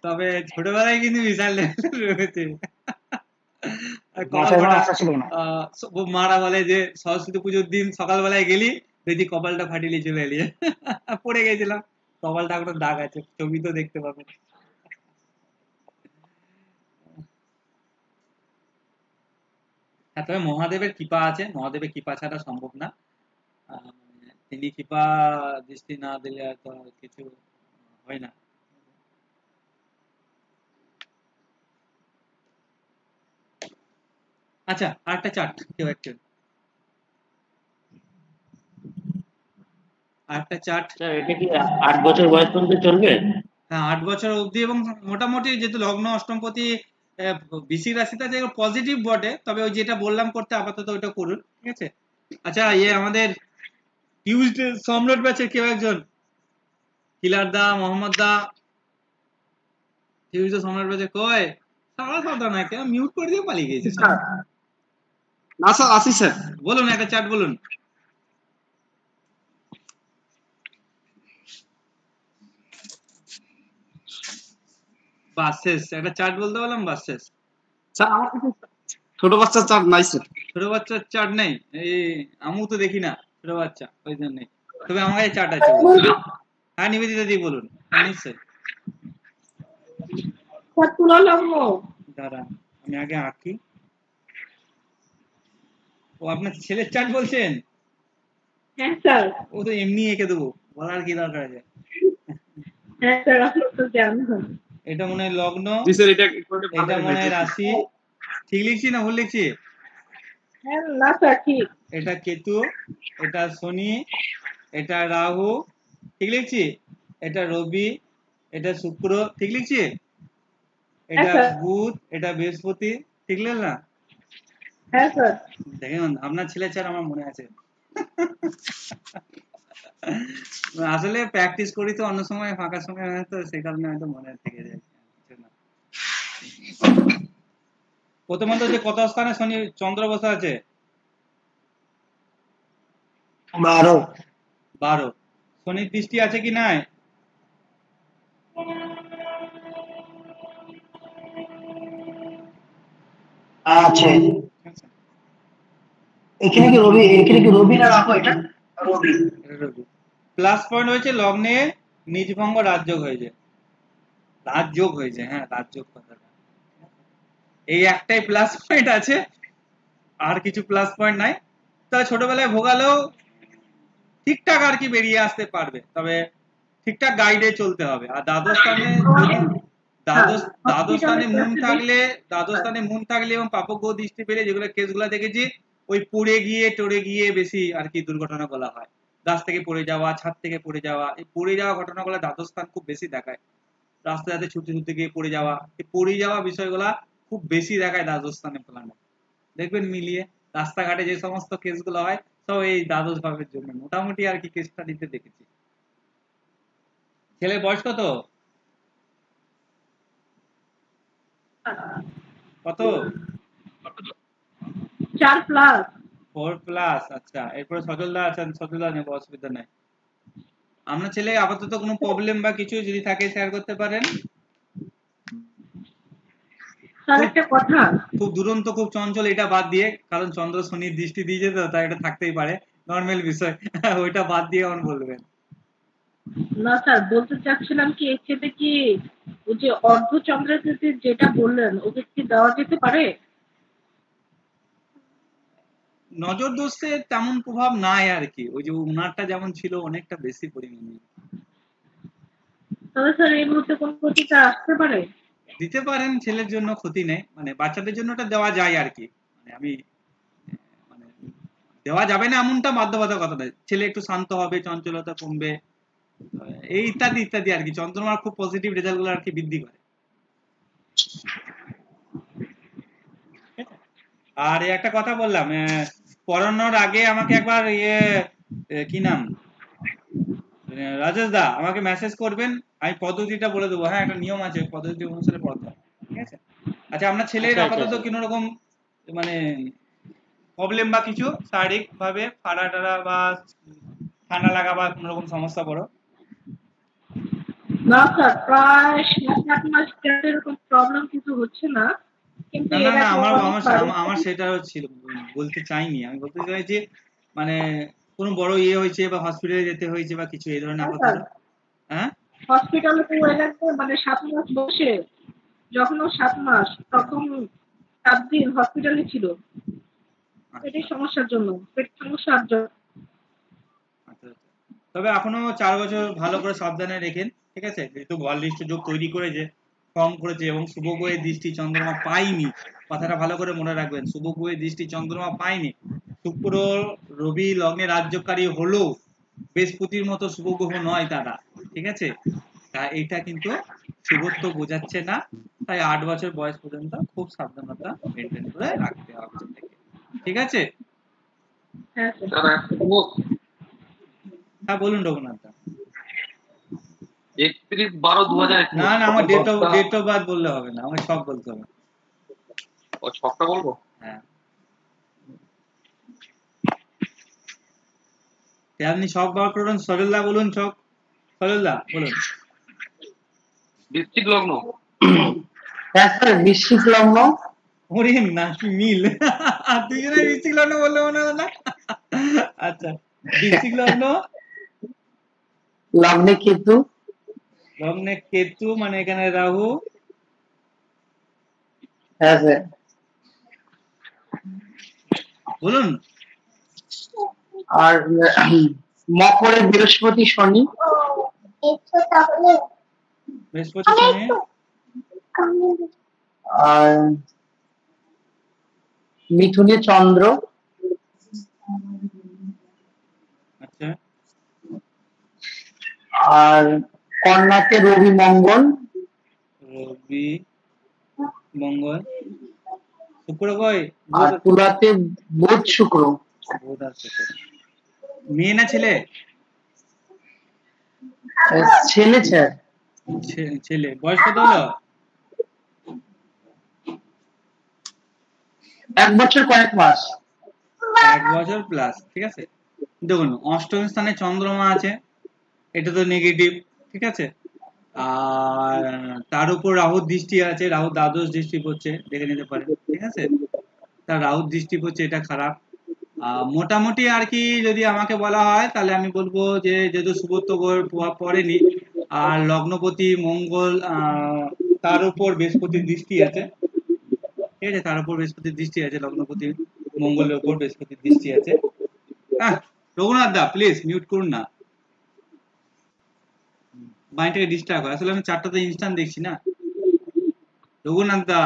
তবে ছোটবেলায় কিন্তু বিশাল রয়েছে। মাথায় কোনো আশা ছিল না। মারা বলে যে সরস্বতী পুজোর দিন সকালবেলায় গেলি, দেখি কপালটা ফাটিয়ে চলে এলি। পড়ে গেছিলাম, কপালটা এখনো দাগ আছে, ছবি তো দেখতে পাবো। হ্যাঁ, তবে মহাদেবের কৃপা আছে, মহাদেবের কৃপা ছাড়া সম্ভব না। তিনি কৃপা দৃষ্টি না দিলে তো কিছু হয় না। আচ্ছা, আরেকটা চার্ট, কেউ একটা আরেকটা চার্ট। স্যার এটা কি 8 বছর বয়স পর্যন্ত চলবে? হ্যাঁ, 8 বছর অবধি, এবং মোটামুটি যেহেতু লগ্ন অষ্টমপতি বৃশ্চিক রাশিটা যে পজিটিভ বটে, তবে ওই যেটা বললাম করতে, আপাতত ওইটা করুন, ঠিক আছে? আচ্ছা, আমাদের টিউজডে সম্রাট ব্যাচের কেউ একজন, কিলার দা, মোহাম্মদ দা, টিউজডে সম্রাট ব্যাচে কয় সারা সাদা না, কেন মিউট করে দিয়ে পালিয়ে গেছে। না স্যার, আসি স্যার। বলুন, একটা চার্ট বলুন। বাস শেষ, একটা চার্ট বলতে বললাম, বাস শেষ। স্যার আমার কাছে ছোট বাচ্চার চার্ট নাই স্যার। ছোট বাচ্চার চার্ট নেই? এই আমু তো দেখি না ছোট বাচ্চা, ওই জন্যই। তবে আমার কাছে চার্ট আছে। হ্যাঁ, নিবেদিতা দি বলুন। নিশ্চয়ই, দাঁড়ান আমি আগে আঁকি। ও আপনার ছেলের চার্ট বলছেন? হ্যাঁ স্যার। ও তো এমনি এঁকে দেবো, বলার কি দরকার আছে? হ্যাঁ স্যার, আপনি তো জানেন। এটা মনে হয় লগ্ন, জি স্যার, এটা এটা মনে হয় রাশি। ঠিক লিখছি না ভুল লিখছি? হ্যাঁ না স্যার, ঠিক। এটা কেতু, এটা শনি, এটা রাহু, ঠিক লিখছি? এটা রবি, এটা শুক্র, ঠিক লিখছি? এটা বুধ, এটা বৃহস্পতি, ঠিক লিখলাম? হ্যাঁ স্যার। দেখেন, আপনার ছেলে চার আমার মনে আছে। আসলে প্র্যাকটিস করি তো, অন্য সময় ফাঁকা সময় হয়তো সেই কারণে হয়তো মনে থেকে যায়। প্রথমত যে কত স্থানে শনি চন্দ্র বসে আছে? 12। শনির দৃষ্টি আছে কি নাই? আছে। এখানে কি রবি না রাহু? এটা রবি। প্লাস পয়েন্ট হয়েছে লগ্নে নিজভঙ্গ রাজযোগ হয়েছে, হ্যাঁ রাজযোগ কথাটা, এই একটাই প্লাস পয়েন্ট আছে, আর কিছু প্লাস পয়েন্ট নাই। তা ছোটবেলায় ভোগালেও ঠিকঠাক আর কি বেরিয়ে আসতে পারবে, তবে ঠিকঠাক গাইডে চলতে হবে। আর দ্বাদশ স্থানে মুন থাকলে এবং পাপগ্য দৃষ্টি পেলে, যেগুলো কেসগুলো দেখেছি, ওই পড়ে গিয়ে বেশি আর কি দুর্ঘটনা বলা হয়। গাছ থেকে পড়ে যাওয়া, ছাদ থেকে পড়ে যাওয়া, এই পড়ে যাওয়া ঘটনাগুলো দ্বাদশ স্থান খুব বেশি দেখায়। রাস্তাতে ছুটতে গিয়ে পড়ে যাওয়া, এই পড়ে যাওয়া বিষয়গুলা খুব বেশি দেখায় দ্বাদশ স্থানে প্ল্যানে। দেখবেন মিলিয়ে রাস্তাঘাটে যে সমস্ত কেসগুলো হয়, সব এই দ্বাদশ ভাবের জন্য মোটামুটি আর কি কেস স্টাডিতে দেখেছি। ছেলের বয়স কত? 4+। 4+। আচ্ছা, এরপরে সজলদা আছেন, সজলদা নেব, অসুবিধা নাই। আপনার ছেলে আপাতত কোনো প্রবলেম বা কিছু যদি থাকে শেয়ার করতে পারেন। স্যার একটা কথা, খুব দুরন্ত খুব চঞ্চল এটা বাদ দিয়ে, কারণ চন্দ্র শনির দৃষ্টি দিয়েছে তো তাই এটা থাকতেই পারে, নর্মাল বিষয়। ওইটা বাদ দিয়ে আমার বলবেন। না স্যার বলতে চাচ্ছিলাম কি এর ক্ষেত্রে কি ওই যে অর্ধচন্দ্রাকৃতি যেটা বললেন ওকে কি দেওয়া যেতে পারে? নজর দোষে তেমন প্রভাব নাই আর কি, ওই যে উনারটা যেমন ছিল অনেকটা বেশি পরিমাণে। তবে স্যার এই মুহূর্তে কোন ক্ষতিটা আসতে পারে? দিতে পারেন, ছেলের জন্য ক্ষতি নেই, মানে বাচ্চাদের জন্য ওটা দেওয়া যায় আর কি। মানে আমি মানে দেওয়া যাবে না এমনটা বাধ্যবাধকতা নয়, ছেলে একটু শান্ত হবে, চঞ্চলতা কমবে, এই ইত্যাদি ইত্যাদি আর কি। চন্দ্রমার খুব পজিটিভ রেজাল্ট গুলো আর কি বৃদ্ধি করে। আর একটা কথা বললাম, পড়ানোর আগে আমাকে একবার কি নাম, রাজেশ দা আমাকে মেসেজ করবেন, আমি পদ্ধতিটা বলে দেবো। হ্যাঁ, একটা নিয়ম আছে, পদ্ধতি অনুসারে পড়াতে হবে, ঠিক আছে? আচ্ছা, আপনার ছেলের আপাতত কোন রকম মানে প্রবলেম বা কিছু শারীরিক ভাবে ফাড়া টাড়া বা ঠান্ডা লাগা বা কোন রকম সমস্যা পড়ো? না স্যার প্রায় 7-8 মাস যাতে এরকম প্রবলেম কিছু হচ্ছে না, কিন্তু না না না, এর আগে আমার সেটা ছিল, বলতে চাইনি। আমি বলতে চাইছি মানে কোনো বড় হয়েছে বা হসপিটালে যেতে হয়েছে বা কিছু এই ধরনের আপাতত? হ্যাঁ, হসপিটালে তো এলাকা মানে 7 মাস বসে, যখন ও 7 মাস তখন 7 দিন হসপিটালে ছিল পেটের সমস্যার জন্য, পেট সমস্যার জন্য। আচ্ছা। তবে এখনো 4 বছর ভালো করে সাবধানে রেখেন, ঠিক আছে? যেহেতু বলদৃষ্ট যোগ তৈরি করেছে, ফর্ম করেছে, এবং শুভ গ্রহের দৃষ্টি চন্দ্রমা পাইনি, কথাটা ভালো করে মনে রাখবেন, শুভ গ্রহের দৃষ্টি চন্দ্রমা পাইনি। শুক্র রবি লগ্নে রাজ্যকারী হলেও বৃহস্পতির মতো শুভ গ্রহ নয় তারা, ঠিক আছে? তা এটা কিন্তু শুভত্ব বোঝাচ্ছে না, তাই 8 বছর বয়স পর্যন্ত খুব সাবধানতা মেনটেন করে রাখতে হবে, ঠিক আছে? হ্যাঁ স্যার। হ্যাঁ বলুন রঘুনাথ দা। 31/12/2021। না না, আমার ডেট অফ বার্থ বললে হবে না, আমাকে সব বলতে হবে। ও ছকটা বলবো? হ্যাঁ, আপনি ছক বার করুন। সরলদা বলুন, ছক সরলদা বলুন। বৃশ্চিক লগ্ন। হ্যাঁ স্যার, বৃশ্চিক লগ্ন। ওরে নাকি মিল, দুজনে বৃশ্চিক লগ্ন বললে মনে হলো না? আচ্ছা, বৃশ্চিক লগ্ন, লগ্নে কেতু। লগ্নে কেতু মানে এখানে রাহু। হ্যাঁ স্যার। বলুন। আর মকরে বৃহস্পতি শনি। বৃহস্পতি শনি। আর মিথুনে চন্দ্র। আচ্ছা। আর কন্যাতে রবি মঙ্গল। রবি মঙ্গল। শুক্র কয়? আর তুলাতে বুধ শুক্র। মেয়ে না ছেলে? ছেলে স্যার। ছেলে। বয়স কত হলো? 1 বছর কয়েক মাস। 1 বছর প্লাস, ঠিক আছে। দেখুন, অষ্টম স্থানে চন্দ্রমা আছে, এটা তো নেগেটিভ, ঠিক আছে। আর তার উপর রাহুর দৃষ্টি আছে, রাহু দ্বাদশ দৃষ্টি পড়ছে, দেখে নিতে পারেন, ঠিক আছে। তার রাহুর দৃষ্টি পড়ছে, এটা খারাপ। মোটামুটি আর কি যদি আমাকে বলা হয় তাহলে আমি বলবো যে যেহেতু শুভত্ব প্রভাব পড়েনি, আর লগ্নপতি মঙ্গল, তার উপর বৃহস্পতির দৃষ্টি আছে, ঠিক আছে। তার উপর বৃহস্পতির দৃষ্টি আছে, লগ্নপতি মঙ্গলের উপর বৃহস্পতির দৃষ্টি আছে। রঘুনাথ দা প্লিজ মিউট করুন না, মাইন্ডটাকে ডিস্টার্ব হয়। আসলে আমি 4টাতে ইনস্ট্যান্ট দেখছি না। রঘুনাথ দা,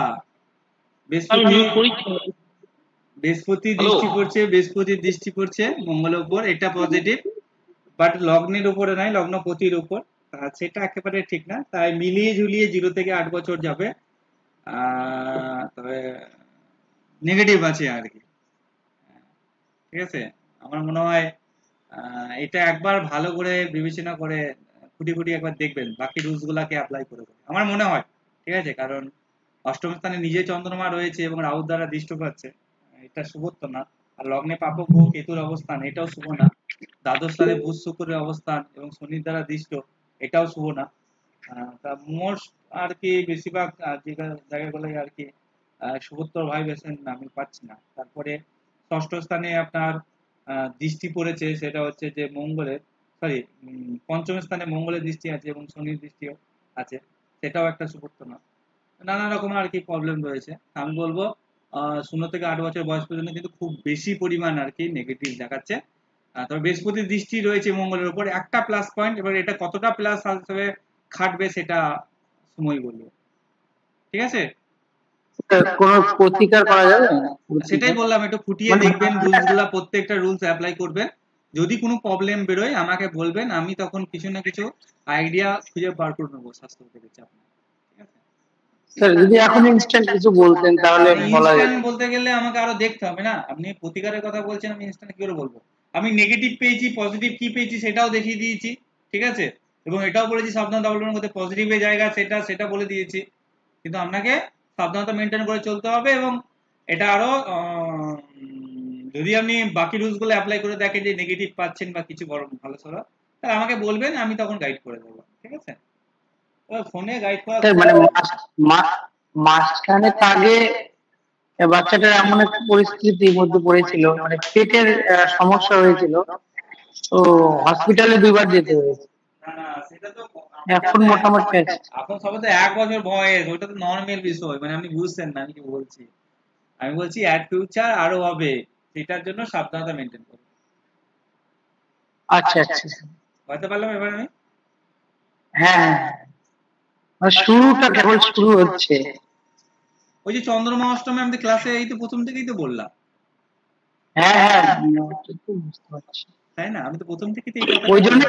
বৃহস্পতির দৃষ্টি পড়ছে মঙ্গলের উপর, এটা পজিটিভ, বাট লগ্নের উপরে নাই, লগ্নপতির উপর, সেটা একেবারে ঠিক না। তাই মিলিয়ে ঝুলিয়ে 0 থেকে 8 বছর যাবে, তবে নেগেটিভ আছে আর কি, ঠিক আছে। আমার মনে হয় এটা একবার ভালো করে বিবেচনা করে খুঁটি একবার দেখবেন, বাকি রুলস গুলাকে অ্যাপ্লাই করে আমার মনে হয়, ঠিক আছে। কারণ অষ্টম স্থানে নিজে চন্দ্রমা রয়েছে এবং রাহুর দ্বারা দৃষ্ট পাচ্ছে, এটা শুভত্ব না। আর লগ্নে পাপক গ্রহ কেতুর অবস্থান, এটাও শুভ না। দ্বাদশ স্থানে বুধ শুক্রের অবস্থান এবং শনির দ্বারা দৃষ্ট, এটাও শুভ না। তা মোস্ট আর কি বেশিরভাগ যে জায়গাগুলো আর কি শুভত্তর ভাইবেশন আমি পাচ্ছি না। তারপরে ষষ্ঠ স্থানে আপনার দৃষ্টি পড়েছে, সেটা হচ্ছে যে মঙ্গলের, সরি, পঞ্চম স্থানে মঙ্গলের দৃষ্টি আছে এবং শনির দৃষ্টিও আছে, সেটাও একটা শুভত্ব না। নানা রকম আর কি প্রবলেম রয়েছে। আমি বলবো 0 থেকে 8 বছর বয়স পর্যন্ত কিন্তু খুব বেশি পরিমাণ আর কি নেগেটিভ দেখাচ্ছে। তবে বৃহস্পতির দৃষ্টি রয়েছে মঙ্গলের উপর, একটা প্লাস পয়েন্ট। এবার এটা কতটা প্লাস হিসেবে খাটবে সেটা সময় বলবে। ঠিক আছে, কোনো প্রতিকার করা যাবে? সেটাই বললাম, একটু ফুটিয়ে দেখবেন রুলস গুলা, প্রত্যেকটা রুলস অ্যাপ্লাই করবেন। যদি কোনো প্রবলেম বেরোয় আমাকে বলবেন, আমি তখন কিছু না কিছু আইডিয়া খুঁজে বার করে নেবো স্বাস্থ্য থেকে চাপ না। ঠিক আছে স্যার, যদি এখন ইনস্ট্যান্ট কিছু বলতেন তাহলে বলা যেত। ইনস্ট্যান্ট বলতে গেলে আমাকে আরো দেখতে হবে না। আপনি প্রতিকারের কথা বলছেন, আমি ইনস্ট্যান্ট কি করে বলবো? আমি নেগেটিভ পেয়েছি, পজিটিভ কি পেয়েছি সেটাও দেখিয়ে দিয়েছি। ঠিক আছে, এবং এটাও বলেছি সাবধানতা অবলম্বন করতে, পজিটিভের জায়গা সেটা বলে দিয়েছি। কিন্তু আপনাকে সাবধানতা মেনটেন করে চলতে হবে। এবং এটা আরো যদি আপনি বাকি রুলস গুলো অ্যাপ্লাই করে দেখেন যে নেগেটিভ পাচ্ছেন বা কিছু বড় ভালো সরো, তাহলে আমাকে বলবেন, আমি তখন গাইড করে দেবো। ঠিক আছে, ফোনে গাইড করা মানে মাঝখানে আগে বাচ্চাটার এমন একটা পরিস্থিতির মধ্যে পড়েছিল, মানে পেটের সমস্যা হয়েছিল, তো হসপিটালে 2 বার যেতে হয়েছে। না, সেটা তো এখন মোটামুটি এখন সবে তো 1 বছর বয়স, ওটা তো নর্মাল বিষয়। মানে আপনি বুঝছেন না আমি কি বলছি? আমি বলছি অ্যাট ফিউচার আরো হবে, সেটার জন্য সাবধানতা মেনটেন করুন। আচ্ছা আচ্ছা, বুঝতে পারলাম এবার আমি? হ্যাঁ, শুরুটা কেবল শুরু হচ্ছে। ওই যে চন্দ্রমা অষ্টমী আমাদের ক্লাসে এই তো প্রথম থেকেই তো বললাম। হ্যাঁ হ্যাঁ, বুঝতে পারছি, তাই না? আমি তো প্রথম থেকেই তো ওই জন্য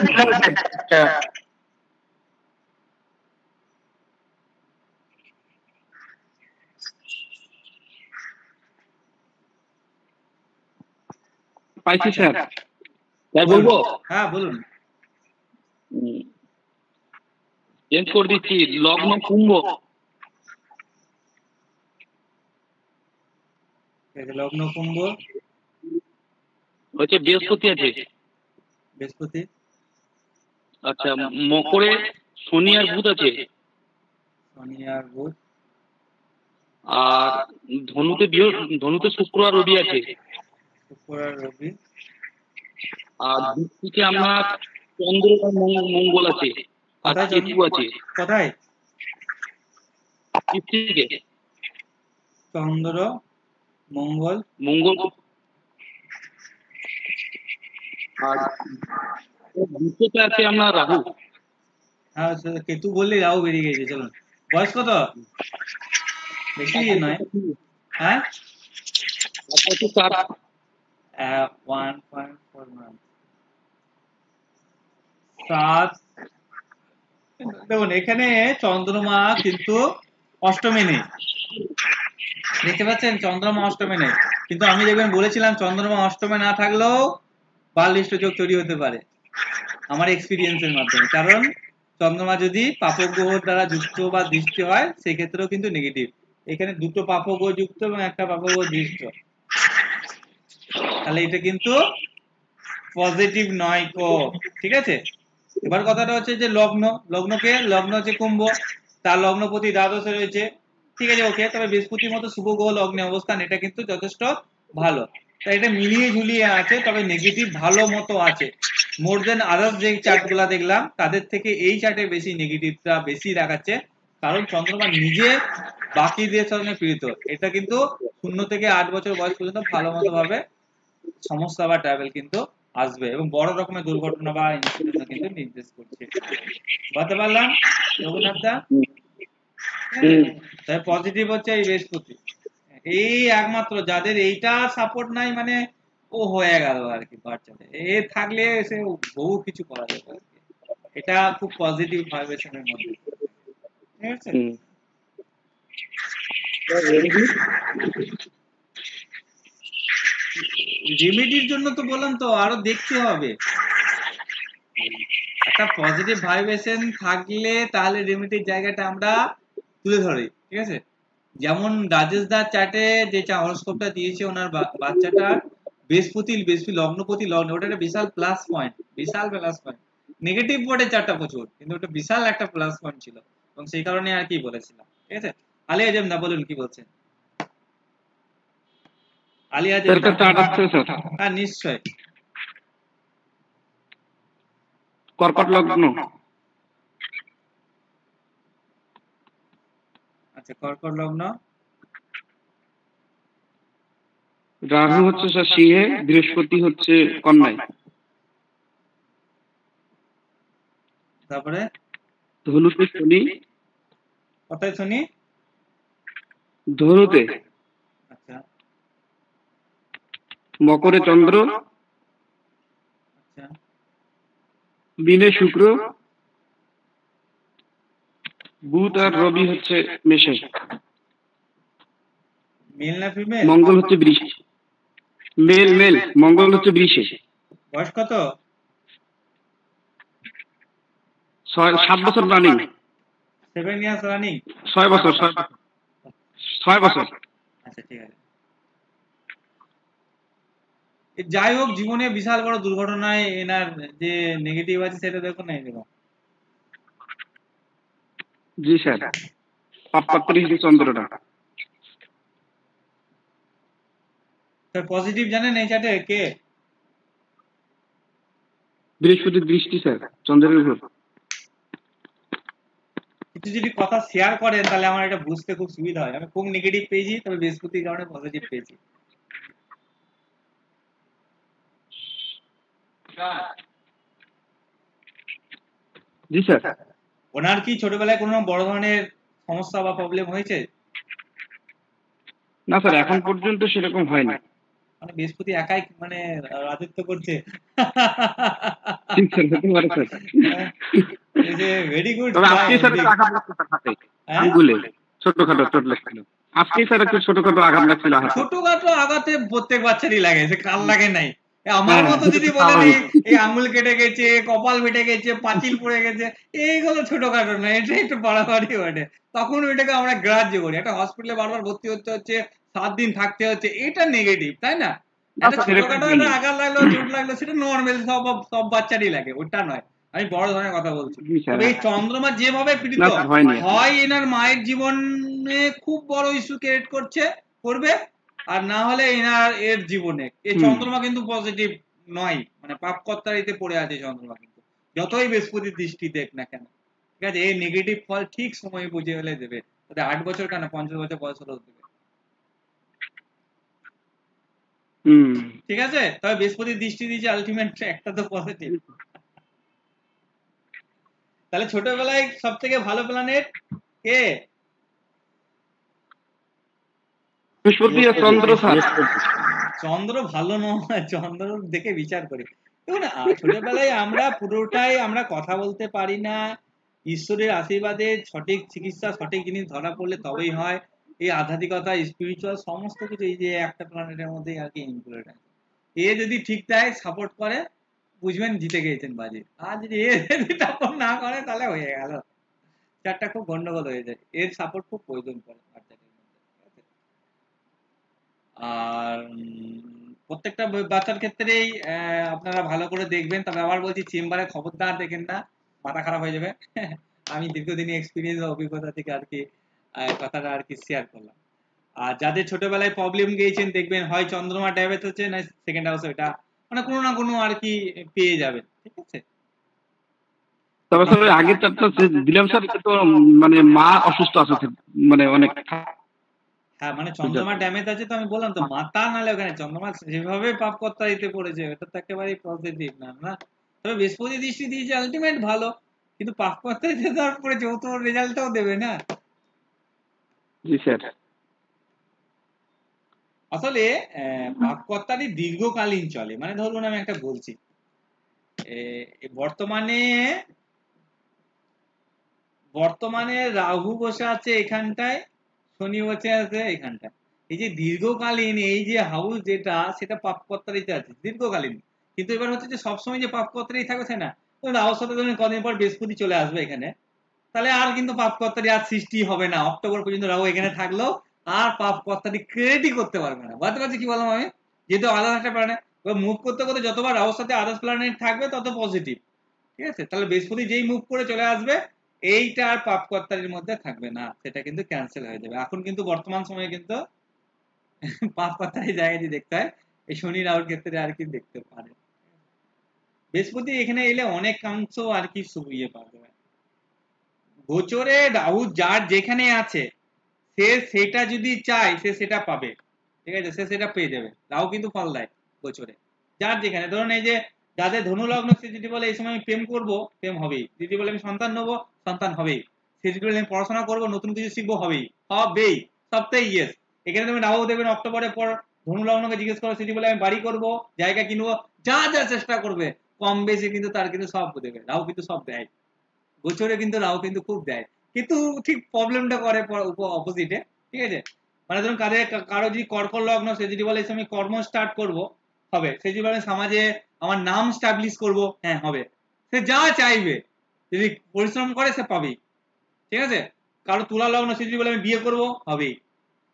পাইছি স্যার। স্যার বলবো? হ্যাঁ বলুন। চেঞ্জ করে দিচ্ছি, লগ্ন কুম্ভ। লগ্ন কুম্ভ হচ্ছে বৃহস্পতি আছে। বৃহস্পতি, আচ্ছা, মকরে শনি আর বুধ আছে। শনি আর বুধ। আর ধনুতে শুক্র আর রবি আছে। শুক্র আর রবি। আর বৃষ্টিতে আপনার চন্দ্র আর মঙ্গল আছে, আর কেতু আছে। কোথায়? বৃষ্টিতে চন্দ্র, মঙ্গল আর বৃষ্টিতে আছে আপনার রাহু। হ্যাঁ, কেতু বললে রাহু বেরিয়ে গেছে। চলুন, বয়স কত? বেশি নয়। হ্যাঁ, 1.4 months। 7। দেখুন এখানে চন্দ্রমা কিন্তু অষ্টমে নেই, দেখতে পাচ্ছেন? চন্দ্রমা অষ্টমে নেই, কিন্তু আমি দেখবেন বলেছিলাম চন্দ্রমা অষ্টমে না থাকলেও বাললিষ্ট যোগ তৈরি হতে পারে আমার এক্সপিরিয়েন্সের মাধ্যমে। কারণ চন্দ্রমা যদি পাপগ্রহ দ্বারা যুক্ত বা দৃষ্টি হয় সেক্ষেত্রেও কিন্তু নেগেটিভ। এখানে 2টো পাপগ্রহ যুক্ত এবং একটা পাপগ্রহ দৃষ্ট, তাহলে এটা কিন্তু পজিটিভ নয় কো। ঠিক আছে, এবার কথাটা হচ্ছে যে লগ্ন হচ্ছে কুম্ভ, তার লগ্নপতি দ্বাদশে রয়েছে। ঠিক আছে, ওকে। তবে বৃহস্পতির মতো শুভ গ্রহ লগ্নে অবস্থান, এটা কিন্তু যথেষ্ট ভালো। তাই এটা মিলিয়ে ঝুলিয়ে আছে, তবে নেগেটিভ ভালো মতো আছে। মোর দেন আদার্স যে চার্ট গুলা দেখলাম তাদের থেকে এই চার্টে বেশি নেগেটিভটা বেশি দেখাচ্ছে, কারণ চন্দ্রমা নিজে বাকিদের সঙ্গে পীড়িত। এটা কিন্তু 0 থেকে 8 বছর বয়স পর্যন্ত ভালো মতো ভাবে সমস্যা বা ট্রাভেল কিন্তু আসবে এবং বড় রকমের দুর্ঘটনা বা ইনসিডেন্ট কিন্তু নির্দেশ করছে। বুঝতে পারলাম রঘুনাথদা? তাই পজিটিভ হচ্ছে এই বৃহস্পতি। এই একমাত্র যাদের এইটা সাপোর্ট নাই, মানে ও হয়ে গেল আর কি বাচ্চাদের। এ থাকলে সে বহু কিছু করা যাবে আর কি। এটা খুব পজিটিভ ভাইব্রেশনের মধ্যে। ঠিক আছে, রেমেডির জন্য তো বললাম তো আরো দেখতে হবে। একটা পজিটিভ ভাইব্রেশন থাকলে তাহলে রেমেডির জায়গাটা আমরা তুলে ধরি। ঠিক আছে, যেমন রাজেশ দার চার্টে যে হরোস্কোপটা দিয়েছে ওনার বাচ্চাটার বৃহস্পতি লগ্নপতি লগ্ন, ওটা একটা বিশাল প্লাস পয়েন্ট, বিশাল প্লাস পয়েন্ট। নেগেটিভ বোর্ডে 4টা প্রচুর, কিন্তু ওটা বিশাল একটা প্লাস পয়েন্ট ছিল, এবং সেই কারণে আর কি বলেছিলাম। ঠিক আছে, আলী আজম দা বলুন কি বলছেন। আলী আজম, হ্যাঁ নিশ্চয়। কর্কট লগ্ন। আচ্ছা, কর্কট লগ্ন। রাহু হচ্ছে স্যার সিংহে, বৃহস্পতি হচ্ছে কন্যায়। তারপরে ধনুতে শনি। কোথায় শনি? ধনুতে। আচ্ছা মকরে চন্দ্র। আচ্ছা, মীনে শুক্র। বুধ আর রবি হচ্ছে মেষে। মেল না ফিমেল? মঙ্গল হচ্ছে বৃষে। মেল। মঙ্গল হচ্ছে বৃষে। বয়স কত? 7 বছর রানিং। 7 years running. 6 বছর। 6 বছর। আচ্ছা ঠিক আছে। যাই হোক, জীবনে বিশাল বড় দুর্ঘটনায় এনার যে নেগেটিভ আছে সেটা দেখুন না, এরকম। জি স্যার, পাপপাত্রী চন্দ্রটা। স্যার পজিটিভ জানেন এই চার্টে কে? বৃহস্পতির দৃষ্টি স্যার চন্দ্রের উপর। কিছু যদি কথা শেয়ার করেন তাহলে আমার এটা বুঝতে খুব সুবিধা হয়। আমি খুব নেগেটিভ পেয়েছি, তবে বৃহস্পতির কারণে পজিটিভ পেয়েছি। জি স্যার। ওনার কি ছোটবেলায় কোনো বড় ধরনের সমস্যা বা প্রবলেম হয়েছে? না স্যার, এখন পর্যন্ত সেরকম হয়নি। মানে বৃহস্পতি একাই মানে রাজত্ব করছে। ঠিক স্যার, হতে পারে স্যার। এই যে ভেরি গুড। তবে আজকে স্যার একটু আঘাত লাগছে স্যার হাতে, আঙ্গুলে ছোটখাটো চোট লাগছিল। আজকে স্যার একটু ছোটখাটো আঘাত লাগছিল হাতে। ছোটখাটো আঘাতে প্রত্যেক বাচ্চারই লাগে, সে কার লাগে নাই। আমার মতো যদি বলেন এই আঙ্গুল কেটে গেছে, কপাল ফেটে গেছে, পাঁচিল পড়ে গেছে, এইগুলো ছোটখাটো না, এটা একটু বাড়াবাড়ি ওঠে, তখন ওইটাকে আমরা গ্রাহ্য করি। একটা হসপিটালে বারবার ভর্তি হতে হচ্ছে, 7 দিন থাকতে হচ্ছে, এটা নেগেটিভ, তাই না? একটা ছোটখাটো একটা আঘাত লাগলো, চোট লাগলো, সেটা নর্মাল, সব বাচ্চারই লাগে, ওটা নয়। আমি বড় ধরনের কথা বলছি। তবে এই চন্দ্রমা যেভাবে পীড়িত হয়, এনার মায়ের জীবনে খুব বড় ইস্যু ক্রিয়েট করবে, আর না হলে এর জীবনে এই চন্দ্রমা কিন্তু পজিটিভ নয়, মানে পাপকর্তারিতে পড়ে আছে চন্দ্রমা, কিন্তু যতই বৃহস্পতির দৃষ্টি দেখ না কেন। ঠিক আছে, এই নেগেটিভ ফল ঠিক সময় বুঝে হলে দেবে, তাতে 8 বছর কেন 50 বছর বয়স হলেও দেবে। ঠিক আছে, তবে বৃহস্পতির দৃষ্টি দিয়েছে, আলটিমেট একটা তো পজিটিভ। তাহলে ছোটবেলায় সব থেকে ভালো প্ল্যানেট কে? বৃহস্পতি আর চন্দ্র স্যার। চন্দ্র ভালো নয়, চন্দ্র দেখে বিচার করি। দেখুন, ছোটবেলায় আমরা পুরোটাই আমরা কথা বলতে পারি না, ঈশ্বরের আশীর্বাদে সঠিক চিকিৎসা, সঠিক জিনিস ধরা পড়লে তবেই হয়। এই আধ্যাত্মিকতা, স্পিরিচুয়াল সমস্ত কিছু এই যে একটা প্ল্যানেটের মধ্যে আর কি ইনক্লুডেড আছে। এ যদি ঠিক দেয়, সাপোর্ট করে, বুঝবেন জিতে গিয়েছেন বাজি। আর যদি এ যদি সাপোর্ট না করে তাহলে হয়ে গেল, চারটা খুব গন্ডগোল হয়ে যায়। এর সাপোর্ট খুব প্রয়োজন পড়ে বাচ্চাদের মধ্যে। আর প্রত্যেকটা বাচ্চার ক্ষেত্রেই আপনারা ভালো করে দেখবেন। তবে আবার বলছি, চেম্বারে খবরদার দেখেন না, মাথা খারাপ হয়ে যাবে। আমি দীর্ঘদিনের এক্সপিরিয়েন্স অভিজ্ঞতা থেকে আর কি কথাটা আর কি শেয়ার করলাম। আর যাদের ছোটবেলায় প্রবলেম গিয়েছেন, দেখবেন হয় চন্দ্রমা ড্যামেজ হচ্ছে, না সেকেন্ড হাউসে ওটা মানে কোনো না কোনো আর কি পেয়ে যাবেন। ঠিক আছে, তবে স্যার আগের চারটা দিলাম স্যার, তো মানে মা অসুস্থ আছে, মানে অনেক। হ্যাঁ, মানে চন্দ্রমা ড্যামেজ আছে, তো আমি বললাম তো, মাথা নালে ওখানে চন্দ্রমা যেভাবে পাপকর্তা দিতে পড়েছে, ওটা তো একেবারেই পজিটিভ না। তবে বৃহস্পতি দৃষ্টি দিয়েছে, আলটিমেট ভালো, কিন্তু পাপকর্তা দিতে দেওয়ার পরে যৌথ রেজাল্টটাও দেবে না। জি স্যার। আসলে পাপকর্তারই দীর্ঘকালীন চলে, মানে ধরুন আমি একটা বলছি, বর্তমানে রাহু বসে আছে এখানটায়, শনি বসে আছে এখানটায়। এই যে দীর্ঘকালীন এই যে হাউস যেটা, সেটা পাপকর্তারিতে আছে দীর্ঘকালীন। কিন্তু এবার হচ্ছে যে সবসময় যে পাপকর্তারি থাকছে না, রাহুর সাথে ধরুন কদিন পর বৃহস্পতি চলে আসবে এখানে, তাহলে আর কিন্তু পাপকর্তারি আর সৃষ্টি হবে না। অক্টোবর পর্যন্ত রাহু এখানে থাকলেও আর পাপকর্তারি ক্রিয়েটই করতে পারবে না। বুঝতে পারছি কি বললাম আমি? যেহেতু আদার্স একটা প্ল্যানেট, মুভ করতে করতে যতবার রাহুর সাথে আদার্স প্ল্যানেট থাকবে তত পজিটিভ, ঠিক আছে? তাহলে বৃহস্পতি যেই মুভ করে চলে আসবে এইটা আর পাপকর্তারির মধ্যে থাকবে না, সেটা কিন্তু ক্যান্সেল হয়ে যাবে। এখন কিন্তু বর্তমান সময়ে কিন্তু পাপকর্তারি জায়গায় যে দেখতে হয় এই শনি রাহুর ক্ষেত্রে আর কি দেখতে পারে। বৃহস্পতি এখানে এলে অনেকাংশ আর কি ইয়ে পাবে। গোচরে রাহু যার যেখানে আছে সে সেটা যদি চায় সে সেটা পাবে, ঠিক আছে? সে সেটা পেয়ে যাবে। রাহু কিন্তু ফল দেয় গোচরে যার যেখানে। ধরুন এই যে যাদের ধনু লগ্ন, সে যদি বলে এই সময় আমি প্রেম করবো, প্রেম হবেই। যদি বলে আমি সন্তান নেবো, সন্তান হবেই। সে যদি বলে আমি পড়াশোনা করবো, নতুন কিছু শিখবো, হবেই। হবেই, সবটাই ইয়েস। এখানে তুমি রাহু দেবেন অক্টোবরের পর। ধনু লগ্নকে জিজ্ঞেস করো, সেটি বলে আমি বাড়ি করবো, জায়গা কিনবো, যা যা চেষ্টা করবে কম বেশি কিন্তু তার কিন্তু সব দেবে। রাহু কিন্তু সব দেয় গোচরে, কিন্তু রাহু কিন্তু খুব দেয়, কিন্তু ঠিক প্রবলেমটা করে অপোজিটে, ঠিক আছে? মানে ধরুন কারো যদি কর্কট লগ্ন, সে যদি বলে আমি কর্ম স্টার্ট করব, হবে। সে যদি বলে সমাজে আমার নাম স্টাবলিশ করব, হ্যাঁ হবে। সে যা চাইবে যদি পরিশ্রম করে সে পাবেই, ঠিক আছে? কারো তুলা লগ্ন, সে যদি বলে আমি বিয়ে করব, হবেই।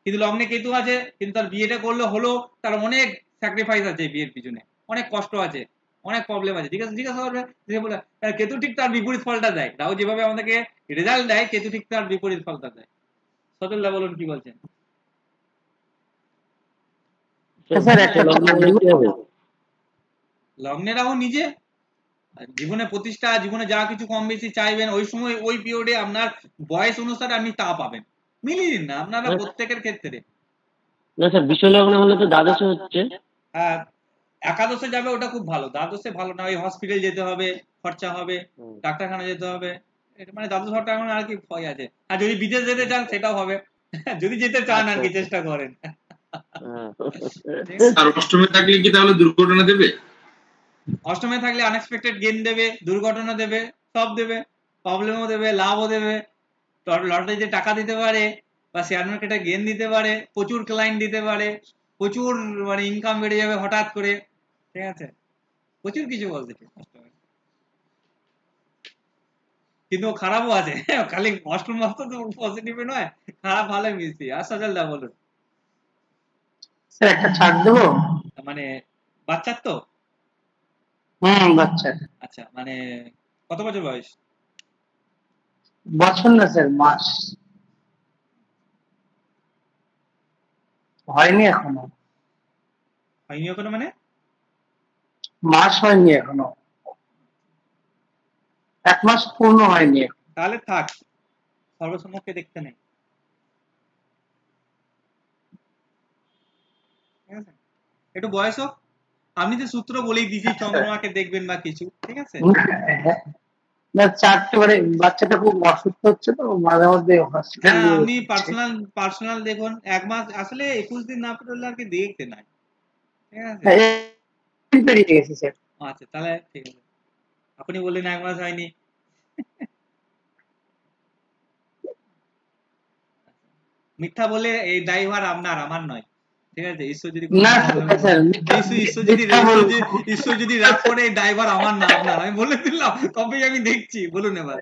কিন্তু লগ্নে কেতু আছে, কিন্তু তার বিয়েটা করলে হলো, তার অনেক স্যাক্রিফাইস আছে বিয়ের পিছনে, অনেক কষ্ট আছে, অনেক প্রবলেম আছে, ঠিক আছে? জিজ্ঞাসা করবে, যে বলে কেতু ঠিক তার বিপরীত ফলটা দেয়। রাহু যেভাবে আমাদেরকে রেজাল্ট দেয়, কেতু ঠিক তার বিপরীত ফলটা দেয়। সজলদা বলুন কি বলছেন? স্যার একটা লগ্নে রাহু নিজে জীবনে প্রতিষ্ঠা, জীবনে যা কিছু কম বেশি চাইবেন ওই সময় ওই পিরিয়ডে আপনার বয়স অনুসারে আপনি তা পাবেন। মিলিয়ে দিন না আপনারা প্রত্যেকের ক্ষেত্রে। না স্যার, বিষয় লগ্ন হলে তো দ্বাদশে হচ্ছে। হ্যাঁ, একাদশে যাবে ওটা খুব ভালো, দ্বাদশে ভালো না। ওই হসপিটাল যেতে হবে, খরচা হবে, ডাক্তারখানা যেতে হবে, মানে দ্বাদশ ঘরটা এখন আর কি ভয় আছে। আর যদি বিদেশ যেতে চান সেটাও হবে, যদি যেতে চান আর কি, চেষ্টা করেন। আর অষ্টমে থাকলে কি তাহলে দুর্ঘটনা দেবে? অষ্টমে থাকলে আনএক্সপেক্টেড গেইন দেবে, দুর্ঘটনা দেবে, সব দেবে, প্রবলেমও দেবে, লাভও দেবে। লটারিতে টাকা দিতে পারে, বা শেয়ার মার্কেটে গেইন দিতে পারে, প্রচুর ক্লায়েন্ট দিতে পারে, প্রচুর মানে ইনকাম বেড়ে যাবে হঠাৎ করে, ঠিক আছে? প্রচুর কিছু পজিটিভ। কিন্তু খারাপও আছে, খালি অষ্টম মাস্টার তো পজিটিভ নয়, খারাপ ভালো মিশি। আর সজলদা বলুন। স্যার একটা ছাড় দেবো? মানে বাচ্চার তো? বাচ্চা। আচ্ছা, মানে কত বছর বয়স? বছর না স্যার, মাস। হয়নি এখনো। হয়নি এখনো মানে? মাস হয়নি এখনো, 1 মাস পূর্ণ হয়নি। তাহলে থাক, সর্বসম্মুখে দেখতে নেই, ঠিক আছে? একটু বয়স হোক, আপনি যে সূত্র বলেই দিয়েছি চন্দ্রমাকে দেখবেন বা কিছু, ঠিক আছে? না, চারটে মানে বাচ্চাটা খুব অসুস্থ হচ্ছে তো, মাঝে মধ্যে হসপিটাল। হ্যাঁ, আপনি পার্সোনাল দেখুন। 1 মাস আসলে 21 দিন না পেরোলে আর কি দেখতে নাই, ঠিক আছে? পেরিয়ে গেছে স্যার। আচ্ছা, তাহলে ঠিক আছে। আপনি বললেন 1 মাস হয়নি। মিথ্যা বলে এই ড্রাইভার আপনার, আমার নয়, ঠিক আছে? ঈশ্বর যদি ঈশ্বর যদি রাগ করে ড্রাইভার আমার না আপনার, আমি বলে দিলাম, তবে আমি দেখছি। বলুন এবার।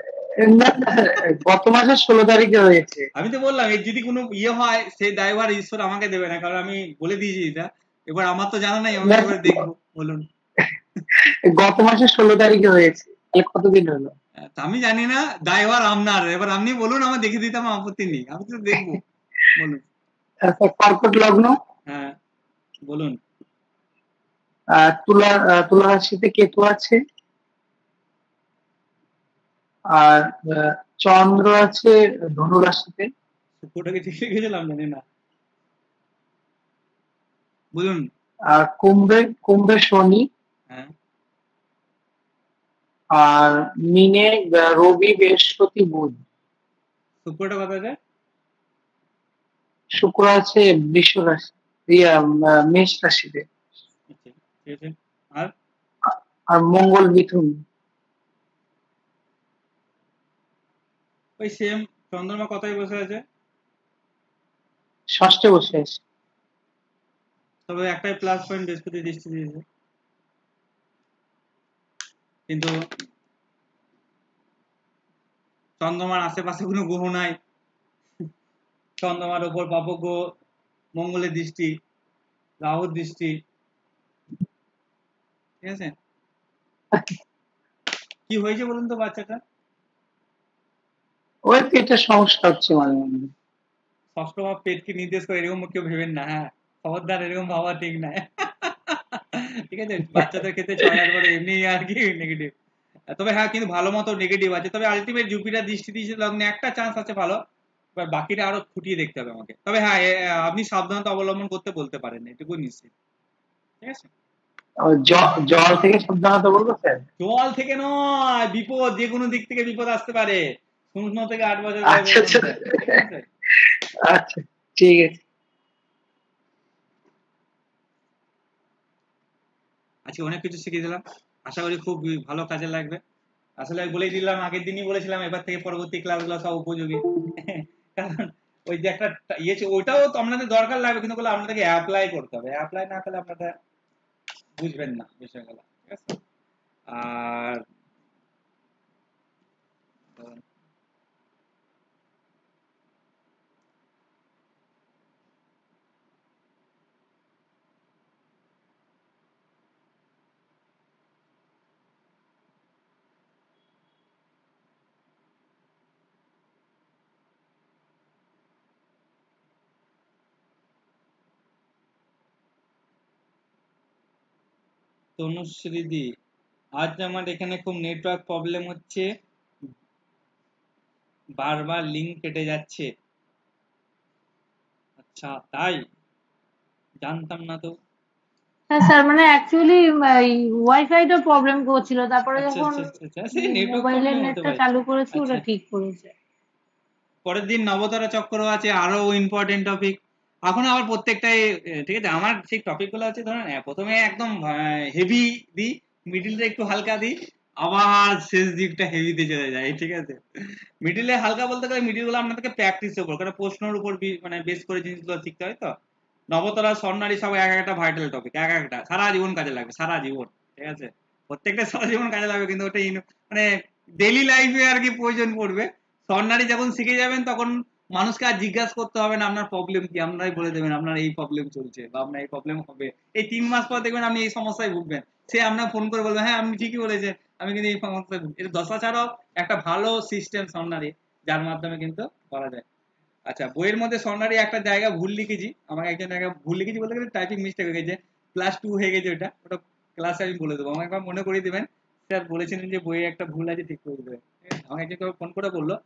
গত মাসের 16 তারিখে হয়েছে। আমি তো বললাম এই যদি কোনো ইয়ে হয় সেই ড্রাইভার ঈশ্বর আমাকে দেবে না, কারণ আমি বলে দিয়েছি এটা। এবার আমার তো জানা নাই, আমি এবার দেখবো। বলুন। গত মাসের 16 তারিখে হয়েছে, কতদিন হলো? আমি জানি না, ড্রাইভার আপনার। এবার আপনি বলুন, আমার দেখে দিতে আমার আপত্তি নেই, আমি তো দেখবো। বলুন। কর্কট লগ্ন। হ্যাঁ বলুন। তুলা রাশিতে কেতু আছে, আর চন্দ্র আছে ধনু রাশিতে। শুক্রটাকে ঠিক রেখেছিলাম, জানি না। বলুন। আর কুম্ভে শনি। হ্যাঁ। আর মিনে রবি বৃহস্পতি বুধ। শুক্রটা কত আছে? শুক্র আছে বৃষ রাশি, মেষ রাশিতে। আর মঙ্গল মিথুন। ওই সেম চন্দ্রমা কথাই বসে আছে, ষষ্ঠে বসে আছে। তবে একটাই প্লাস পয়েন্ট, বৃহস্পতি দৃষ্টি দিয়েছে। কিন্তু চন্দ্রমার আশেপাশে কোনো গ্রহ নাই, চন্দ্রমার উপর পাপক গ্রহ, মঙ্গলের দৃষ্টি, রাহুর দৃষ্টি, ঠিক আছে? কি হয়েছে বলুন তো বাচ্চাটা? ওই পেটের সমস্যা হচ্ছে মাঝে মাঝে। সবসময় পেটকে নির্দেশ করে এরকম কেউ ভেবেন না, হ্যাঁ খবরদার এরকম ভাবা ঠিক নাই। ঠিক আছে, বাচ্চাদের ক্ষেত্রে 6-8 বার এমনি আর কি নেগেটিভ। তবে হ্যাঁ কিন্তু ভালো মতো নেগেটিভ আছে, তবে আলটিমেট জুপিটার দৃষ্টি দিয়েছে লগ্নে একটা চান্স আছে ভালো, এবার বাকিটা আরো খুঁটিয়ে দেখতে হবে আমাকে। তবে হ্যাঁ আপনি সাবধানতা অবলম্বন করতে বলতে পারেন, এটুকু নিশ্চিত। ঠিক আছে, জল থেকে সাবধানতা বলবো স্যার? জল থেকে নয়, বিপদ, যে কোনো দিক থেকে বিপদ আসতে পারে। 0 থেকে 8 বছর আচ্ছা বয়সের আচ্ছা মধ্যে, ঠিক আছে? আচ্ছা ঠিক আছে। আজকে অনেক কিছু শিখিয়ে দিলাম, আশা করি খুব ভালো কাজে লাগবে। আসলে বলেই দিলাম, আগের দিনই বলেছিলাম এবার থেকে পরবর্তী ক্লাসগুলো সব উপযোগী। কারণ ওই যে একটা ইয়ে ছিল, ওইটাও তো আপনাদের দরকার লাগবে, কিন্তু ওগুলো আপনাদেরকে অ্যাপ্লাই করতে হবে, অ্যাপ্লাই না করলে আপনারা বুঝবেন না বিষয়গুলো। ঠিক আছে, আর তনুশ্রী দি, আজ আমার এখানে খুব নেটওয়ার্ক প্রবলেম হচ্ছে, বারবার লিংক কেটে যাচ্ছে। আচ্ছা তাই, জানতাম না তো। হ্যাঁ স্যার, মানে অ্যাকচুয়ালি ওয়াইফাইটা প্রবলেম করছিল, তারপরে আচ্ছা যখন আচ্ছা আচ্ছা আচ্ছা, সেই নেটওয়ার্ক মোবাইলের প্রবলেম হতে নেটটা পারে। চালু করেছি আচ্ছা, ওটা ঠিক করেছে। পরের দিন নবতারা চক্র আছে, আরো ইম্পর্টেন্ট টপিক। এখন আবার প্রত্যেকটাই ঠিক আছে, আমার সেই টপিক গুলো হচ্ছে ধরেন প্রথমে একদম হেভি দিই, মিডিলটা একটু হালকা দিই, আবার শেষ দিকটা হেভিতে চলে যায়। ঠিক আছে, মিডিলে হালকা বলতে গেলে মিডিল গুলো আপনাদেরকে প্র্যাকটিসের উপর, কারণ প্রশ্নের উপর মানে বেস করে জিনিসগুলো শিখতে হয়। তো নবতরা, স্বর্ণালী সব এক একটা ভাইটাল টপিক, এক একটা সারা জীবন কাজে লাগবে, সারা জীবন। ঠিক আছে, প্রত্যেকটা সারা জীবন কাজে লাগবে, কিন্তু ওটা মানে ডেইলি লাইফে আর কি প্রয়োজন পড়বে। স্বর্ণালী যখন শিখে যাবেন তখন মানুষকে আর জিজ্ঞাসা করতে হবে না আপনার প্রবলেম কি, আপনারাই বলে দেবেন আপনার এই প্রবলেম চলছে বা আপনার এই প্রবলেম হবে। এই 3 মাস পর দেখবেন আপনি এই সমস্যায় ভুগবেন, সে আপনার ফোন করে বলবে হ্যাঁ আপনি ঠিকই বলেছেন, আমি কিন্তু এই সমস্যায় ভুগছি। এটা দশা ছাড়াও একটা ভালো সিস্টেম স্বর্ণালী, যার মাধ্যমে কিন্তু করা যায়। আচ্ছা, বইয়ের মধ্যে স্বর্ণালী একটা জায়গা ভুল লিখেছি, আমাকে একজন জায়গা ভুল লিখেছি বলতে গেলে টাইপিং মিস্টেক হয়ে গেছে, +2 হয়ে গেছে, ওটা ওটা ক্লাসে আমি বলে দেবো, আমাকে একবার মনে করিয়ে দেবেন। স্যার বলেছিলেন যে বইয়ে একটা ভুল আছে, ঠিক করে দেবেন। আমাকে একজন ফোন করে বললো,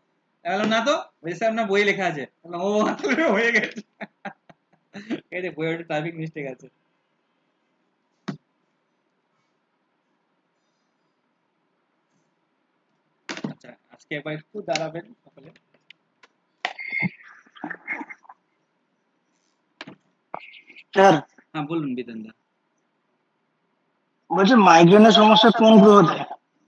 বললাম না তো, বলছে স্যার আপনার বই লেখা আছে। বললাম ও আসলে হয়ে গেছে, এই যে বইয়ে একটা টাইপিং মিস্টেক আছে। আচ্ছা, আজকে একবার একটু দাঁড়াবেন সকলে। স্যার হ্যাঁ বলুন বিধান দা। বলছি মাইগ্রেনের সমস্যা কোন গ্রহ দেয়?